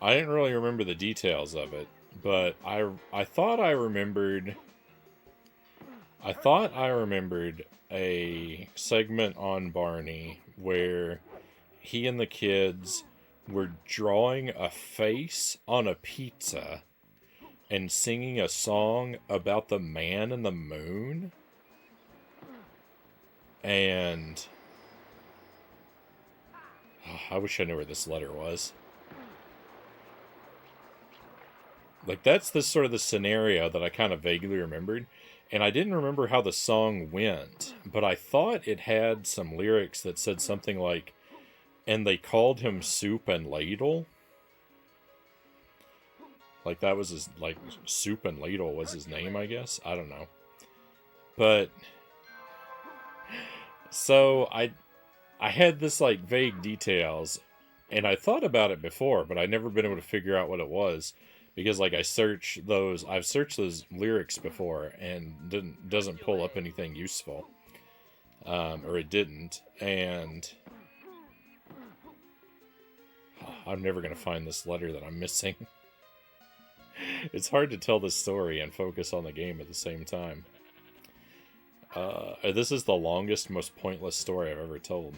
I didn't really remember the details of it, but I thought I remembered a segment on Barney where he and the kids were drawing a face on a pizza and singing a song about the man in the moon. And I wish I knew where this letter was. Like, that's the sort of the scenario that I kind of vaguely remembered. And I didn't remember how the song went, but I thought it had some lyrics that said something like, and they called him Soup and Ladle. Like, that was his, like, Soup and Ladle was his name, I guess. I don't know. But... so, I had this, like, vague details, and I thought about it before, but I'd never been able to figure out what it was, because, like, I've searched those lyrics before, and doesn't pull up anything useful, or it didn't, and I'm never going to find this letter that I'm missing. It's hard to tell this story and focus on the game at the same time. This is the longest, most pointless story I've ever told.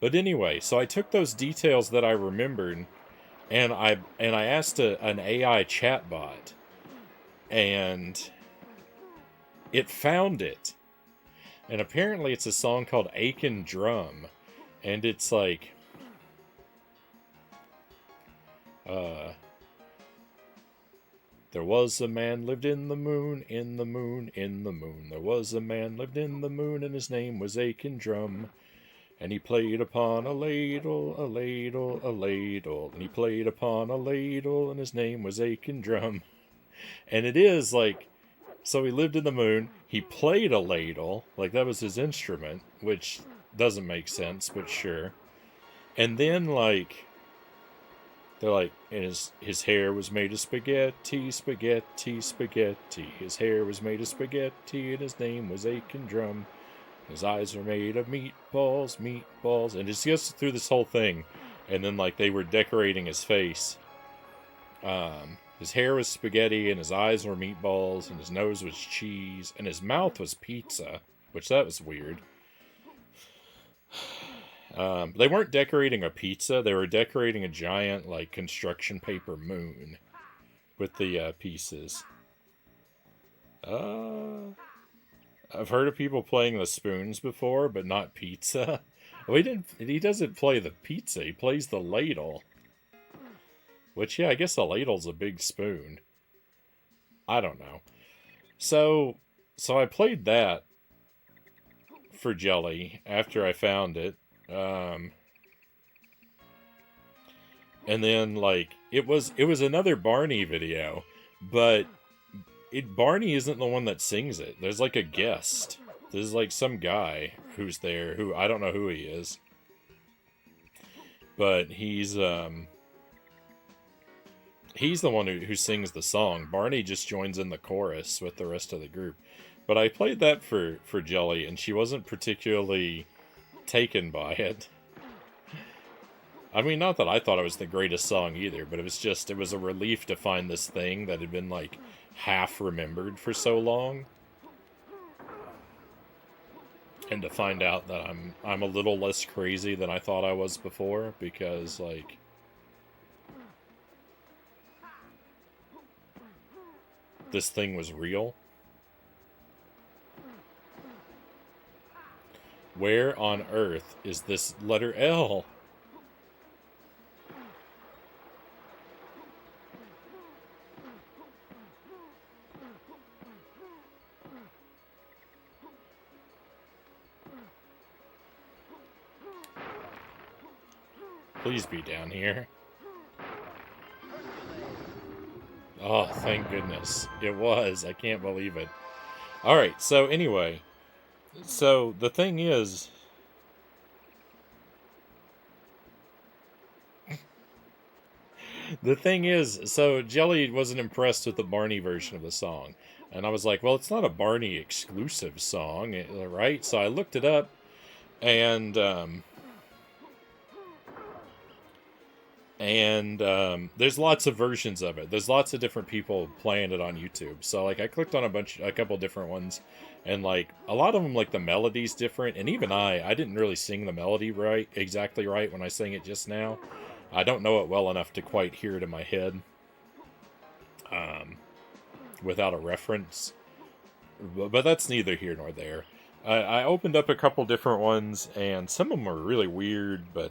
But anyway, so I took those details that I remembered, and I asked an AI chatbot, and it found it. And apparently it's a song called Aiken Drum, and it's like... there was a man lived in the moon, in the moon, in the moon. There was a man lived in the moon, and his name was Aiken Drum. And he played upon a ladle, a ladle, a ladle. And he played upon a ladle, and his name was Aiken Drum. And it is like, so he lived in the moon, he played a ladle, like that was his instrument, which doesn't make sense, but sure. And then, like... they're like, and his hair was made of spaghetti, spaghetti, spaghetti. His hair was made of spaghetti, and his name was Aiken Drum. His eyes were made of meatballs, meatballs. And it just goes through this whole thing. And then, like, they were decorating his face. His hair was spaghetti, and his eyes were meatballs, and his nose was cheese, and his mouth was pizza, which that was weird. They weren't decorating a pizza, they were decorating a giant, like, construction paper moon with the pieces. I've heard of people playing the spoons before, but not pizza. Well, he doesn't play the pizza, he plays the ladle. Which, yeah, I guess a ladle's a big spoon. I don't know. So I played that for Jelly after I found it. And then like it was another Barney video, but Barney isn't the one that sings it. There's like a guest. There's like some guy who's there who I don't know who he is. But he's the one who sings the song. Barney just joins in the chorus with the rest of the group. But I played that for Jelly, and she wasn't particularly taken by it. I mean, not that I thought it was the greatest song either, but it was a relief to find this thing that had been like half remembered for so long. And to find out that I'm a little less crazy than I thought I was before, because like this thing was real. Where on earth is this letter L? Please be down here. Oh, thank goodness. It was. I can't believe it. Alright, so anyway. So, the thing is... so Jelly wasn't impressed with the Barney version of the song. And I was like, well, it's not a Barney exclusive song, right? So I looked it up, and there's lots of versions of it. There's lots of different people playing it on YouTube. So like I clicked on a couple different ones, and like a lot of them, like the melody's different. And even I didn't really sing the melody exactly right when I sang it just now. I don't know it well enough to quite hear it in my head, without a reference. But that's neither here nor there. I opened up a couple different ones, and some of them were really weird, but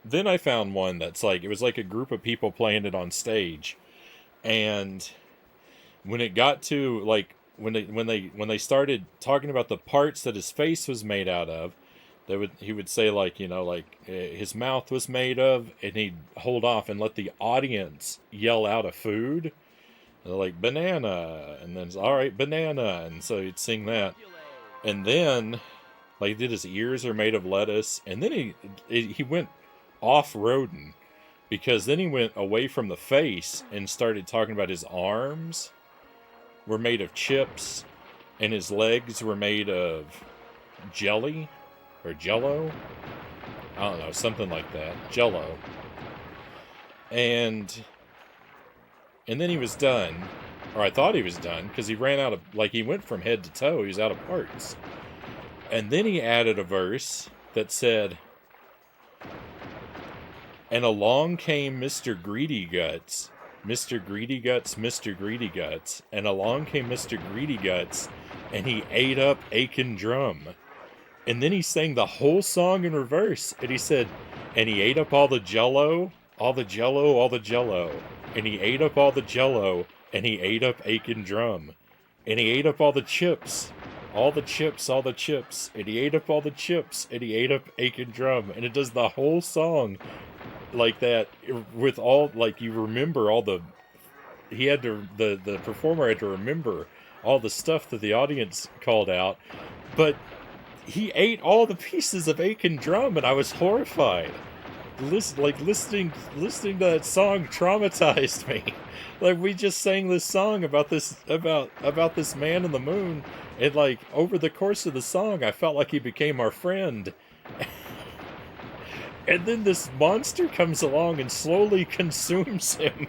then I found one that's like, it was like a group of people playing it on stage. And when it got to like, when they started talking about the parts that his face was made out of, he would say like, you know, like his mouth was made of, and he'd hold off and let the audience yell out a food. They're like, banana, and then, all right, banana, and so he'd sing that. And then, like, his ears are made of lettuce, and then he went off-roading, because then he went away from the face and started talking about his arms were made of chips, and his legs were made of jelly, or jello, I don't know, something like that, jello. And then he was done, or I thought he was done, because he ran out of, like, he went from head to toe, he was out of parts. And then he added a verse that said, and along came Mr. Greedy Guts, Mr. Greedy Guts, Mr. Greedy Guts, and along came Mr. Greedy Guts, and he ate up Aiken Drum. And then he sang the whole song in reverse, and he said, and he ate up all the jello, all the jello, all the jello. And he ate up all the jello, and he ate up Aiken Drum. And he ate up all the chips, all the chips, all the chips. And he ate up all the chips, and he ate up Aiken Drum. And it does the whole song like that, with all, like, you remember all the, he had to, the performer had to remember all the stuff that the audience called out. But he ate all the pieces of Aiken Drum, and I was horrified. Listening to that song traumatized me. Like, we just sang this song about this man in the moon, and like over the course of the song, I felt like he became our friend. And then this monster comes along and slowly consumes him.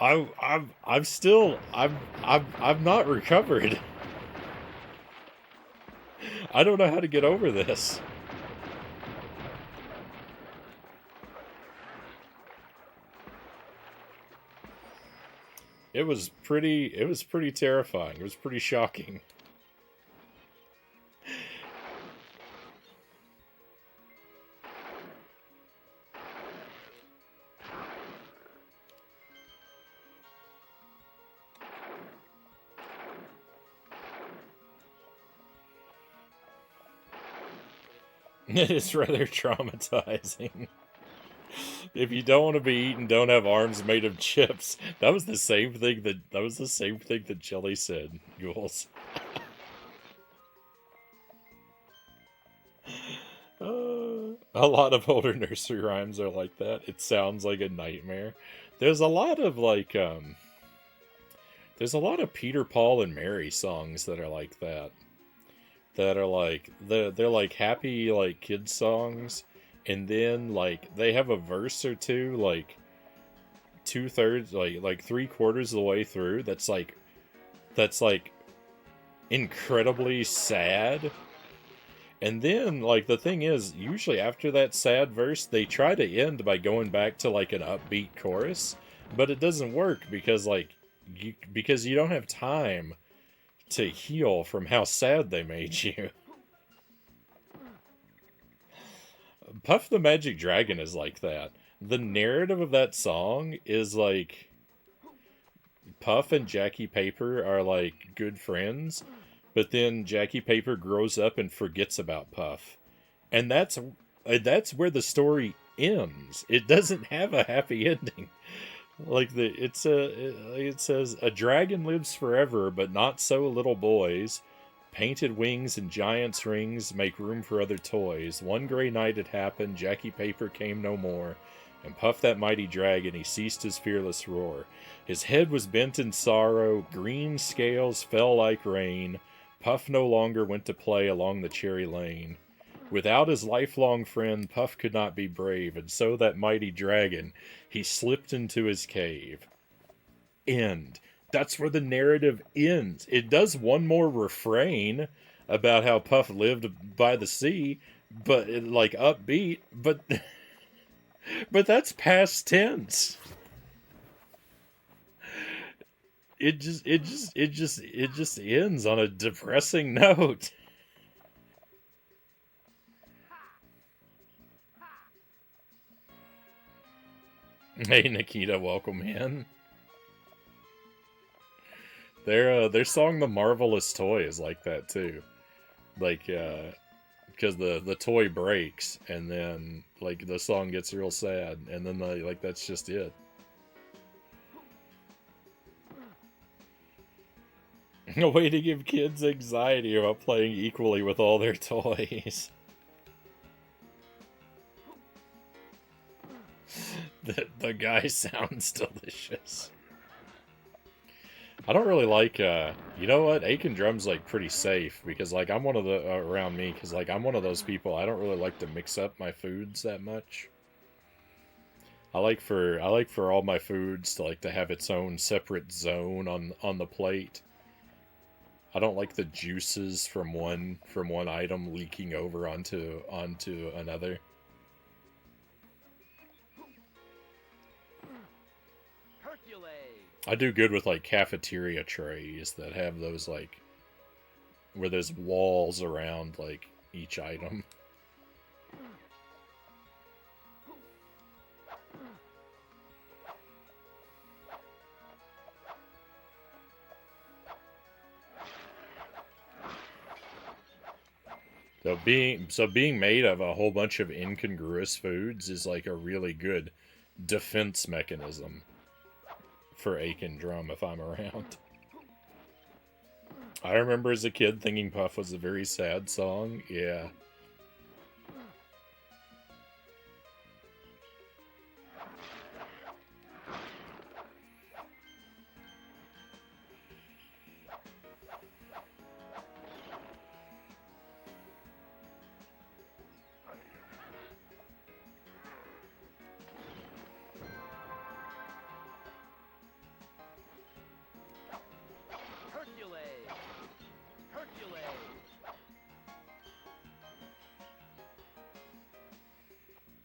I've not recovered. I don't know how to get over this. It was pretty terrifying. It was pretty shocking. It is rather traumatizing. If you don't want to be eaten, don't have arms made of chips. That was the same thing that Jelly said, Jules. A lot of older nursery rhymes are like that. It sounds like a nightmare. There's a lot of there's a lot of Peter, Paul, and Mary songs that are like that. That are like they're like happy like kids songs, and then like they have a verse or two like 2/3 like 3/4 of the way through that's like incredibly sad. And then, like, the thing is, usually after that sad verse, they try to end by going back to, like, an upbeat chorus. But it doesn't work because, like, because you don't have time to heal from how sad they made you. Puff the Magic Dragon is like that. The narrative of that song is, like, Puff and Jackie Paper are, like, good friends. But then Jackie Paper grows up and forgets about Puff. And that's where the story ends. It doesn't have a happy ending. Like it says a dragon lives forever, but not so little boys. Painted wings and giant's rings make room for other toys. One gray night it happened, Jackie Paper came no more, and Puff that mighty dragon, he ceased his fearless roar. His head was bent in sorrow, green scales fell like rain. Puff no longer went to play along the cherry lane. Without his lifelong friend, Puff could not be brave, and so that mighty dragon, he slipped into his cave. End. That's where the narrative ends. It does one more refrain about how Puff lived by the sea, but like upbeat, but but that's past tense. It just ends on a depressing note. Hey Nikita, welcome in. Their song "The Marvelous Toy" is like that too, like because the toy breaks and then like the song gets real sad and then like that's just it. A way to give kids anxiety about playing equally with all their toys. The guy sounds delicious. I don't really like, you know what? Aiken Drum's like pretty safe because like I'm one of the, around me, because like I'm one of those people, I don't really like to mix up my foods that much. I like for all my foods to like to have its own separate zone on the plate. I don't like the juices from one item leaking over onto another. Hercules. I do good with like cafeteria trays that have those like where there's walls around like each item. So being made of a whole bunch of incongruous foods is like a really good defense mechanism for Aiken Drum if I'm around. I remember as a kid thinking Puff was a very sad song. Yeah.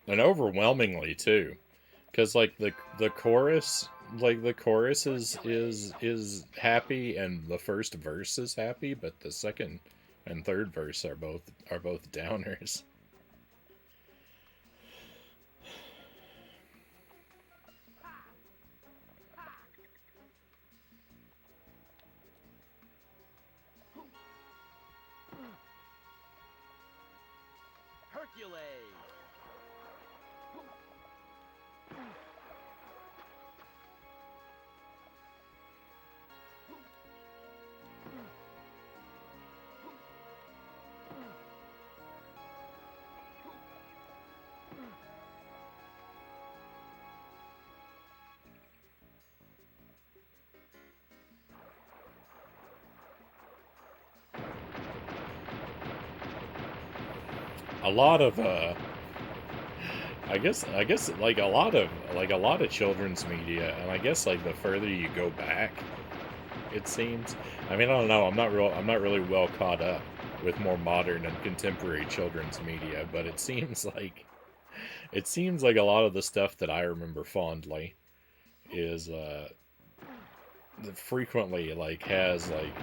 And overwhelmingly too, because like the chorus, like the chorus is happy, and the first verse is happy, but the second and third verse are both downers. Hercules! A lot of I guess like a lot of children's media, and I guess like the further you go back, it seems. I mean, I don't know. I'm not really well caught up with more modern and contemporary children's media, but it seems like a lot of the stuff that I remember fondly is frequently like has like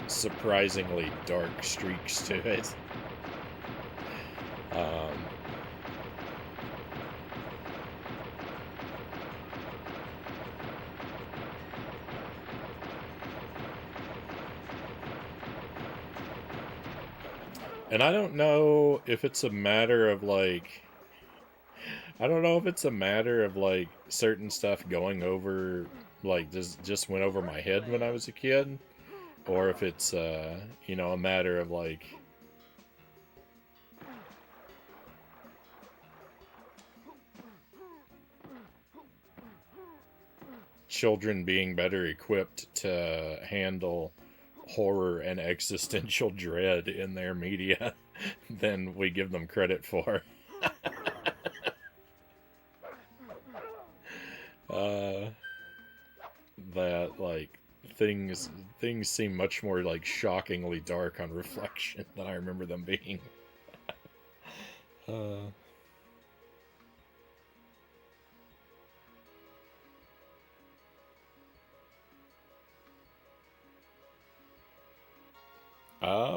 surprisingly dark streaks to it. Um, and I don't know if it's a matter of like certain stuff going over like just went over my head when I was a kid, or if it's a matter of like children being better equipped to handle horror and existential dread in their media than we give them credit for. That like things seem much more like shockingly dark on reflection than I remember them being.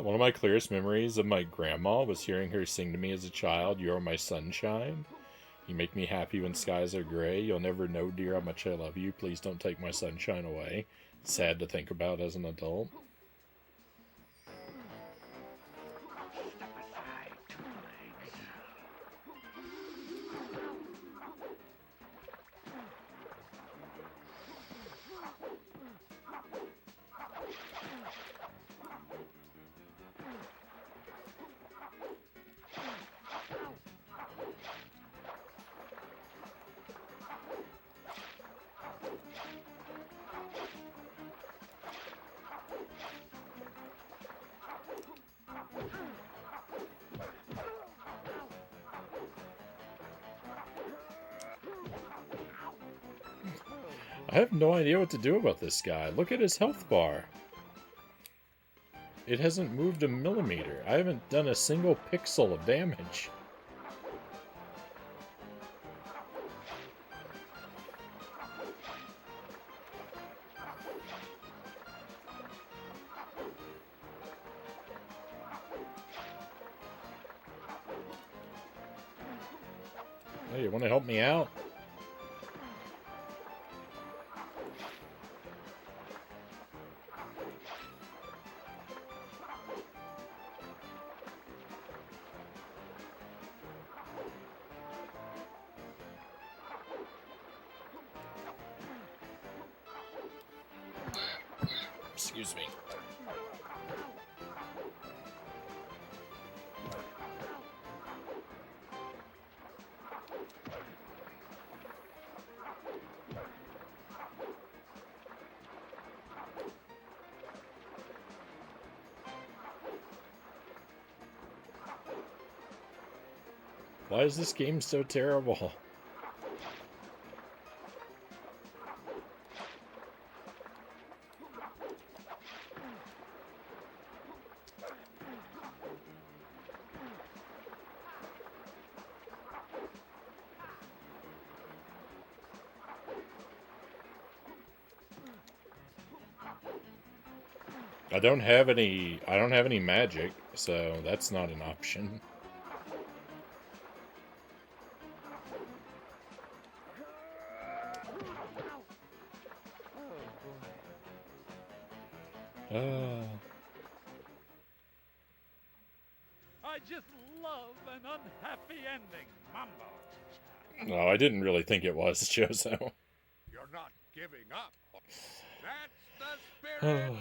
One of my clearest memories of my grandma was hearing her sing to me as a child, "You're my sunshine. You make me happy when skies are gray. You'll never know, dear, how much I love you. Please don't take my sunshine away." Sad to think about as an adult. Step aside, two legs. I have no idea what to do about this guy. Look at his health bar. It hasn't moved a millimeter. I haven't done a single pixel of damage. Hey, you want to help me out? Excuse me. Why is this game so terrible? I don't have any magic, so that's not an option. I just love an unhappy ending, Mambo. No, I didn't really think it was, Jozo. You're not giving up. That's the spirit.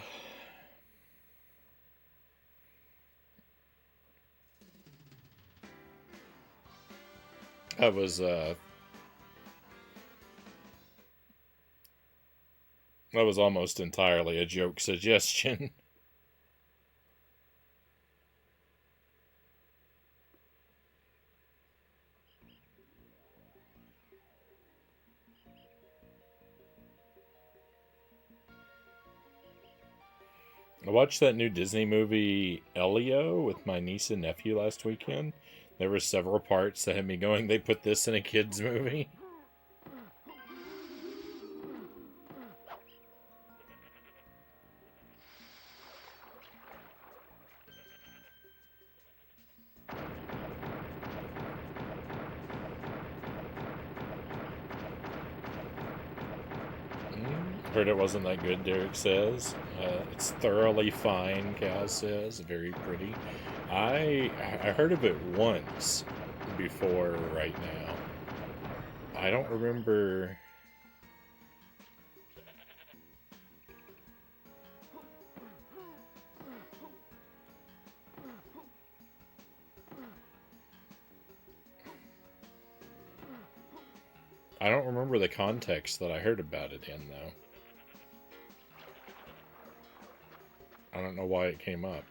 That was almost entirely a joke suggestion. I watched that new Disney movie, Elio, with my niece and nephew last weekend. There were several parts that had me going, they put this in a kid's movie. Heard it wasn't that good, Derek says. It's thoroughly fine, Kaz says. Very pretty. I heard of it once before right now. I don't remember... I don't remember the context that I heard about it in, though. I don't know why it came up.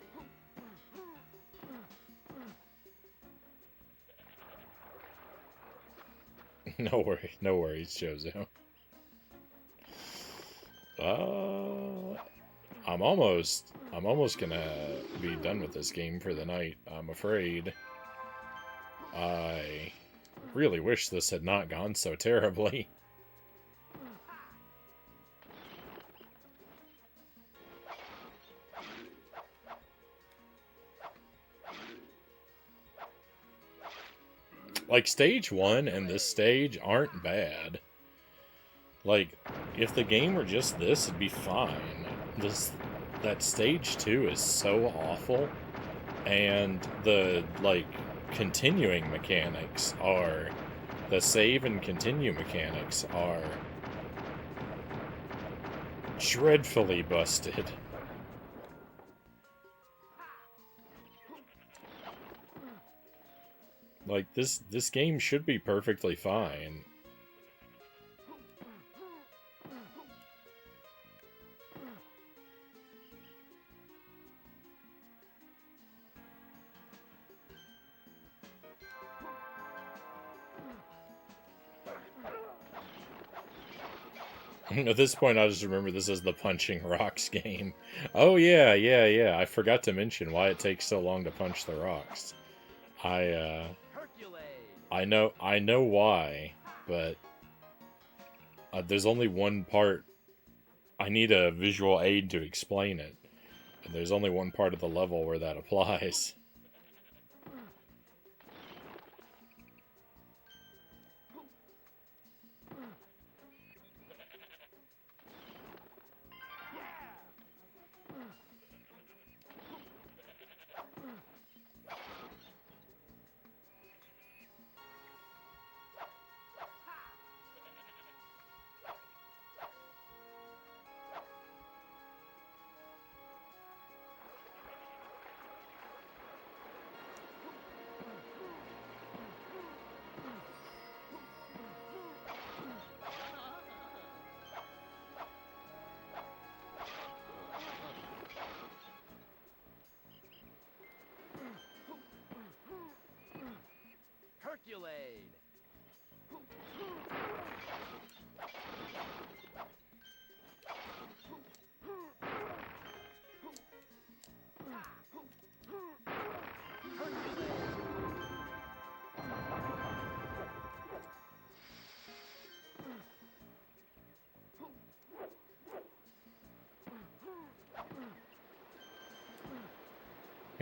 No worries, Jozo. I'm almost gonna be done with this game for the night, I'm afraid. I really wish this had not gone so terribly. Like, stage 1 and this stage aren't bad. Like, if the game were just this, it'd be fine. That stage 2 is so awful. And the, like, continuing mechanics are... The save and continue mechanics are... dreadfully busted. Like, this game should be perfectly fine. At this point, I just remember this is the Punching Rocks game. Oh, yeah. I forgot to mention why it takes so long to punch the rocks. I know why, but there's only one part. I need a visual aid to explain it. And there's only one part of the level where that applies. Hercules!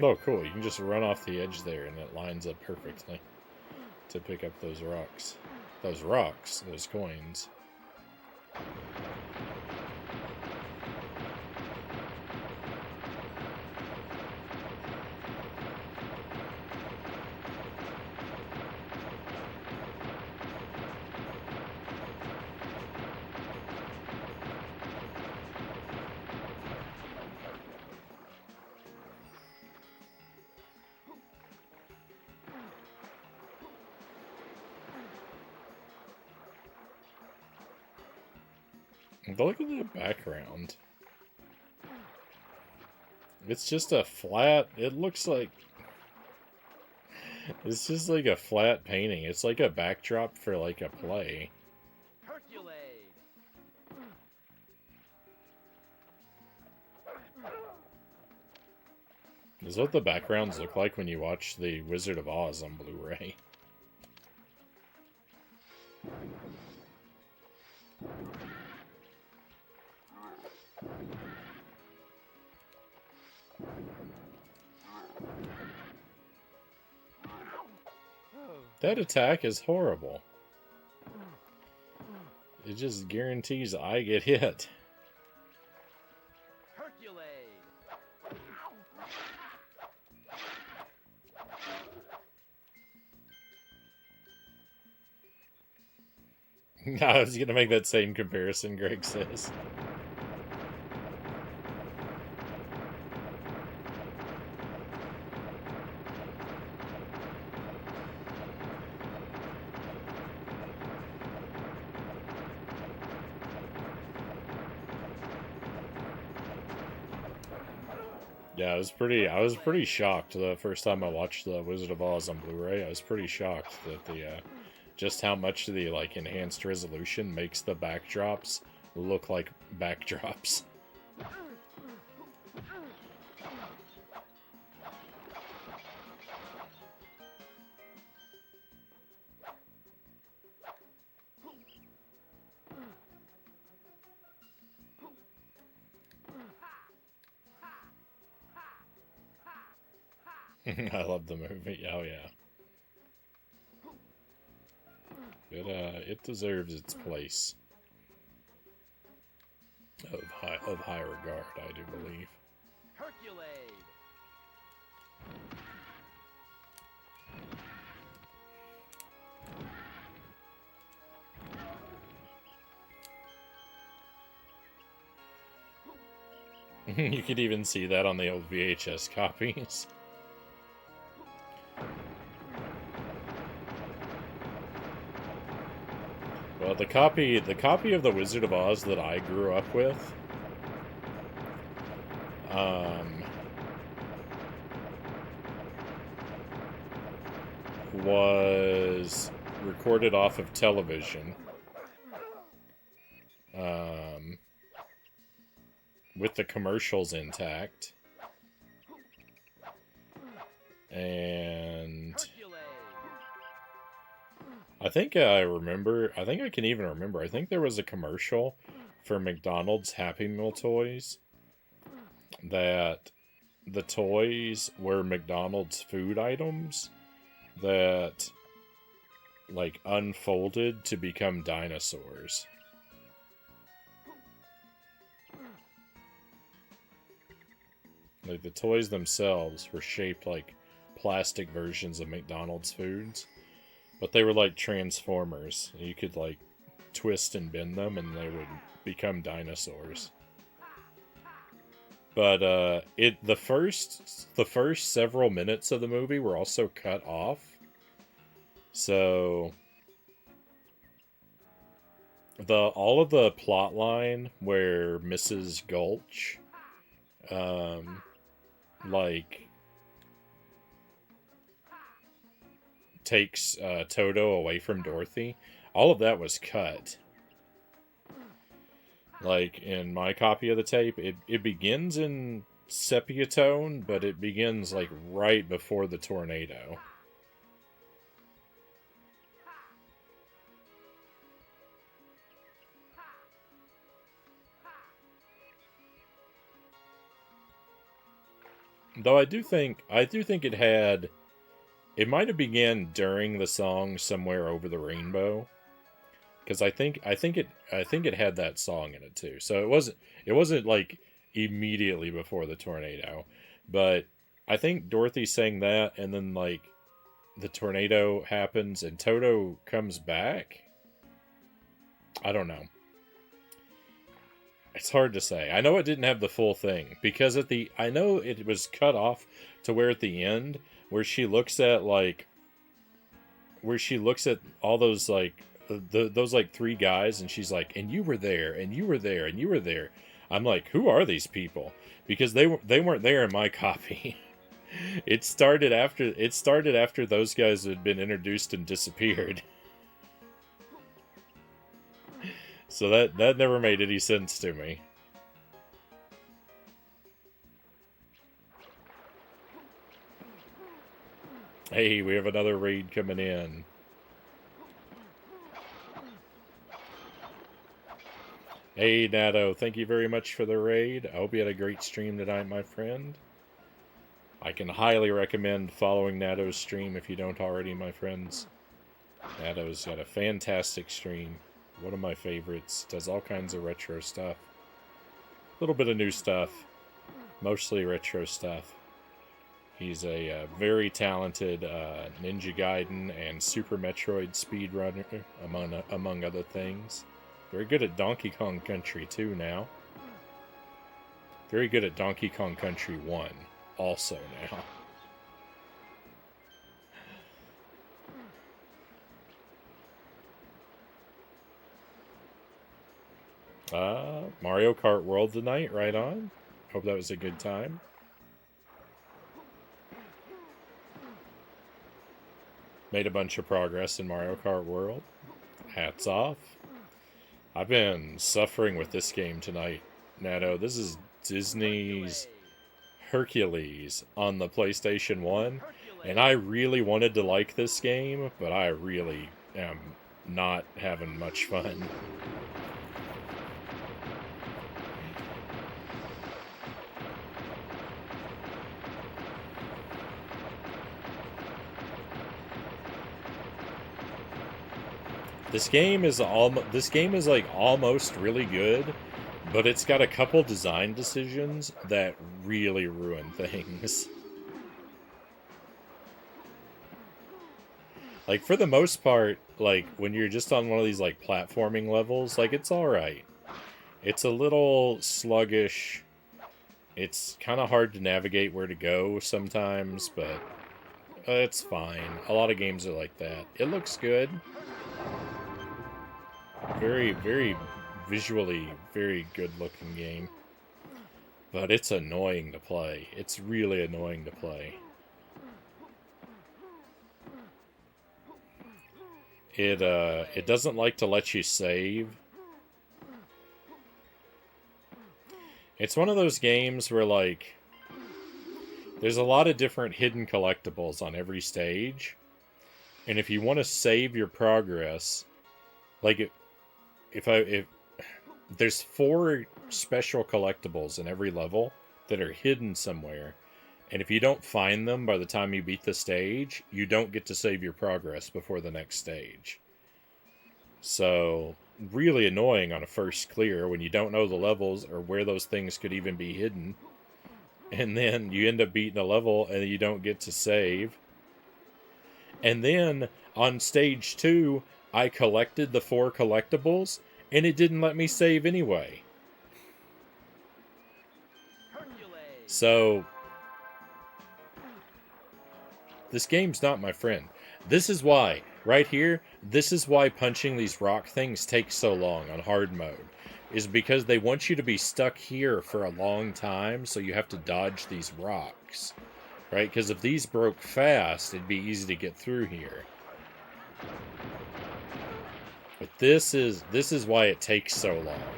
Oh, cool. You can just run off the edge there, and it lines up perfectly to pick up those rocks. Those coins. Look at the background. It's just a flat, it looks like, it's just like a flat painting. It's like a backdrop for like a play. Hercules. This is what the backgrounds look like when you watch The Wizard of Oz on Blu-ray. That attack is horrible. It just guarantees I get hit. Hercules. I was gonna make that same comparison Greg says. Yeah, I was pretty shocked the first time I watched The Wizard of Oz on Blu-ray. I was pretty shocked that the just how much the like enhanced resolution makes the backdrops look like backdrops. I love the movie. Oh yeah. It deserves its place of high regard, I do believe. Hercules. You could even see that on the old VHS copies. Well, the copy of The Wizard of Oz that I grew up with, was recorded off of television, with the commercials intact, and I think I can even remember. I think there was a commercial for McDonald's Happy Meal toys that the toys were McDonald's food items that like unfolded to become dinosaurs. Like the toys themselves were shaped like plastic versions of McDonald's foods. But they were like Transformers. You could like twist and bend them and they would become dinosaurs. But the first several minutes of the movie were also cut off. So all of the plot line where Mrs. Gulch like takes Toto away from Dorothy, all of that was cut. Like in my copy of the tape, it begins in sepia tone, but it begins like right before the tornado. Though I do think it might have began during the song Somewhere Over the Rainbow, because I think it had that song in it too. So it wasn't like immediately before the tornado, but I think Dorothy sang that, and then like the tornado happens and Toto comes back. I don't know. It's hard to say. I know it didn't have the full thing because I know it was cut off to where at the end where she looks at all those like those like three guys, and she's like, and you were there, and you were there, and you were there. I'm like, who are these people? Because they weren't there in my copy. It started after those guys had been introduced and disappeared. So that never made any sense to me. Hey, we have another raid coming in. Hey, Natto, thank you very much for the raid. I hope you had a great stream tonight, my friend. I can highly recommend following Natto's stream if you don't already, my friends. Natto's got a fantastic stream. One of my favorites. Does all kinds of retro stuff. A little bit of new stuff. Mostly retro stuff. He's a very talented Ninja Gaiden and Super Metroid speedrunner, among other things. Very good at Donkey Kong Country 2 now. Very good at Donkey Kong Country 1 also now. Mario Kart World tonight, right on. Hope that was a good time. Made a bunch of progress in Mario Kart World. Hats off. I've been suffering with this game tonight, Natto. This is Disney's Hercules on the PlayStation 1. And I really wanted to like this game, but I really am not having much fun. This game is like almost really good, but it's got a couple design decisions that really ruin things. Like, for the most part, like, when you're just on one of these, like, platforming levels, like, it's alright. It's a little sluggish. It's kind of hard to navigate where to go sometimes, but it's fine. A lot of games are like that. It looks good. Very, very visually, very good-looking game. But it's annoying to play. It's really annoying to play. It doesn't like to let you save. It's one of those games where, like, there's a lot of different hidden collectibles on every stage. And if you want to save your progress, like, if there's 4 special collectibles in every level that are hidden somewhere, and if you don't find them by the time you beat the stage, you don't get to save your progress before the next stage. So, really annoying on a first clear when you don't know the levels or where those things could even be hidden. And then you end up beating a level and you don't get to save. And then, on stage 2, I collected the 4 collectibles, and it didn't let me save anyway. So, this game's not my friend. This is why, right here, this is why punching these rock things takes so long on hard mode. Is because they want you to be stuck here for a long time, so you have to dodge these rocks. Right? Because if these broke fast, it'd be easy to get through here. But this is why it takes so long.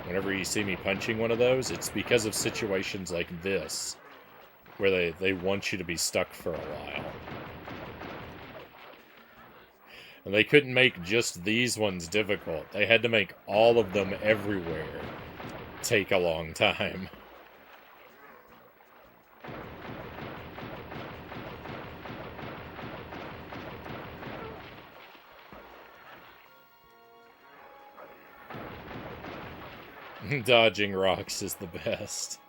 Whenever you see me punching one of those, it's because of situations like this, where they want you to be stuck for a while. And they couldn't make just these ones difficult. They had to make all of them everywhere take a long time. Dodging rocks is the best.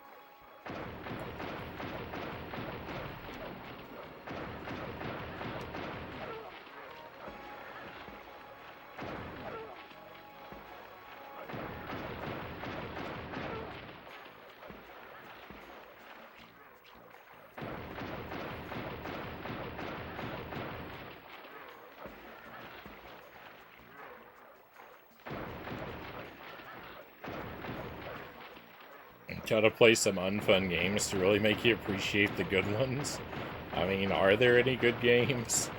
Gotta play some unfun games to really make you appreciate the good ones. I mean, are there any good games?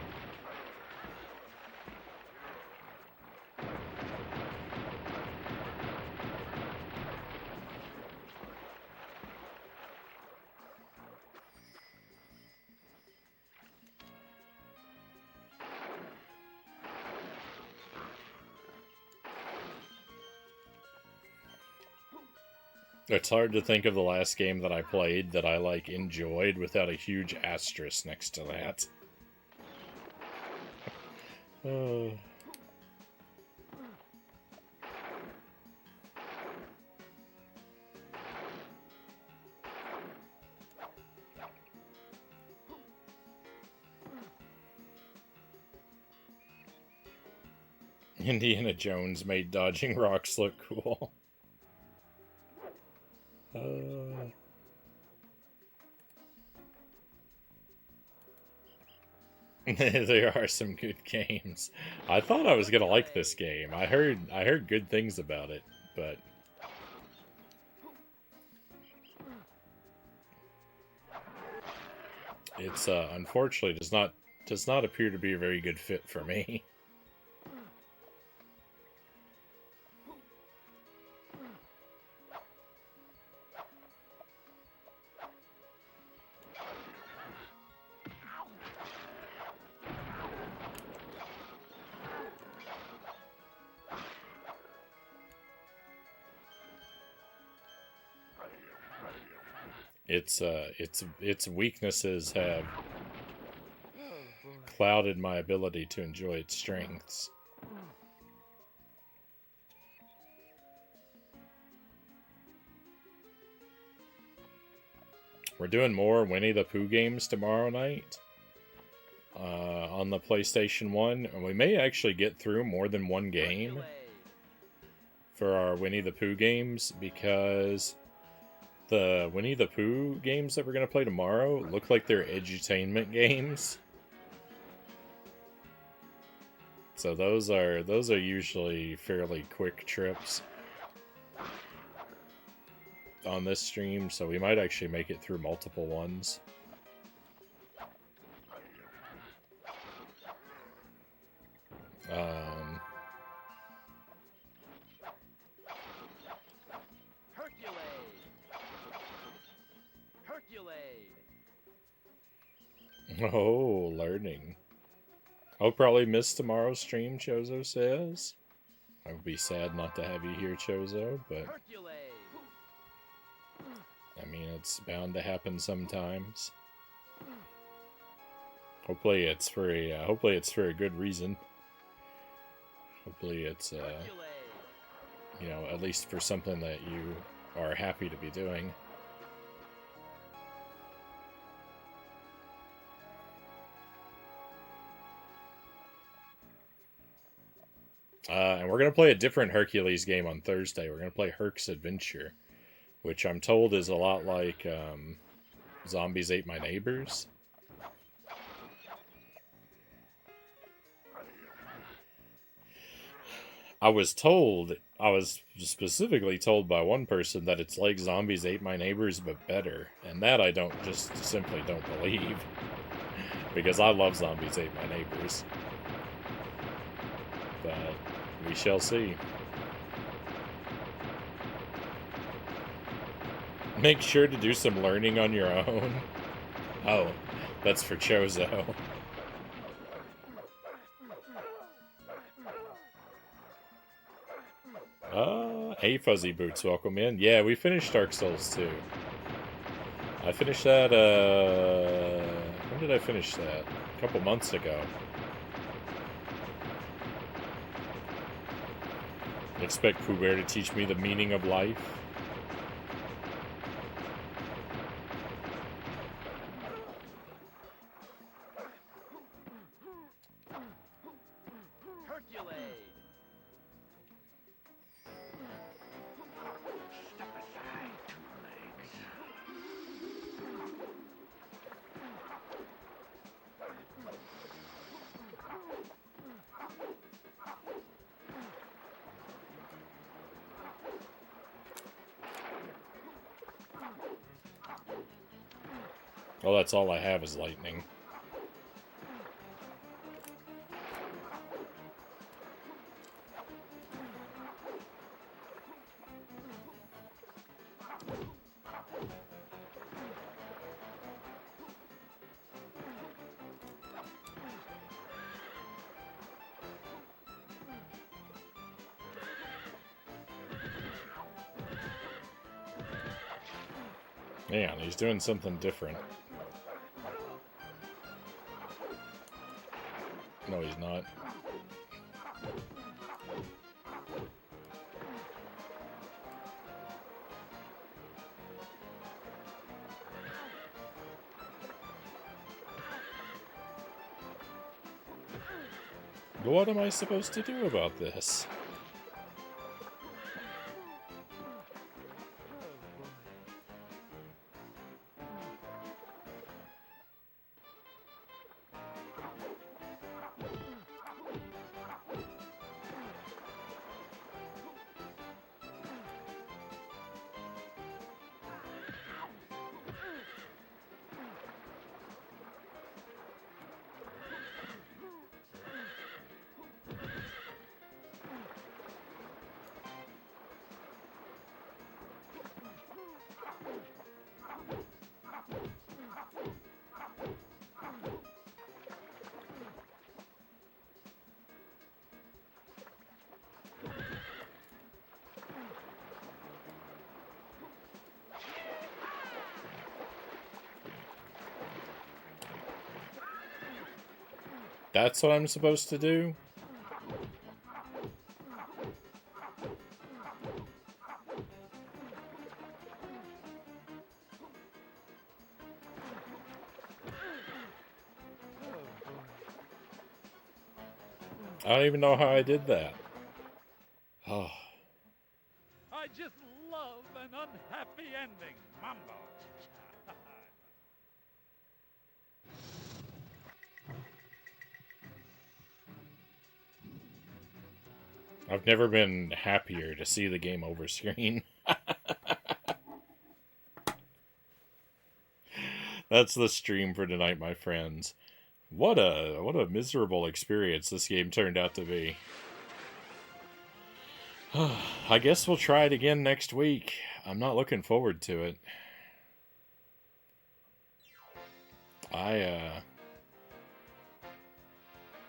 It's hard to think of the last game that I played that I, like, enjoyed without a huge asterisk next to that. Indiana Jones made dodging rocks look cool. There are some good games. I thought I was gonna like this game. I heard good things about it, but it's unfortunately does not appear to be a very good fit for me. Its weaknesses have clouded my ability to enjoy its strengths. We're doing more Winnie the Pooh games tomorrow night on the PlayStation 1, and we may actually get through more than one game for our Winnie the Pooh games, because the Winnie the Pooh games that we're going to play tomorrow look like they're edutainment games. So those are usually fairly quick trips on this stream, so we might actually make it through multiple ones. Oh, learning. I'll probably miss tomorrow's stream, Chozo says. I would be sad not to have you here, Chozo, but I mean, it's bound to happen sometimes. Hopefully it's for a good reason. Hopefully it's you know, at least for something that you are happy to be doing. And we're going to play a different Hercules game on Thursday. We're going to play Herc's Adventure, which I'm told is a lot like Zombies Ate My Neighbors. I was specifically told by one person that it's like Zombies Ate My Neighbors, but better. And that I simply don't believe. Because I love Zombies Ate My Neighbors. But we shall see. Make sure to do some learning on your own. Oh, that's for Chozo. Hey Fuzzy Boots, welcome in. Yeah, we finished Dark Souls 2. I finished that, when did I finish that? A couple months ago. Expect Pooh Bear to teach me the meaning of life. Oh, that's all I have is lightning. Man, he's doing something different. No, he's not. What am I supposed to do about this? That's what I'm supposed to do? I don't even know how I did that. Oh. I just love an unhappy ending, Mambo. I've never been happier to see the game over screen. That's the stream for tonight, my friends. What a miserable experience this game turned out to be. I guess we'll try it again next week. I'm not looking forward to it.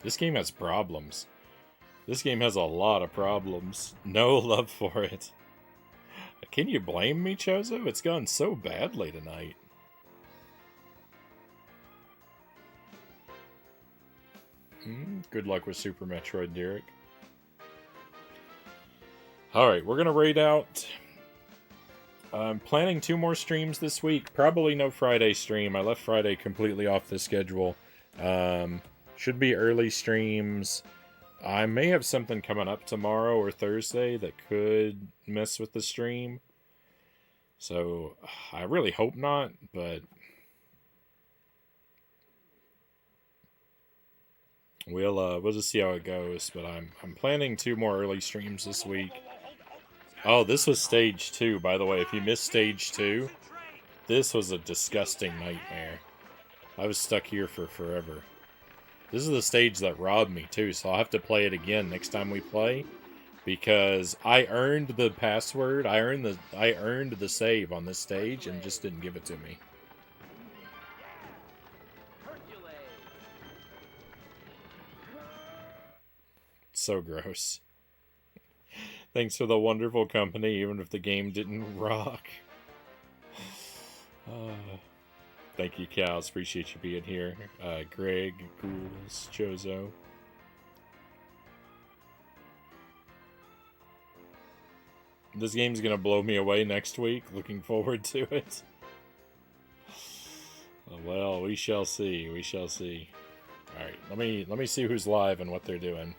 This game has problems. This game has a lot of problems. No love for it. Can you blame me, Chozo? It's gone so badly tonight. Good luck with Super Metroid, Derek. Alright, we're going to raid out. I'm planning 2 more streams this week. Probably no Friday stream. I left Friday completely off the schedule. Should be early streams. I may have something coming up tomorrow or Thursday that could mess with the stream. So, I really hope not, but we'll just see how it goes. But I'm planning 2 more early streams this week. Oh, this was stage 2, by the way. If you missed stage 2, this was a disgusting nightmare. I was stuck here for forever. This is the stage that robbed me, too, so I'll have to play it again next time we play. Because I earned the password, I earned the save on this stage, and just didn't give it to me. Hercules. So gross. Thanks for the wonderful company, even if the game didn't rock. Thank you, Cows. Appreciate you being here. Greg, Ghouls, Chozo. This game's gonna blow me away next week. Looking forward to it. Well, we shall see. We shall see. Alright, let me see who's live and what they're doing.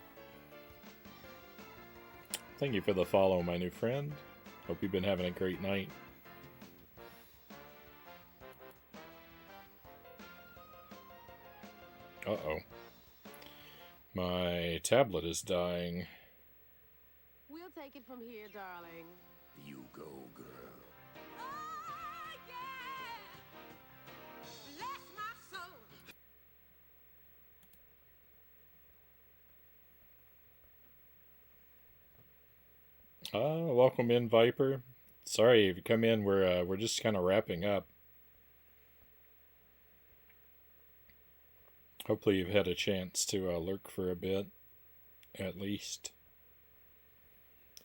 Thank you for the follow, my new friend. Hope you've been having a great night. Uh-oh. My tablet is dying. We'll take it from here, darling. You go, girl. Oh, yeah! Welcome in, Viper. Sorry if you come in. We're just kind of wrapping up. Hopefully you've had a chance to lurk for a bit, at least.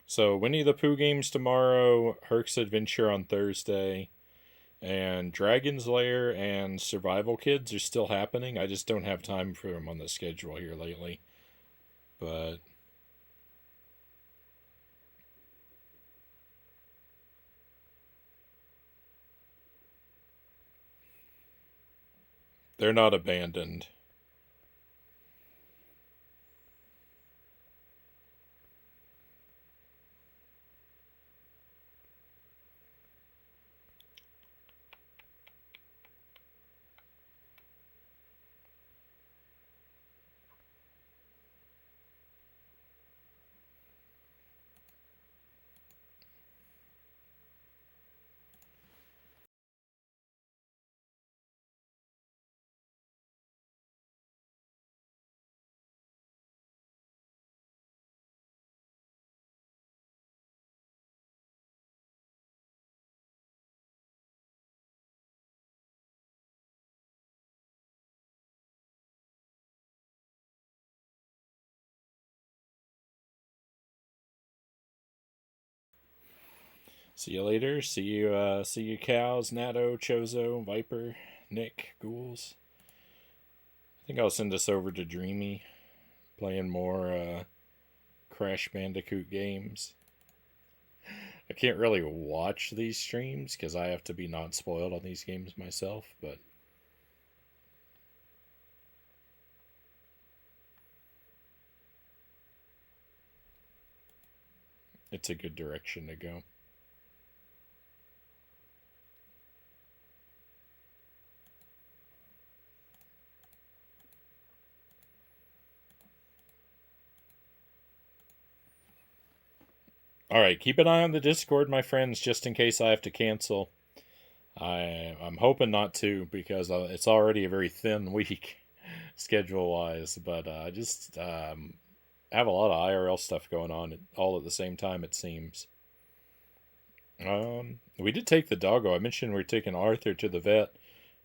So Winnie the Pooh games tomorrow, Herc's Adventure on Thursday, and Dragon's Lair and Survival Kids are still happening. I just don't have time for them on the schedule here lately. But they're not abandoned. See you later. See you, Cows, Natto, Chozo, Viper, Nick, Ghouls. I think I'll send this over to Dreamy, playing more Crash Bandicoot games. I can't really watch these streams because I have to be not spoiled on these games myself, but it's a good direction to go. All right, keep an eye on the Discord, my friends, just in case I have to cancel. I'm hoping not to because it's already a very thin week schedule wise, but I just have a lot of IRL stuff going on all at the same time, it seems. We did take the doggo. I mentioned we are taking Arthur to the vet.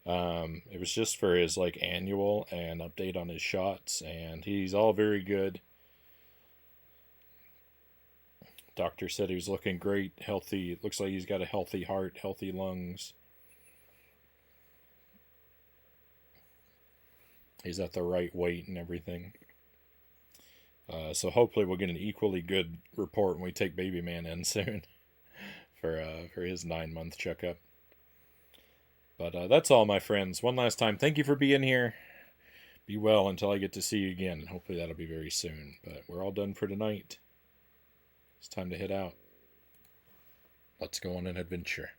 It was just for his annual and update on his shots, and he's all very good. Doctor said he was looking great, healthy. It looks like he's got a healthy heart, healthy lungs. He's at the right weight and everything. So hopefully we'll get an equally good report when we take Baby Man in soon for his 9-month checkup. But that's all, my friends. One last time, thank you for being here. Be well until I get to see you again. Hopefully that'll be very soon. But we're all done for tonight. It's time to head out. Let's go on an adventure.